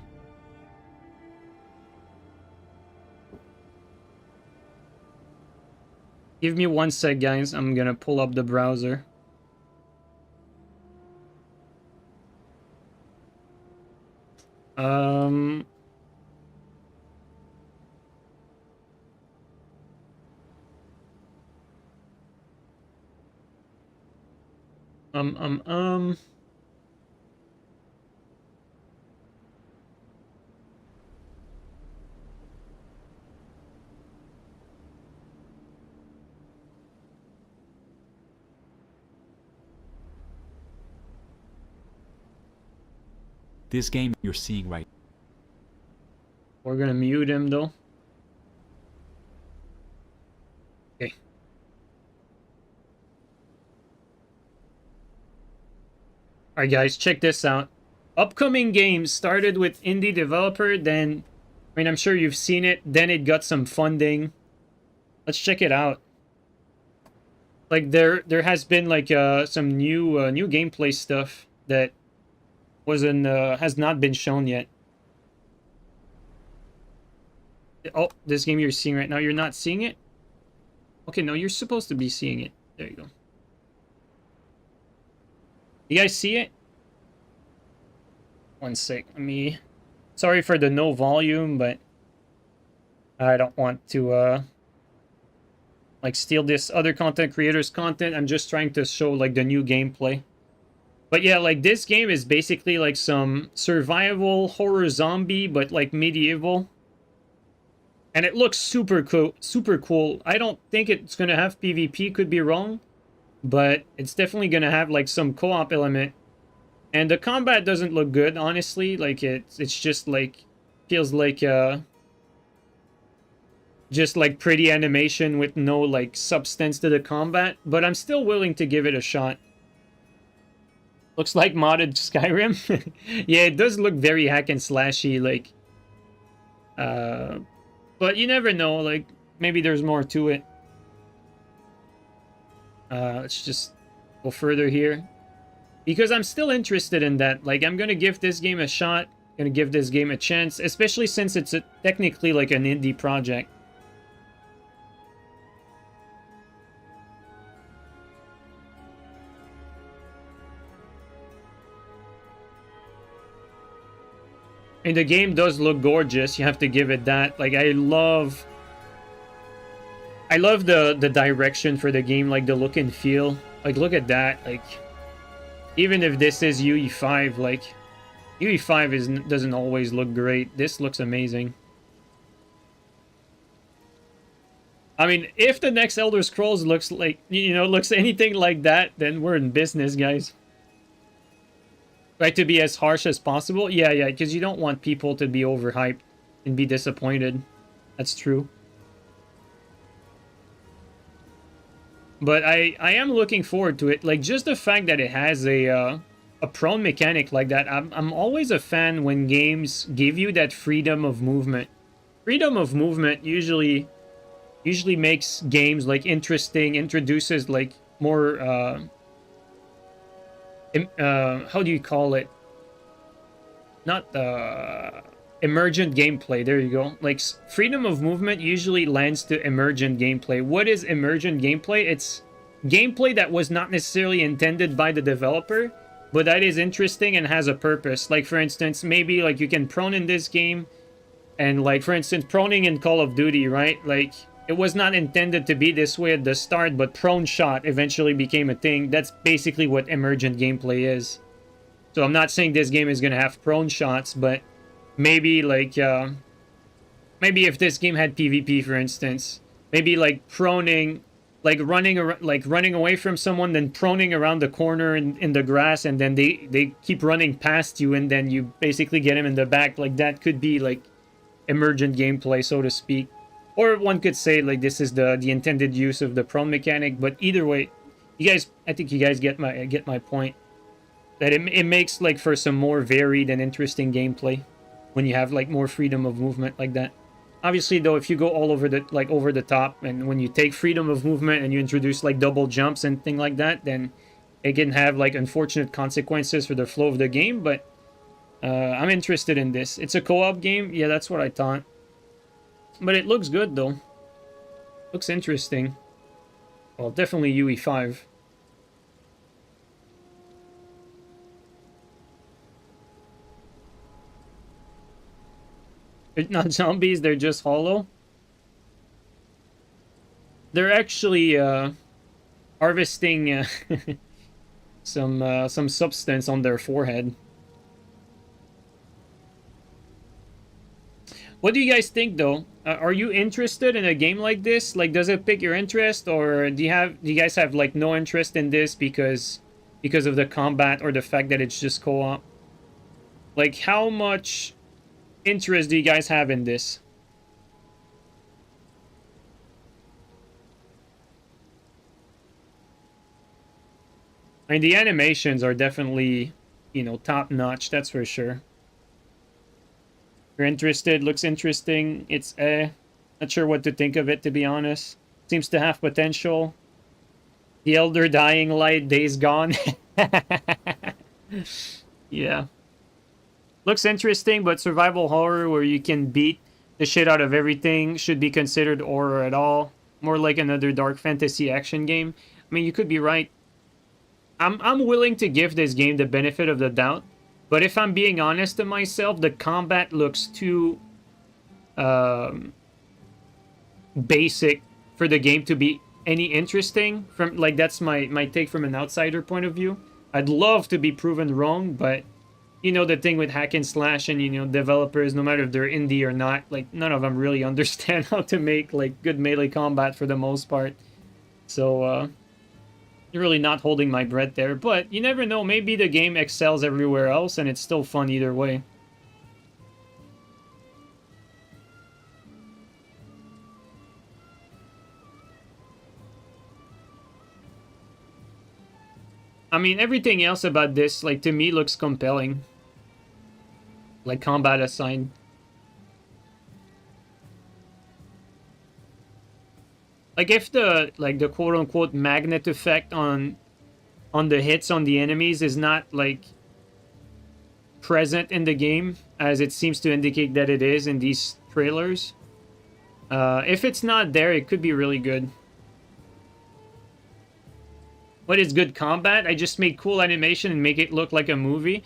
Give me one sec, guys. I'm gonna pull up the browser. Um, um. This game you're seeing right. We're gonna mute him though. Okay. Alright guys, check this out. Upcoming games started with indie developer, then, I mean, I'm sure you've seen it, then it got some funding. Let's check it out. Like, there has been like some new gameplay stuff that wasn't has not been shown yet. Oh, this game you're seeing right now, you're not seeing it? Okay, no, you're supposed to be seeing it. There you go. You guys see it? One sec, let me... Sorry for the no volume, but I don't want to, like, steal this other content creator's content. I'm just trying to show, like, the new gameplay. But yeah, like, this game is basically, like, some survival horror zombie, but, like, medieval. And it looks super cool, super cool. I don't think it's gonna have PvP, could be wrong. But it's definitely gonna have, like, some co-op element. And the combat doesn't look good, honestly. Like, it's just, like, feels like, just, like, pretty animation with no, like, substance to the combat. But I'm still willing to give it a shot. Looks like modded Skyrim. Yeah, it does look very hack and slashy, like... But you never know, like, maybe there's more to it. Let's just go further here. Because I'm still interested in that. Like, I'm gonna give this game a shot. Gonna give this game a chance. Especially since it's technically, like, an indie project. And the game does look gorgeous. You have to give it that. Like, I love the direction for the game, like the look and feel. Like, look at that. Like, even if this is UE5, like, UE5 doesn't always look great. This looks amazing. I mean, if the next Elder Scrolls looks like, you know, looks anything like that, then we're in business, guys. Right, to be as harsh as possible? Yeah, because you don't want people to be overhyped and be disappointed. That's true. But I am looking forward to it. Like, just the fact that it has a prone mechanic like that. I'm always a fan when games give you that freedom of movement. Freedom of movement usually makes games, like, interesting, introduces, like, more... how do you call it? Not emergent gameplay. There you go. Like, freedom of movement usually lands to emergent gameplay. What is emergent gameplay? It's gameplay that was not necessarily intended by the developer, but that is interesting and has a purpose. Like, for instance, maybe, like, you can prone in this game, and, like, for instance, proning in Call of Duty, right? Like, it was not intended to be this way at the start, but prone shot eventually became a thing. That's basically what emergent gameplay is. So I'm not saying this game is going to have prone shots, but maybe, like, maybe if this game had PvP, for instance, maybe, like, proning, like, running away from someone, then proning around the corner in the grass, and then they keep running past you, and then you basically get him in the back. Like, that could be, like, emergent gameplay, so to speak. Or one could say, like, this is the intended use of the prone mechanic. But either way, you guys, I think you guys get my point. That it makes, like, for some more varied and interesting gameplay when you have, like, more freedom of movement like that. Obviously, though, if you go all over the, like, over the top, and when you take freedom of movement and you introduce, like, double jumps and thing like that, then it can have, like, unfortunate consequences for the flow of the game. But I'm interested in this. It's a co-op game. Yeah, that's what I thought. But it looks good, though. Looks interesting. Well, definitely UE5. They're not zombies, they're just hollow. They're actually harvesting some substance on their forehead. What do you guys think, though? Are you interested in a game like this? Like, does it pique your interest, or do you guys have, like, no interest in this because of the combat or the fact that it's just co-op? Like, how much interest do you guys have in this? I mean, the animations are definitely, you know, top notch, that's for sure. You're interested, looks interesting. It's not sure what to think of it, to be honest. Seems to have potential. The Elder Dying Light, Days Gone. Yeah. Looks interesting, but survival horror where you can beat the shit out of everything, should be considered horror at all. More like another dark fantasy action game. I mean, you could be right. I'm willing to give this game the benefit of the doubt, but if I'm being honest to myself, the combat looks too basic for the game to be any interesting. From like, that's my take from an outsider point of view. I'd love to be proven wrong, but you know, the thing with hack and slash and, you know, developers, no matter if they're indie or not, like, none of them really understand how to make like good melee combat for the most part. So you're really not holding my breath there, but you never know, maybe the game excels everywhere else and it's still fun either way. I mean, everything else about this, like, to me, looks compelling. Like, combat aside. Like, if the, like, the quote-unquote magnet effect on the hits on the enemies is not, like, present in the game, as it seems to indicate that it is in these trailers. If it's not there, it could be really good. What is good combat? I just made cool animation and make it look like a movie.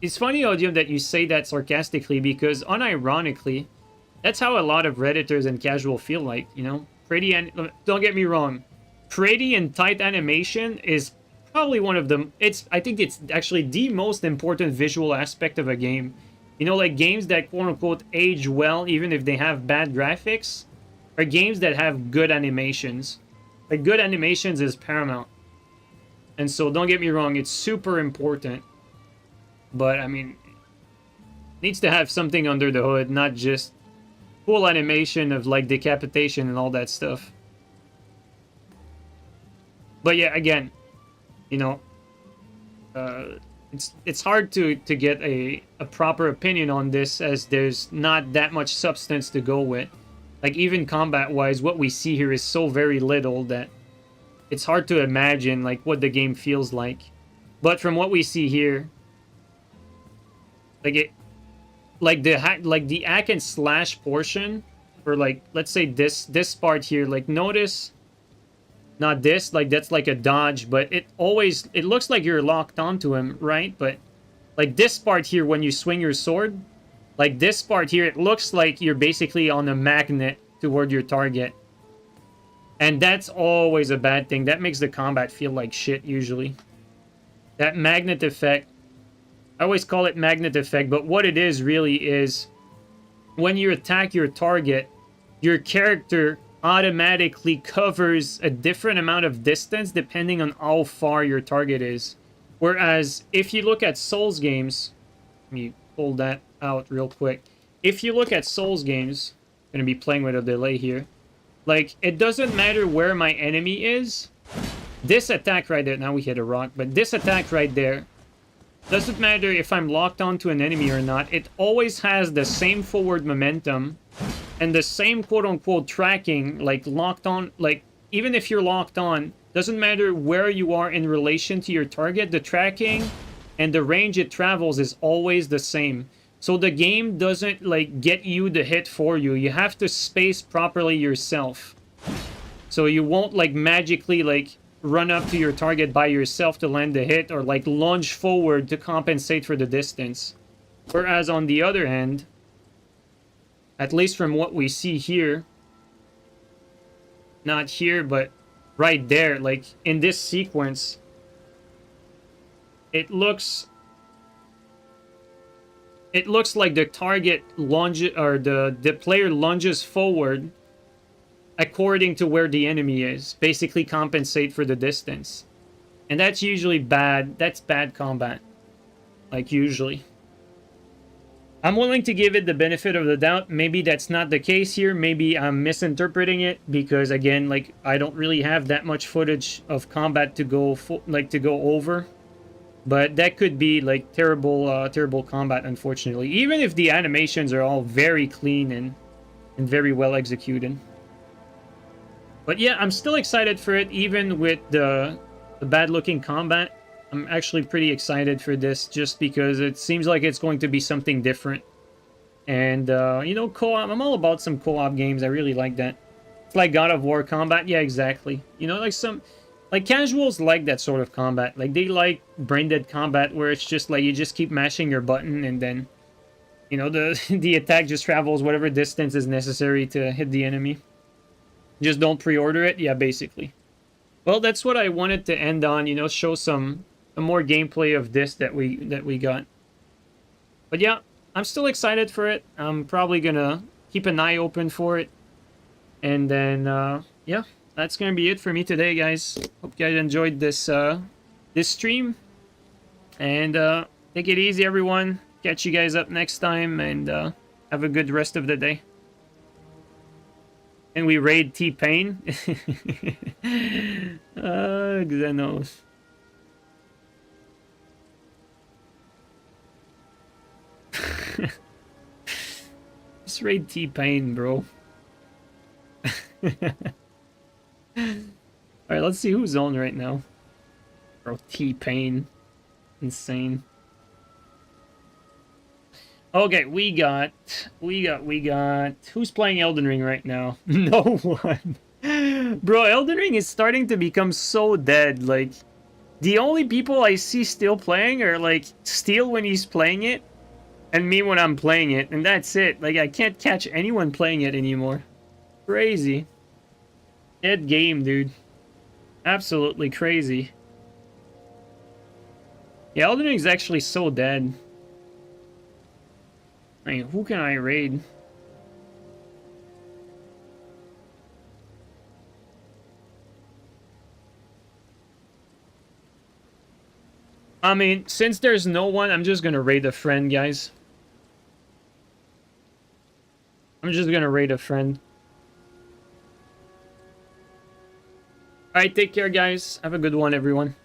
It's funny, Odium, that you say that sarcastically, because unironically, that's how a lot of Redditors and casual feel like, you know? Pretty, and don't get me wrong, pretty and tight animation is probably one of them. I think it's actually the most important visual aspect of a game. You know, like games that quote-unquote age well, even if they have bad graphics, are games that have good animations. Like, good animations is paramount. And so, don't get me wrong, it's super important. But, I mean, it needs to have something under the hood, not just full animation of, like, decapitation and all that stuff. But yeah, again, you know, it's hard to get a proper opinion on this, as there's not that much substance to go with. Like, even combat-wise, what we see here is so very little that it's hard to imagine, like, what the game feels like. But from what we see here, like, the hack and slash portion, or, like, let's say this part here, like, notice, not this, like, that's like a dodge, but it looks like you're locked onto him, right? But, like, this part here, when you swing your sword, like, this part here, it looks like you're basically on a magnet toward your target. And that's always a bad thing. That makes the combat feel like shit, usually. That magnet effect, I always call it magnet effect, but what it is really is when you attack your target, your character automatically covers a different amount of distance depending on how far your target is. Whereas if you look at Souls games, let me pull that out real quick. If you look at Souls games, I'm going to be playing with a delay here. Like, it doesn't matter where my enemy is. This attack right there, now we hit a rock, but this attack right there, doesn't matter if I'm locked onto an enemy or not. It always has the same forward momentum and the same quote-unquote tracking, like locked on, like even if you're locked on, doesn't matter where you are in relation to your target, the tracking and the range it travels is always the same. So the game doesn't, like, get you the hit for you. You have to space properly yourself. So you won't, like, magically, like, run up to your target by yourself to land the hit, or, like, lunge forward to compensate for the distance. Whereas on the other hand, at least from what we see here, not here, but right there, like, in this sequence, it looks like the target lunges, or the player lunges forward according to where the enemy is. Basically compensate for the distance. And that's usually bad. That's bad combat. Like, usually. I'm willing to give it the benefit of the doubt. Maybe that's not the case here. Maybe I'm misinterpreting it, because, again, like, I don't really have that much footage of combat to go over. But that could be, like, terrible combat, unfortunately. Even if the animations are all very clean and very well executed. But yeah, I'm still excited for it, even with the bad-looking combat. I'm actually pretty excited for this, just because it seems like it's going to be something different. And, you know, co-op. I'm all about some co-op games. I really like that. It's like God of War combat. Yeah, exactly. You know, like some... Like, casuals like that sort of combat. Like, they like brain-dead combat where it's just like you just keep mashing your button and then, you know, the attack just travels whatever distance is necessary to hit the enemy. Just don't pre-order it. Yeah, basically. Well, that's what I wanted to end on, you know, show some more gameplay of this that we got. But yeah, I'm still excited for it. I'm probably gonna keep an eye open for it. And then, yeah, that's gonna be it for me today, guys. Hope you guys enjoyed this this stream. And take it easy, everyone. Catch you guys up next time, and have a good rest of the day. And we raid T-Pain. Xenos. Just raid T-Pain, bro. Alright, let's see who's on right now. Bro, T-Pain. Insane. Okay, we got... Who's playing Elden Ring right now? No one. Bro, Elden Ring is starting to become so dead. Like, the only people I see still playing are, like, Steel when he's playing it, and me when I'm playing it, and that's it. Like, I can't catch anyone playing it anymore. Crazy. Dead game, dude. Absolutely crazy. Yeah, Elden Ring's actually so dead. I mean, who can I raid? I mean, since there's no one, I'm just gonna raid a friend, guys. I'm just gonna raid a friend. Alright, take care, guys. Have a good one, everyone.